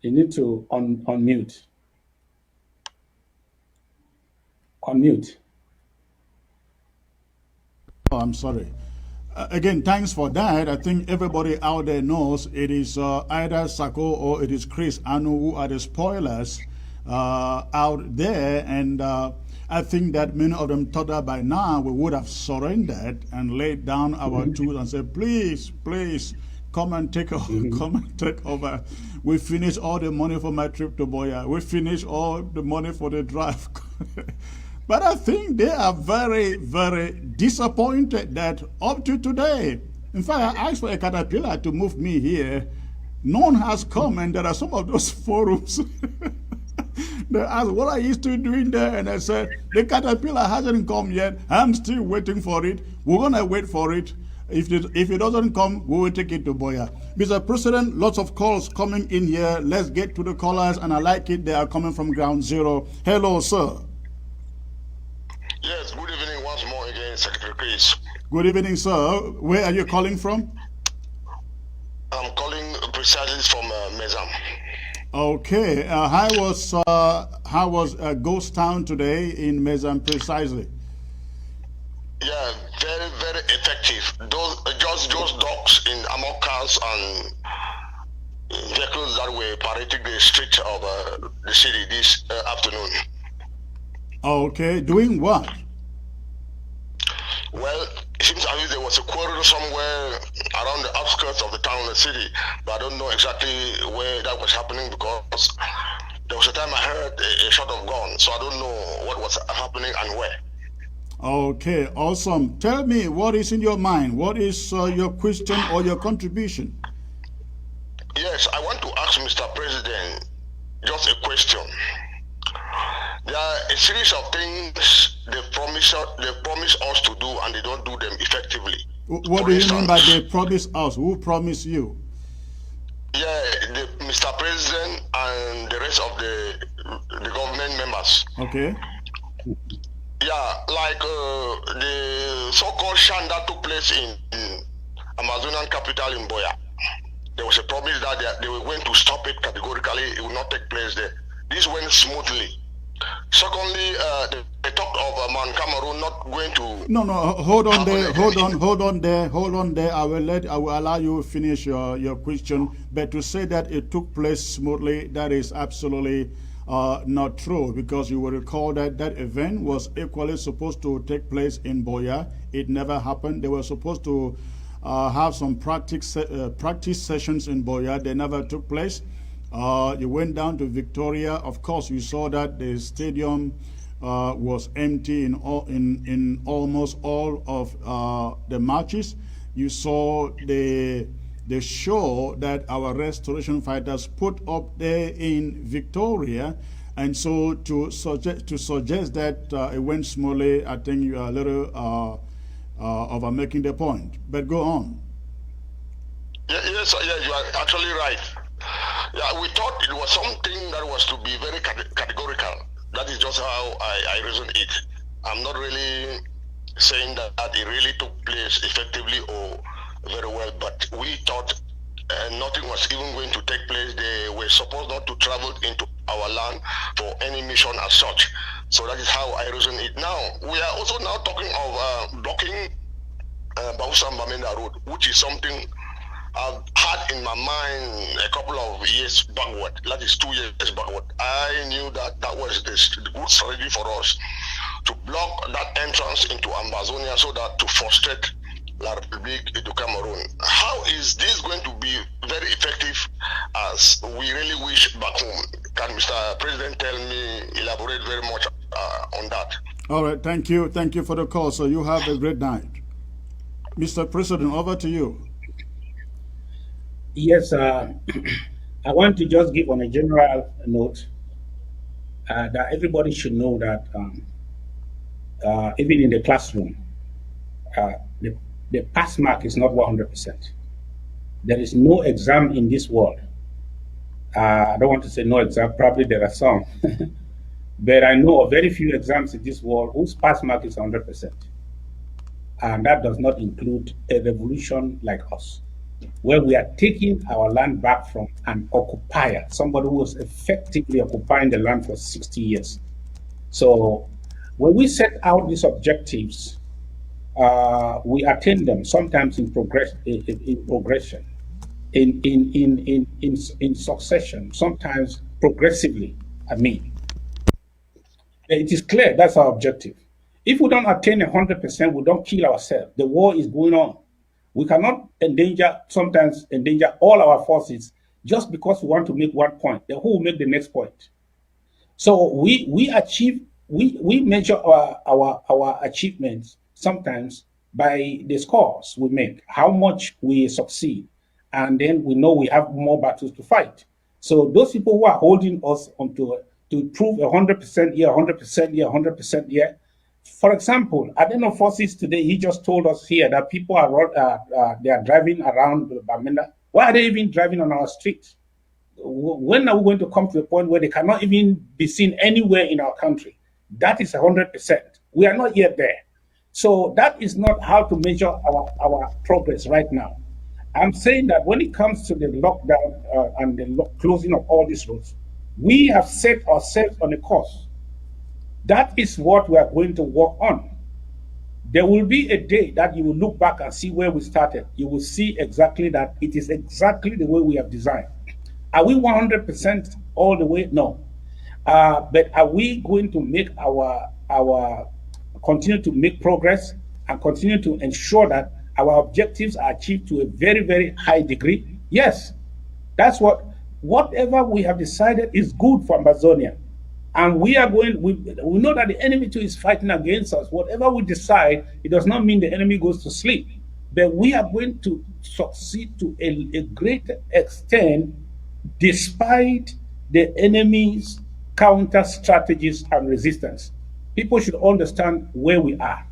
You need to unmute. Unmute. Oh, I'm sorry. Again, thanks for that. I think everybody out there knows it is either Sako or it is Chris Anu who are the spoilers out there. And I think that many of them thought that by now we would have surrendered and laid down our tools and said, please, please, come and take over. Come and take over. We finished all the money for my trip to Boya. We finished all the money for the drive. But I think they are very, very disappointed that up to today, in fact, I asked for a caterpillar to move me here. None has come, and there are some of those forums. They asked, what are you still doing there? And I said, the caterpillar hasn't come yet. I'm still waiting for it. We're going to wait for it. If it doesn't come, we will take it to Boya. Mr. President, lots of calls coming in here. Let's get to the callers, and I like it. They are coming from Ground Zero. Hello, sir. Yes, good evening once more again, Secretary Chris. Good evening, sir. Where are you calling from? I'm calling precisely from Mezam. Okay. How was Ghost Town today in Mezam precisely? Yeah, very, very effective. Those dogs in amok cars and vehicles that were parading the street of the city this afternoon. Okay, doing what? Well, it seems as if there was a quarrel somewhere around the outskirts of the town, the city, but I don't know exactly where that was happening, because there was a time I heard a shot of gun, so I don't know what was happening and where. Okay, awesome. Tell me, what is in your mind? What is your question or your contribution? Yes, I want to ask Mr. President just a question. There are a series of things they promise us to do, and they don't do them effectively. What do you mean by they promise us? Who promised you? Yeah, Mr. President and the rest of the government members. Okay. Yeah, like the so-called shan that took place in Amazonian capital in Boya. There was a promise that they were going to stop it categorically. It would not take place there. This went smoothly. Secondly, they talked of and Cameroon not going to... No, hold on there. I will allow you to finish your question. But to say that it took place smoothly, that is absolutely not true, because you will recall that that event was equally supposed to take place in Boya. It never happened. They were supposed to have some practice sessions in Boya. They never took place. You went down to Victoria. Of course, you saw that the stadium was empty in almost all of the matches. You saw the show that our restoration fighters put up there in Victoria, and so to suggest that it went smoothly, I think you are a little over making the point. But go on. Yes, you are actually right. Yeah, we thought it was something that was to be very categorical. That is just how I reason it. I'm not really saying that it really took place effectively or very well, but we thought nothing was even going to take place. They were supposed not to travel into our land for any mission as such. So that is how I reason it. Now, we are also now talking of blocking Bausa-Mbamenda Road, which is something I've had in my mind a couple of years backward. That is 2 years backward. I knew that that was the good strategy for us to block that entrance into Ambazonian so that to frustrate La République du Cameroon. How is this going to be very effective as we really wish back home? Can Mr. President elaborate very much on that? All right, thank you. Thank you for the call. So you have a great night. Mr. President, over to you. Yes, I want to just give on a general note that everybody should know that even in the classroom, the pass mark is not 100%. There is no exam in this world. I don't want to say no exam, probably there are some, but I know of very few exams in this world whose pass mark is 100%. And that does not include a revolution like us, where we are taking our land back from an occupier, somebody who was effectively occupying the land for 60 years. So when we set out these objectives, we attain them sometimes in progression, in succession, sometimes progressively. It is clear that's our objective. If we don't attain 100%, we don't kill ourselves. The war is going on. We cannot sometimes endanger all our forces just because we want to make one point. Then who will make the next point? So we measure our achievements sometimes by the scores we make, how much we succeed, and then we know we have more battles to fight. So those people who are holding us onto to prove 100% here, 100% here, 100% here. For example, Adeno Forces today, he just told us here that people they are driving around Bamenda. Why are they even driving on our streets? When are we going to come to a point where they cannot even be seen anywhere in our country? That is 100%. We are not yet there. So that is not how to measure our progress right now. I'm saying that when it comes to the lockdown and the closing of all these roads, we have set ourselves on a course. That is what we are going to work on. There will be a day that you will look back and see where we started. You will see exactly that it is exactly the way we have designed. Are we 100% all the way? No. But are we going to make continue to make progress and continue to ensure that our objectives are achieved to a very, very high degree? Yes. That's whatever we have decided is good for Ambazonian. And we know that the enemy too is fighting against us. Whatever we decide, it does not mean the enemy goes to sleep. But we are going to succeed to a great extent despite the enemy's counter strategies and resistance. People should understand where we are.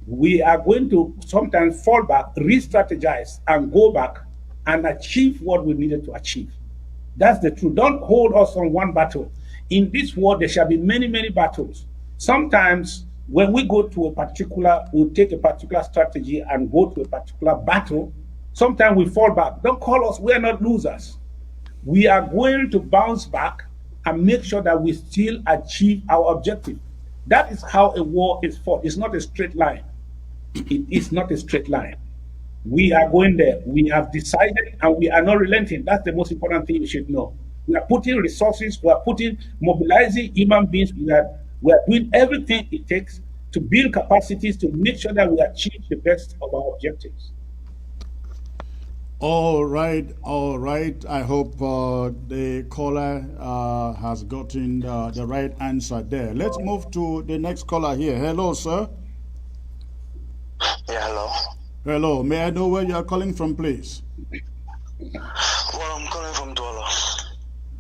We are going to sometimes fall back, re-strategize, and go back and achieve what we needed to achieve. That's the truth. Don't hold us on one battle. In this war, there shall be many, many battles. Sometimes when we go to we'll take a particular strategy and go to a particular battle, sometimes we fall back. Don't call us, we are not losers. We are going to bounce back and make sure that we still achieve our objective. That is how a war is fought. It's not a straight line. It is not a straight line. We are going there. We have decided and we are not relenting. That's the most important thing you should know. We are putting resources, we are mobilizing human beings. We are doing everything it takes to build capacities to make sure that we achieve the best of our objectives. All right. I hope the caller has gotten the right answer there. Let's move to the next caller here. Hello, sir. Yeah, hello. Hello. May I know where you are calling from, please? Well, I'm calling from Douala.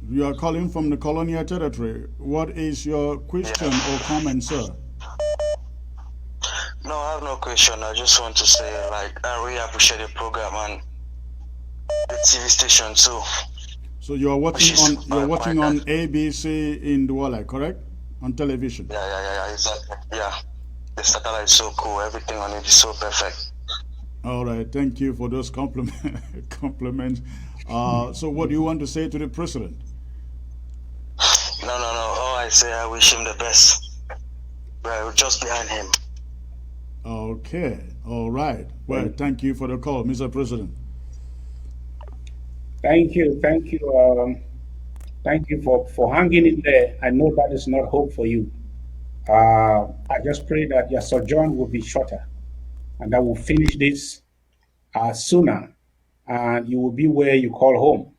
You are calling from the colonial territory. What is your question or comment, sir? No, I have no question. I just want to say, I really appreciate the program and the TV station too. So you are watching on ABC in Douala, correct? On television. Yeah, exactly. Yeah, the satellite is so cool. Everything on it is so perfect. All right, thank you for those compliments. So what do you want to say to the president? No. All I say, I wish him the best. We're just behind him. Okay, all right. Well, thank you for the call, Mr. President. Thank you for hanging in there. I know that is not hope for you. I just pray that your sojourn will be shorter and that we'll finish this sooner and you will be where you call home,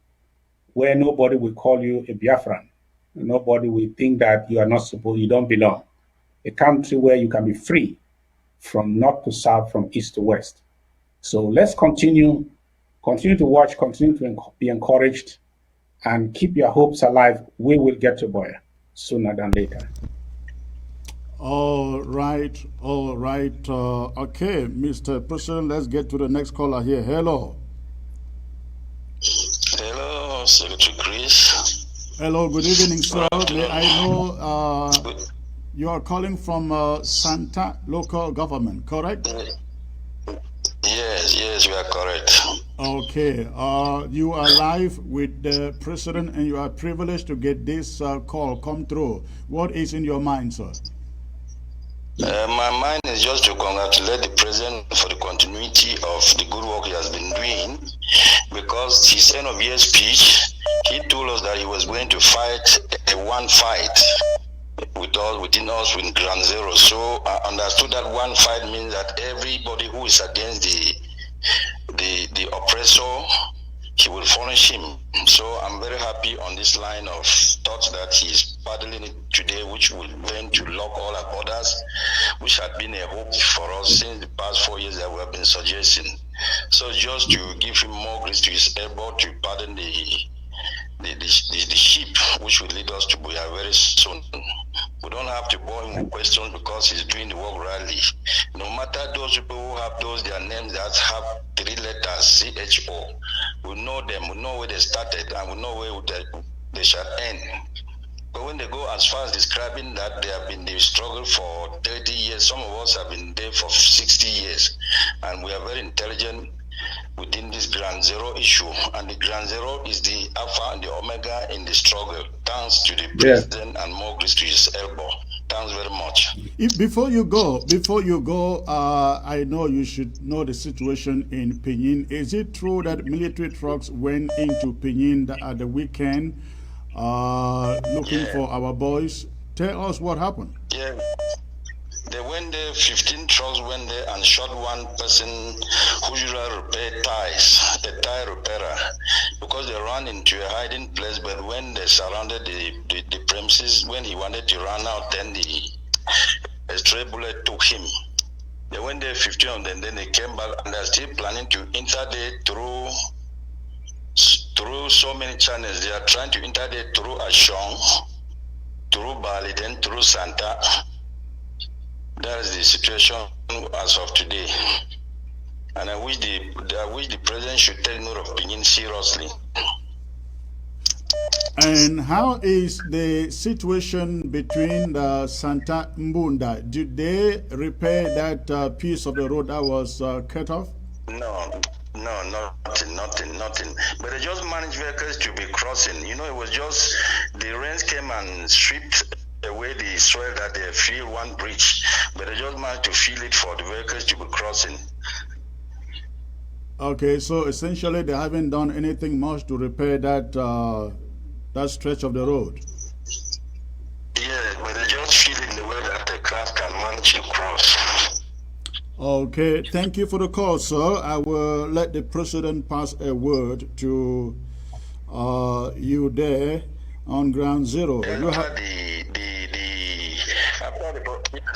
where nobody will call you a Biafran. Nobody will think that you don't belong. A country where you can be free from north to south, from east to west. So let's continue to watch, continue to be encouraged, and keep your hopes alive. We will get to Boya sooner than later. All right. Okay, Mr. President, let's get to the next caller here. Hello. Hello, Secretary Chris. Hello, good evening, sir. May I know you are calling from Santa local government, correct? Yes, you are correct. Okay, you are live with the president and you are privileged to get this call come through. What is in your mind, sir? My mind is just to congratulate the president for the continuity of the good work he has been doing, because his end of year speech, he told us that he was going to fight one fight within us with Ground Zero. So I understood that one fight means that everybody who is against the oppressor, he will punish him. So I'm very happy on this line of thoughts that he's paddling it today, which will going to lock all our borders, which had been a hope for us since the past 4 years that we have been suggesting. So just to give him more grace to his elbow to pardon the ship which will lead us to Buya very soon. We don't have to bore him with questions because he's doing the work rightly. No matter those people who have their names that have 3 letters, CHO, we know them, we know where they started, and we know where they shall end. But when they go as far as describing that they have been in the struggle for 30 years, some of us have been there for 60 years, and we are very intelligent within this Ground Zero issue, and the Ground Zero is the alpha and the omega in the struggle. Thanks to the president and more grace to his elbow. Thanks very much. Before you go, I know you should know the situation in Pinyin. Is it true that military trucks went into Pinyin at the weekend looking for our boys? Tell us what happened. Yeah. They went there, 15 trucks went there and shot one person who usually repair tires, a tire repairer, because they ran into a hiding place. But when they surrounded the premises, when he wanted to run out, then a stray bullet took him. They went there, 15 of them, then they came back, and they're still planning to enter there through so many channels. They are trying to enter there through Ashong, through Bali, then through Santa. That is the situation as of today, and I wish the president should take note of Pinyin seriously. And how is the situation between Santa Mbunda? Did they repair that piece of the road that was cut off? No, nothing. But they just managed vehicles to be crossing. It was just the rains came and stripped away the soil that they fill one bridge, but they just managed to fill it for the vehicles to be crossing. Okay, so essentially they haven't done anything much to repair that that stretch of the road. Yeah, but they just fill it in the way that the cars can manage to cross. Okay, thank you for the call, sir. I will let the president pass a word to you there on ground zero.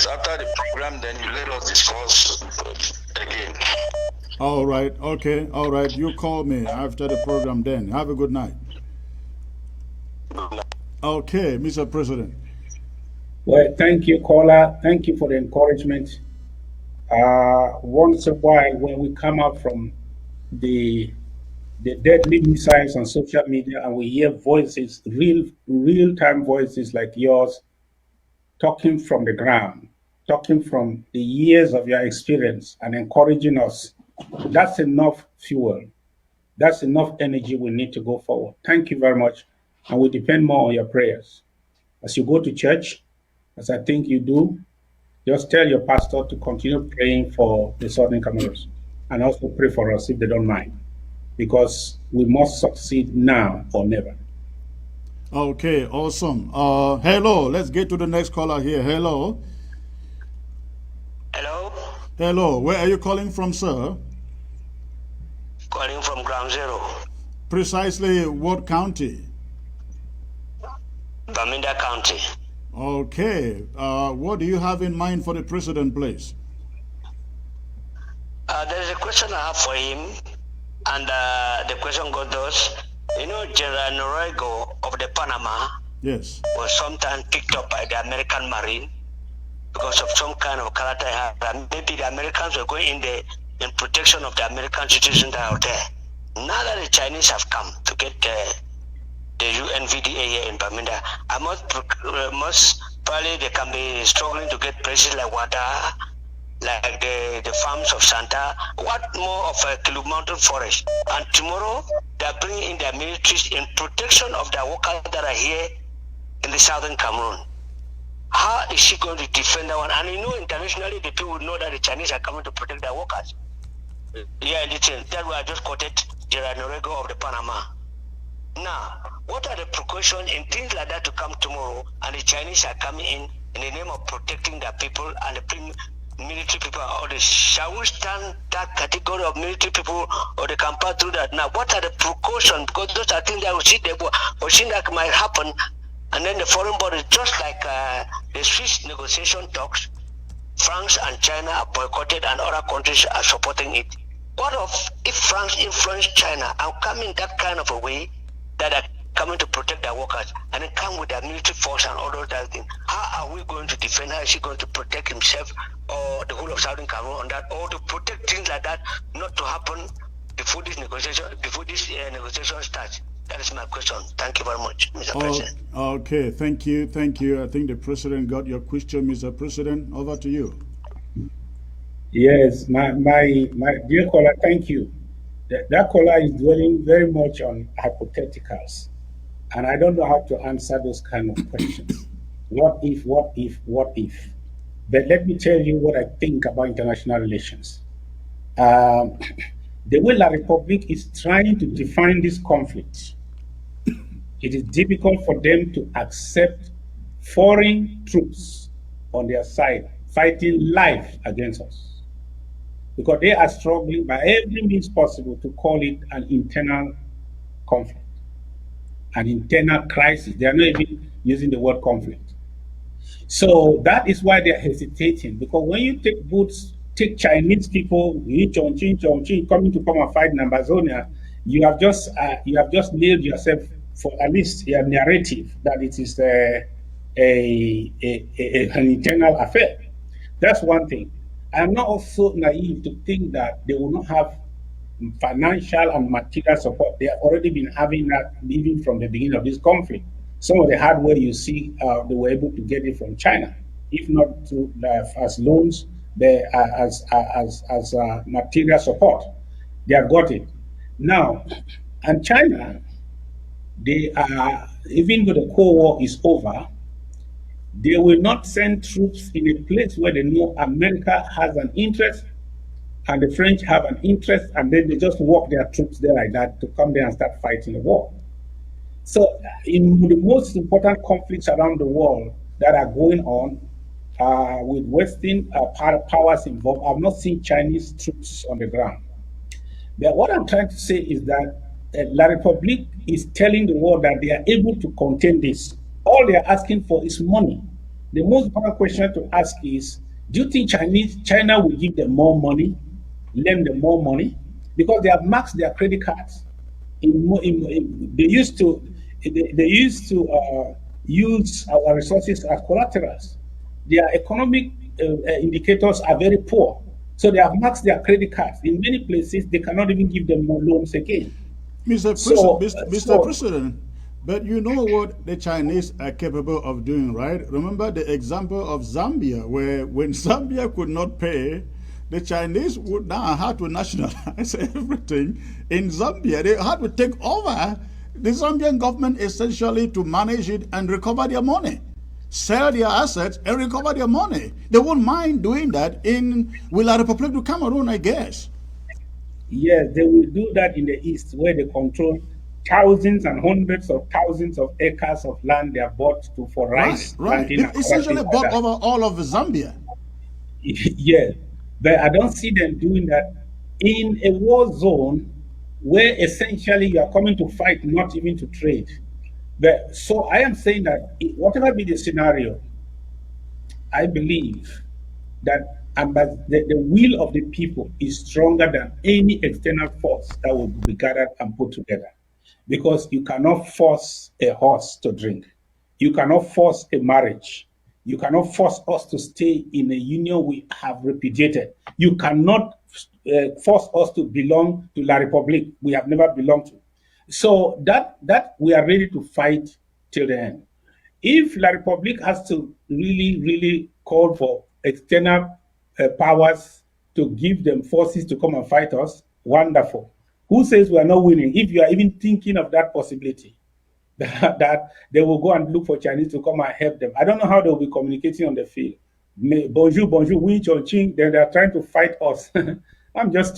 After the program, then you let us discuss again. All right, okay, all right. You call me after the program then. Have a good night. Okay, Mr. President. Well, thank you, caller. Thank you for the encouragement. Once in a while, when we come up from the deadly missiles on social media and we hear voices, real-time voices like yours, talking from the ground, talking from the years of your experience and encouraging us, that's enough fuel. That's enough energy we need to go forward. Thank you very much. And we depend more on your prayers. As you go to church, as I think you do, just tell your pastor to continue praying for the Southern Cameroons and also pray for us if they don't mind, because we must succeed now or never. Okay, awesome. Hello, let's get to the next caller here. Hello. Hello. Hello, where are you calling from, sir? Calling from Ground Zero. Precisely what county? Bamenda County. Okay. What do you have in mind for the president, please? There is a question I have for him, and the question goes thus. You know, General Noriega of the Panama yes. was sometimes picked up by the American Marine because of some kind of character he had. And maybe the Americans were going in there in protection of the American citizens that are out there. Now that the Chinese have come to get the UNVDA here in Bamenda, I most probably they can be struggling to get places like Wada, like the farms of Santa, what more of a Kilu Mountain forest. And tomorrow, they are bringing in their militaries in protection of the workers that are here in the southern Cameroon. How is she going to defend that one? And you know, internationally, the people know that the Chinese are coming to protect their workers. Yeah, listen, that's why I just quoted General Noriega of the Panama. Now, what are the precautions in things like that to come tomorrow, and the Chinese are coming in the name of protecting their people and the military people or this? Shall we stand that category of military people, or they can pass through that? Now, what are the precautions? Because those are things that we see that might happen, and then the foreign body, just like the Swiss negotiation talks, France and China are boycotted and other countries are supporting it. What if France influenced China and come in that kind of a way that are coming to protect their workers, and then come with their military force and all those things? How are we going to defend? How is he going to protect himself or the whole of Southern Cameroon on that, or to protect things like that not to happen before this negotiation starts? That is my question. Thank you very much, Mr. President. Okay, thank you. I think the President got your question, Mr. President. Over to you. Yes, my dear caller, thank you. That caller is dwelling very much on hypotheticals, and I don't know how to answer those kind of questions. What if? But let me tell you what I think about international relations. The way La Republic is trying to define this conflict, it is difficult for them to accept foreign troops on their side fighting live against us, because they are struggling by every means possible to call it an internal conflict, an internal crisis. They are not even using the word conflict. So that is why they're hesitating, because when you take Chinese people, coming to come and fight in Ambazonia, you have just nailed yourself for at least a narrative that it is an internal affair. That's one thing. I'm not also naive to think that they will not have financial and material support. They have already been having that even from the beginning of this conflict. Some of the hardware you see, they were able to get it from China, if not through as loans, as material support. They have got it now. And China, they are, even though the Cold War is over, They will not send troops in a place where they know America has an interest and the French have an interest, and then they just walk their troops there like that to come there and start fighting the war. So, in the most important conflicts around the world that are going on with Western powers involved, I've not seen Chinese troops on the ground. But what I'm trying to say is that La République is telling the world that they are able to contain this. All they are asking for is money. The most important question to ask is, do you think China will give them more money, lend them more money? Because they have maxed their credit cards. They used to use our resources as collaterals. Their economic indicators are very poor. So they have maxed their credit cards. In many places, they cannot even give them more loans again. Mr. President, but you know what the Chinese are capable of doing, right? Remember the example of Zambia, where when Zambia could not pay, the Chinese would now have to nationalize everything in Zambia. They had to take over the Zambian government essentially to manage it and recover their money. Sell their assets and recover their money. They won't mind doing that in La République du Cameroon, I guess. Yes, they will do that in the east, where they control thousands and hundreds of thousands of acres of land they are bought for rice. Right. They essentially bought over all of Zambia. Yes, but I don't see them doing that in a war zone where essentially you are coming to fight, not even to trade. But so I am saying that whatever be the scenario, I believe that the will of the people is stronger than any external force that will be gathered and put together. Because you cannot force a horse to drink. You cannot force a marriage. You cannot force us to stay in a union we have repudiated. You cannot force us to belong to La République we have never belonged to. So that we are ready to fight till the end. If La République has to really call for external powers to give them forces to come and fight us, wonderful. Who says we are not winning? If you are even thinking of that possibility, that they will go and look for Chinese to come and help them. I don't know how they will be communicating on the field. Bonjour, oui, ching. Then they are trying to fight us. I'm just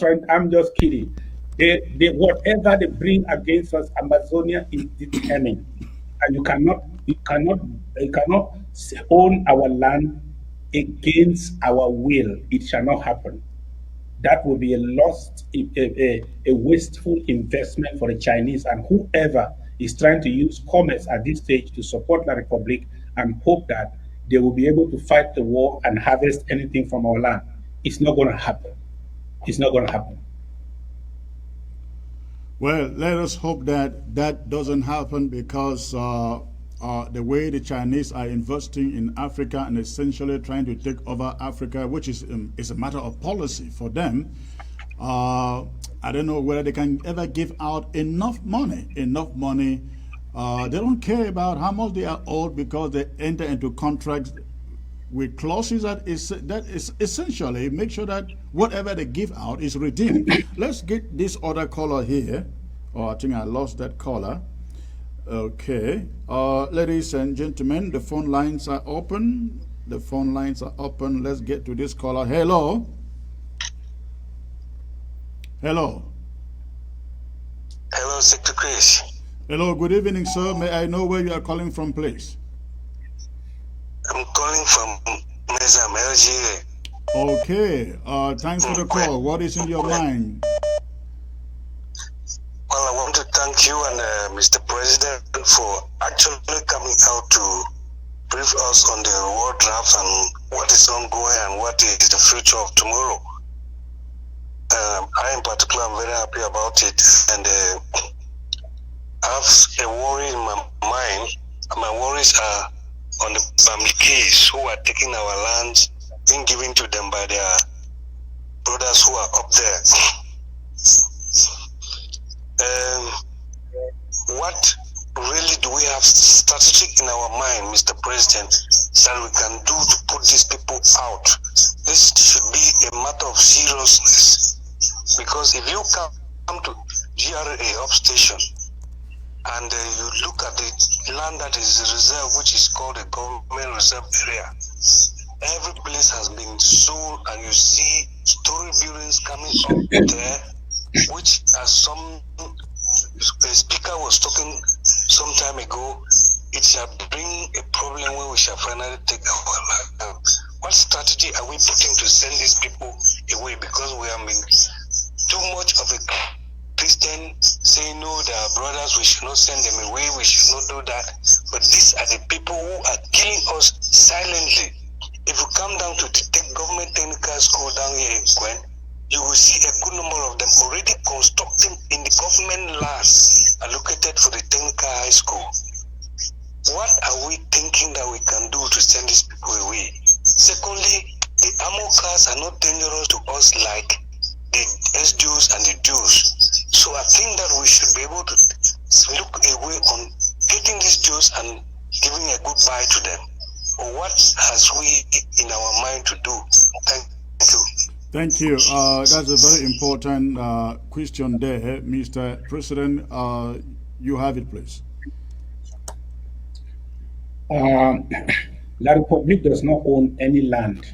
kidding. Whatever they bring against us, Ambazonian is determined, and you cannot own our land against our will. It shall not happen. That will be a wasteful investment for the Chinese and whoever is trying to use commerce at this stage to support La République and hope that they will be able to fight the war and harvest anything from our land. It's not going to happen. It's not going to happen. Well, let us hope that that doesn't happen, because the way the Chinese are investing in Africa and essentially trying to take over Africa, which is a matter of policy for them, I don't know whether they can ever give out enough money. They don't care about how much they are owed, because they enter into contracts with clauses that is essentially make sure that whatever they give out is redeemed. Let's get this other caller here. Oh, I think I lost that caller. Okay, ladies and gentlemen, the phone lines are open. The phone lines are open. Let's get to this caller. Hello. Hello. Hello, Secretary Chris. Hello, good evening, sir. May I know where you are calling from, please? I'm calling from Mezam, Algeria. Okay, thanks for the call. What is in your mind? Well, I want to thank you and Mr. President for actually coming out to brief us on the war draft and what is ongoing and what is the future of tomorrow. I in particular am very happy about it, and I have a worry in my mind. My worries are on the Bamileke who are taking our lands, being given to them by their brothers who are up there. What really do we have strategic in our mind, Mr. President, that we can do to put these people out? This should be a matter of seriousness, because if you come to GRA upstation, and you look at the land that is reserved, which is called a government reserve area, every place has been sold, and you see story buildings coming up there, which as some speaker was talking some time ago, it shall bring a problem where we shall finally take our life. What strategy are we putting to send these people away? Because we have been too much of a Christian saying, no, they are brothers, we should not send them away, we should not do that. But these are the people who are killing us silently. If you come down to the government technical school down here in Gwen, you will see a good number of them already constructing in the government lands allocated for the technical high school. What are we thinking that we can do to send these people away? Secondly, the armor cars are not dangerous to us like the SDUs and the Jews. So I think that we should be able to look away on getting these Jews and giving a goodbye to them. Or what has we in our mind to do? Thank you. Thank you. That's a very important question there, Mr. President. You have it, please. La Republic does not own any land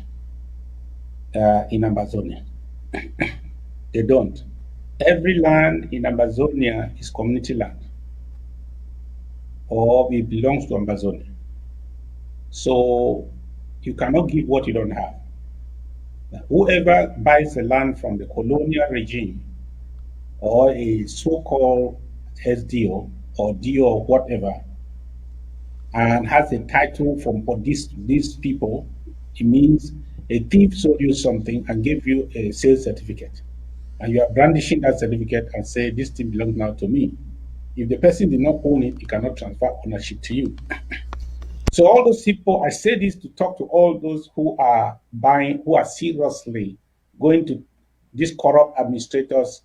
in Ambazonia. They don't. Every land in Ambazonia is community land, or it belongs to Ambazonia. So you cannot give what you don't have. Whoever buys the land from the colonial regime or a so-called SDO or DO or whatever, and has a title for these people, it means a thief sold you something and gave you a sales certificate. And you are brandishing that certificate and say, this thing belongs now to me. If the person did not own it, he cannot transfer ownership to you. So all those people, I say this to talk to all those who are buying, who are seriously going to these corrupt administrators,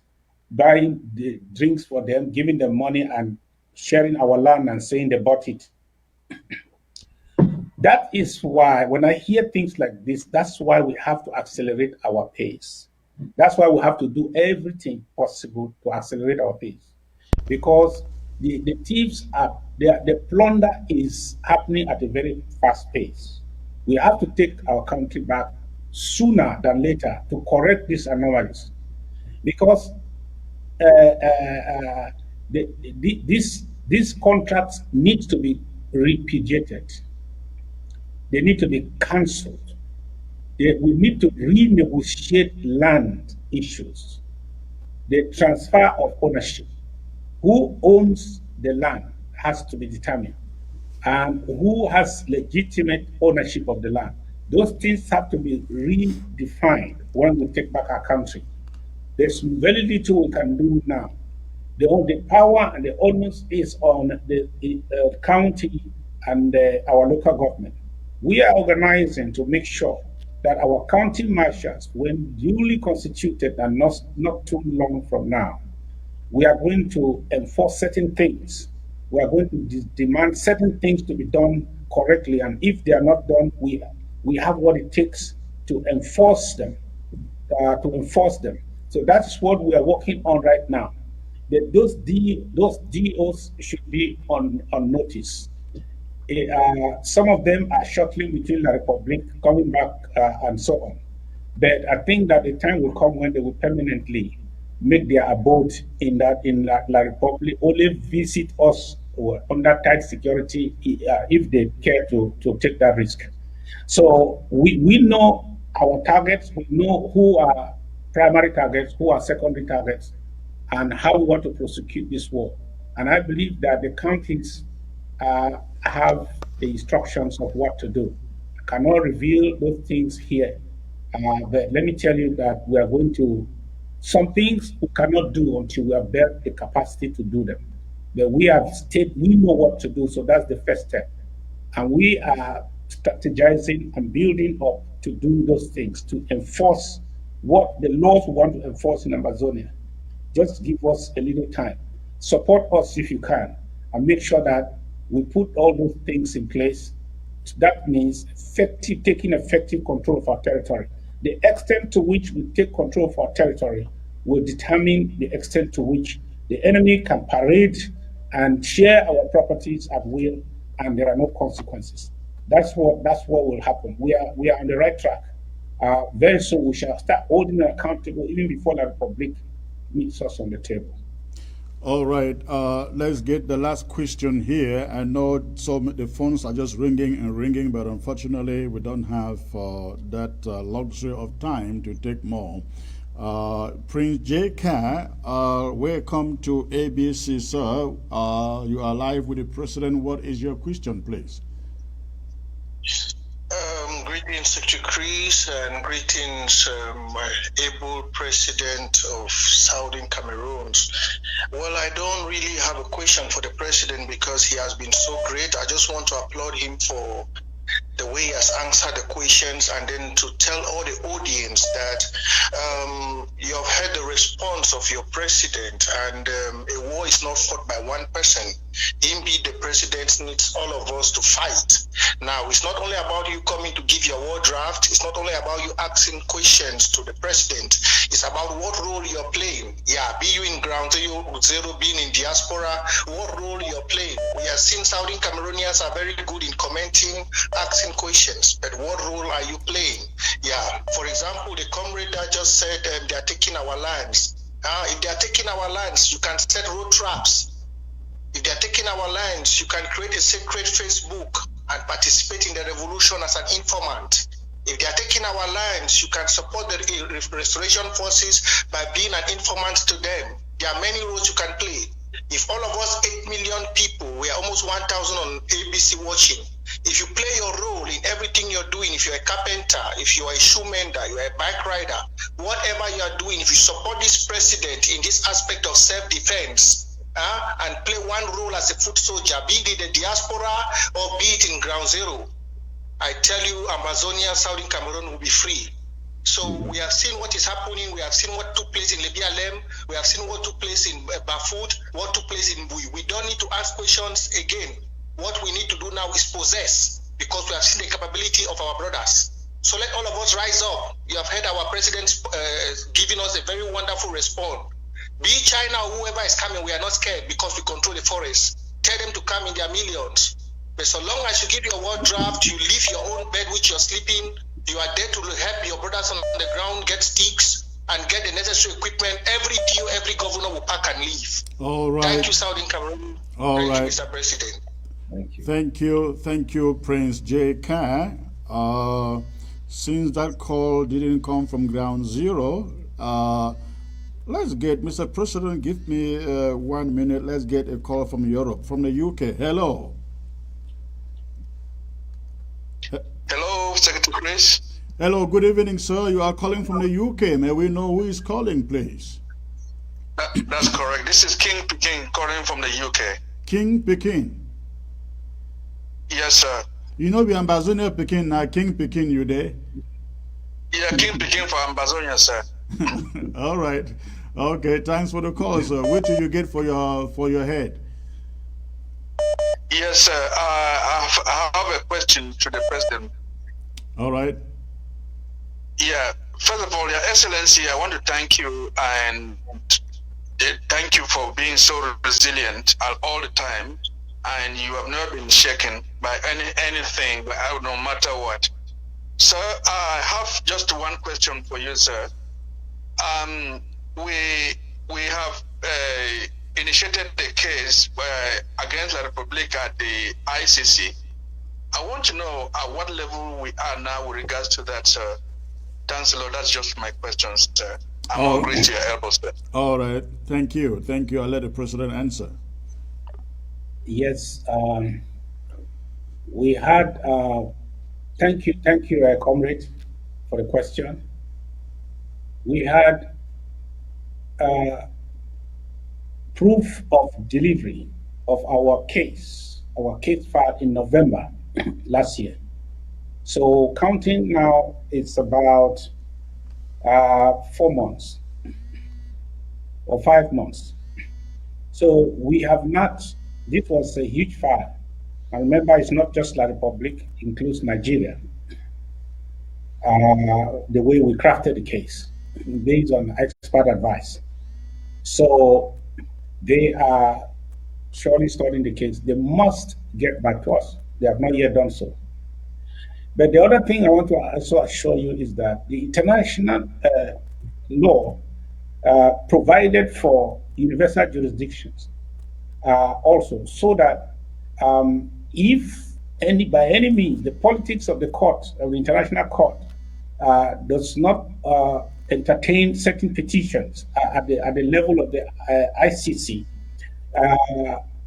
buying the drinks for them, giving them money and sharing our land and saying they bought it. That is why when I hear things like this, that's why we have to accelerate our pace. That's why we have to do everything possible to accelerate our pace. Because the thieves are, the plunder is happening at a very fast pace. We have to take our country back sooner than later to correct these anomalies. Because these contracts need to be repudiated. They need to be cancelled. We need to renegotiate land issues. The transfer of ownership. Who owns the land has to be determined, and who has legitimate ownership of the land. Those things have to be redefined when we take back our country. There's very little we can do now. The power and the onus is on the county and our local government. We are organizing to make sure that our county marshals, when duly constituted and not too long from now, we are going to enforce certain things. We are going to demand certain things to be done correctly, and if they are not done, we have what it takes to enforce them. So that's what we are working on right now. Those DOs should be on notice. Some of them are shuttling between the Republic, coming back, and so on. But I think that the time will come when they will permanently make their abode in La Republic, only visit us under tight security if they care to take that risk. So we know our targets, we know who are primary targets, who are secondary targets, and how we want to prosecute this war. And I believe that the counties have the instructions of what to do. I cannot reveal those things here, but let me tell you that we are going to, some things we cannot do until we have built the capacity to do them. But we have we know what to do, so that's the first step. And we are strategizing and building up to do those things, to enforce what the laws we want to enforce in Ambazonia. Just give us a little time. Support us if you can, and make sure that we put all those things in place. That means taking effective control of our territory. The extent to which we take control of our territory will determine the extent to which the enemy can parade and share our properties at will, and there are no consequences. That's what will happen. We are on the right track. Very soon we shall start holding them accountable even before the Republic meets us on the table. All right, let's get the last question here. I know the phones are just ringing and ringing, but unfortunately we don't have that luxury of time to take more. Prince J.K., welcome to ABC, sir. You are live with the president. What is your question, please? Greetings, Secretary Chris, and greetings, my able president of Southern Cameroon. Well, I don't really have a question for the president because he has been so great. I just want to applaud him for the way he has answered the questions, and then to tell all the audience that you have heard the response of your president, and a war is not fought by one person. Indeed, the president needs all of us to fight. Now, it's not only about you coming to give your war draft, it's not only about you asking questions to the president, it's about what role you're playing. Yeah, be you in ground zero, being in diaspora, what role you're playing. We have seen Southern Cameroonians are very good in commenting, asking questions, but what role are you playing? Yeah, for example, the comrade that just said they are taking our lands. If they are taking our lands, you can set road traps. If they are taking our lands, you can create a secret Facebook and participate in the revolution as an informant. If they are taking our lands, you can support the restoration forces by being an informant to them. There are many roles you can play. If all of us 8 million people, we are almost 1,000 on ABC watching. If you play your role in everything you're doing, if you're a carpenter, if you're a shoe mender, you're a bike rider, whatever you are doing, if you support this president in this aspect of self-defense, and play one role as a foot soldier, be it in the diaspora or be it in ground zero, I tell you, Ambazonian, Southern Cameroon will be free. So we have seen what is happening. We have seen what took place in Libya Lem. We have seen what took place in Bafut, what took place in Bui. We don't need to ask questions again. What we need to do now is possess, because we have seen the capability of our brothers. So let all of us rise up. You have heard our president giving us a very wonderful response. Be China or whoever is coming, we are not scared because we control the forest. Tell them to come in their millions. But so long as you give your word draft, you leave your own bed which you're sleeping, you are there to help your brothers on the ground get sticks and get the necessary equipment. Every DO, every governor will pack and leave. All right. Thank you, Southern Cameroon. All right. You, Mr. President. Thank you, Prince J.K. Since that call didn't come from ground zero, let's get, Mr. President, give me 1 minute. Let's get a call from Europe, from the UK. Hello. Hello, Secretary Chris. Hello, good evening, sir. You are calling from the UK. May we know who is calling, please? That's correct. This is King Peking calling from the UK. King Peking? Yes, sir. You know the Ambazonian Peking now, King Peking, you there? Yeah, King Peking for Ambazonia, sir. All right. Okay, thanks for the call, sir. What do you get for your head? Yes, sir. I have a question to the president. All right. Yeah. First of all, Your Excellency, I want to thank you and thank you for being so resilient all the time, and you have never been shaken by anything, no matter what. Sir, I have just one question for you, sir. We have initiated the case against La Republic at the ICC. I want to know at what level we are now with regards to that, sir. Thanks a lot. That's just my question, sir. I'm all great to your elbow, sir. All right. Thank you. Thank you. I'll let the president answer. Yes. We had. Thank you, comrade, for the question. We had proof of delivery of our case filed in November last year. So counting now, it's about 4 months or 5 months. So we have not, this was a huge file. And remember, it's not just La Republic, it includes Nigeria. The way we crafted the case, based on expert advice. So they are surely studying the case, they must get back to us. They have not yet done so. But the other thing I want to also assure you is that the international law provided for universal jurisdictions also, so that if by any means the politics of the court, of the international court, does not entertain certain petitions at the level of the ICC,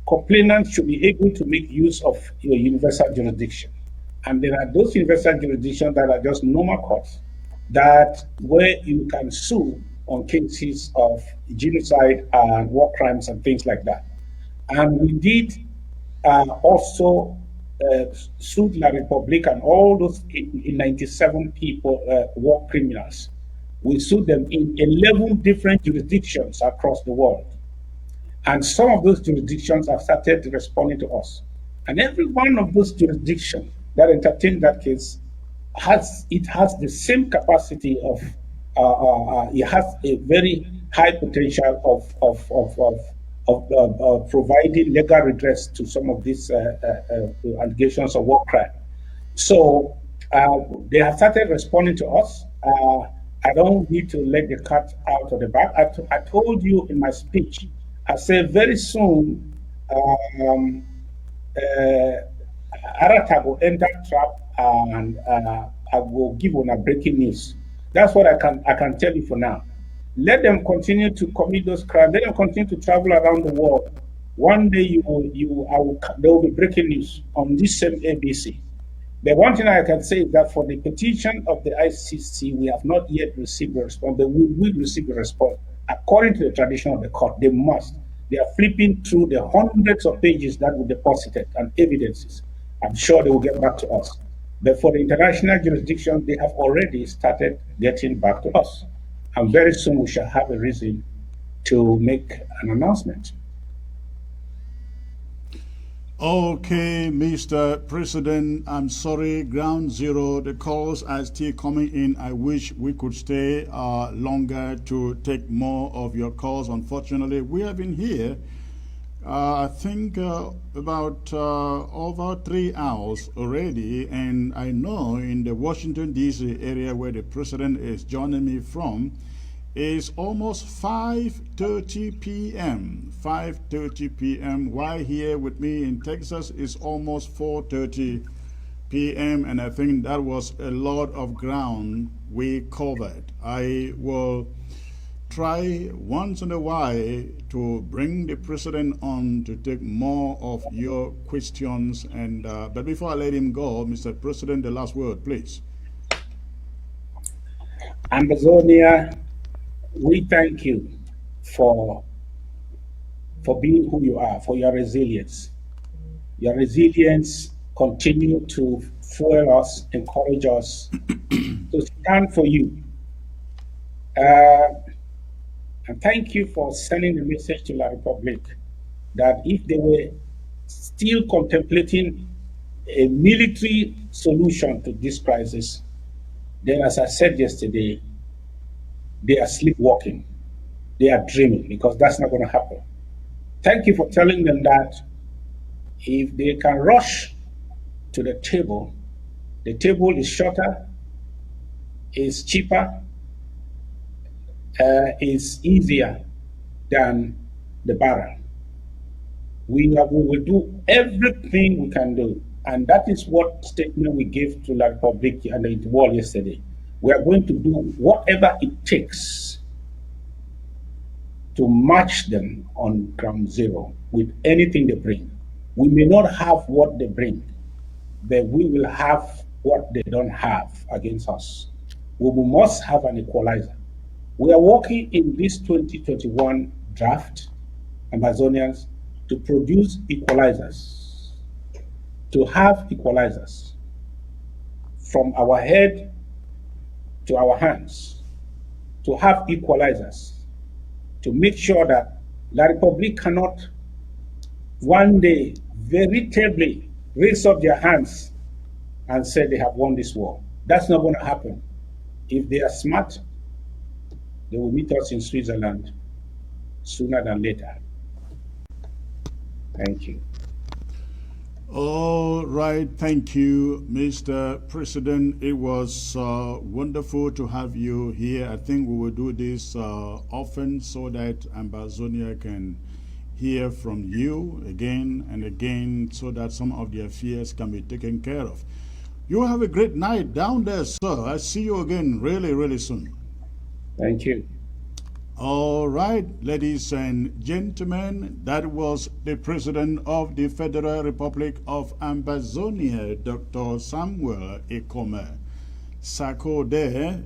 complainants should be able to make use of your universal jurisdiction. And there are those universal jurisdictions that are just normal courts, that where you can sue on cases of genocide and war crimes and things like that. And we did also sued La Republique and all those 97 people, war criminals. We sued them in 11 different jurisdictions across the world. And some of those jurisdictions have started responding to us. And every one of those jurisdictions that entertained that case has the same capacity of, it has a very high potential of providing legal redress to some of these allegations of war crime. So they have started responding to us. I don't need to let the cat out of the bag. I told you in my speech, I said very soon, Arata will enter trap and I will give on a breaking news. That's what I can tell you for now. Let them continue to commit those crimes. Let them continue to travel around the world. One day there will be breaking news on this same ABC. The one thing I can say is that for the petition of the ICC, we have not yet received a response, but we will receive a response. According to the tradition of the court, they must. They are flipping through the hundreds of pages that we deposited and evidences. I'm sure they will get back to us. But for the international jurisdiction, they have already started getting back to us. And very soon we shall have a reason to make an announcement. Okay, Mr. President, I'm sorry, Ground Zero, the calls are still coming in. I wish we could stay longer to take more of your calls. Unfortunately, we have been here, I think, about over 3 hours already, and I know in the Washington, D.C. area where the President is joining me from, is almost 5:30 p.m. 5:30 p.m. While here with me in Texas is almost 4:30 p.m. and I think that was a lot of ground we covered. I will try once in a while to bring the President on to take more of your questions. And but before I let him go, Mr. President, the last word, please. Ambazonia, we thank you for being who you are, for your resilience. Your resilience continue to fuel us, encourage us to stand for you. And thank you for sending the message to La Republique that if they were still contemplating a military solution to this crisis, then as I said yesterday, they are sleepwalking. They are dreaming, because that's not going to happen. Thank you for telling them that if they can rush to the table is shorter, is cheaper, is easier than the barrel. We will do everything we can do. And that is what statement we gave to La Republique and the world yesterday. We are going to do whatever it takes to match them on ground zero with anything they bring. We may not have what they bring, but we will have what they don't have against us. We must have an equalizer. We are working in this 2021 draft, Ambazonians, to produce equalizers, to have equalizers from our head to our hands, to have equalizers, to make sure that La Republique cannot one day veritably raise up their hands and say they have won this war. That's not going to happen. If they are smart, they will meet us in Switzerland sooner than later. Thank you. All right, thank you, Mr. President. It was wonderful to have you here. I think we will do this often so that Ambazonia can hear from you again and again so that some of their fears can be taken care of. You have a great night down there, sir. I see you again really, really soon. Thank you. All right, ladies and gentlemen, that was the President of the Federal Republic of Ambazonia, Dr. Samuel Ikome Sako there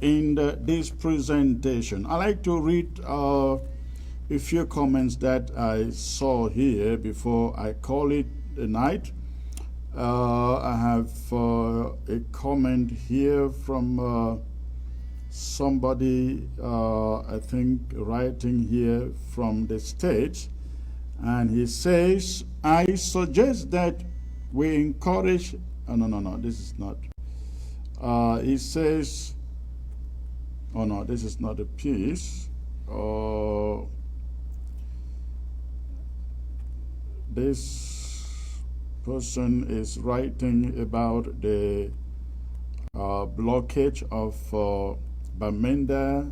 in this presentation. I'd like to read a few comments that I saw here before I call it a night. I have a comment here from somebody, I think, writing here from the States, and he says, I suggest that we encourage, no, this is not, he says, oh no, this is not a piece, this person is writing about the blockage of Bamenda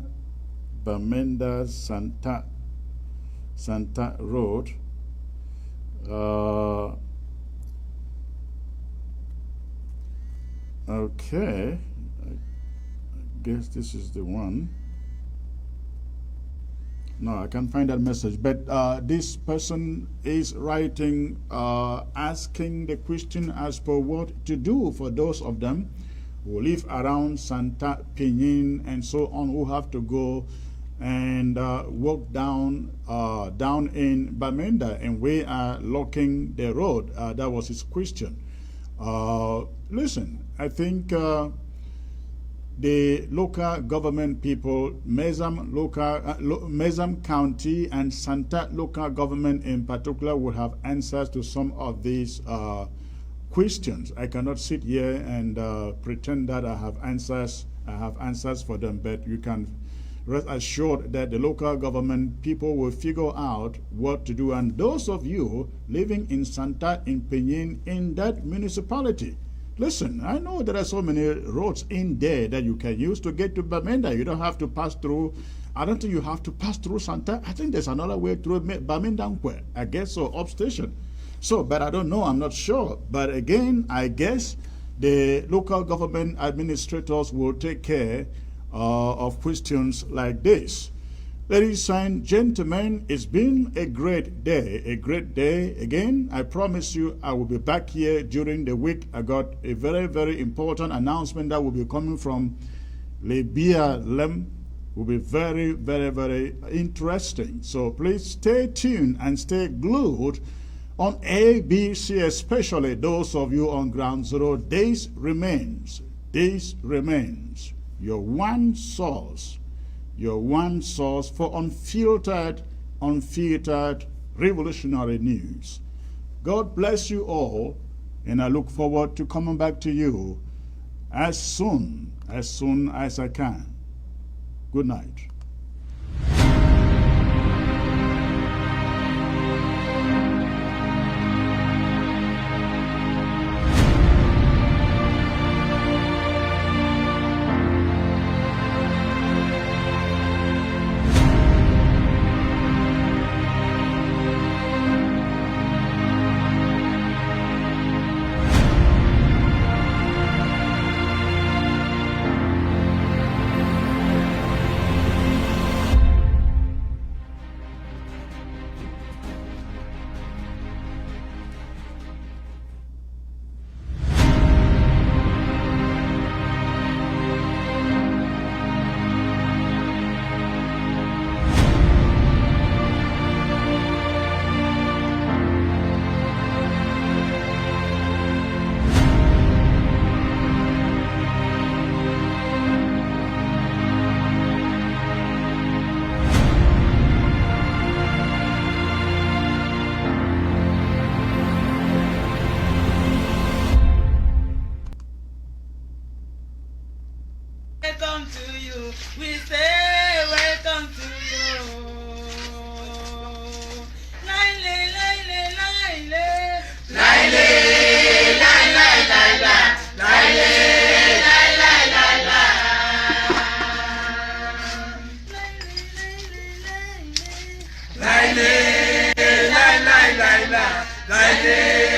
Santa Road. Okay, I guess this is the one. No, I can't find that message, but this person is writing, asking the question as per what to do for those of them who live around Santa Pinin and so on, who have to go and walk down in Bamenda, and we are blocking the road. That was his question. Listen, I think the local government people, Mezam County and Santa local government in particular, would have answers to some of these questions. I cannot sit here and pretend that I have answers for them, but you can rest assured that the local government people will figure out what to do. And those of you living in Santa in Penin, in that municipality, listen, I know there are so many roads in there that you can use to get to Bamenda. You don't have to pass through, I don't think you have to pass through Santa. I think there's another way through Bamenda, I guess, so up station. So, but I don't know, I'm not sure. But again, I guess the local government administrators will take care of questions like this. Ladies and gentlemen, it's been a great day, Again, I promise you I will be back here during the week. I got a very, very important announcement that will be coming from Libya Lem. Will be very, very, very interesting. So please stay tuned and stay glued on ABC, especially those of you on Ground Zero. This remains your one source for unfiltered revolutionary news. God bless you all, and I look forward to coming back to you as soon as I can. Good night. Thy name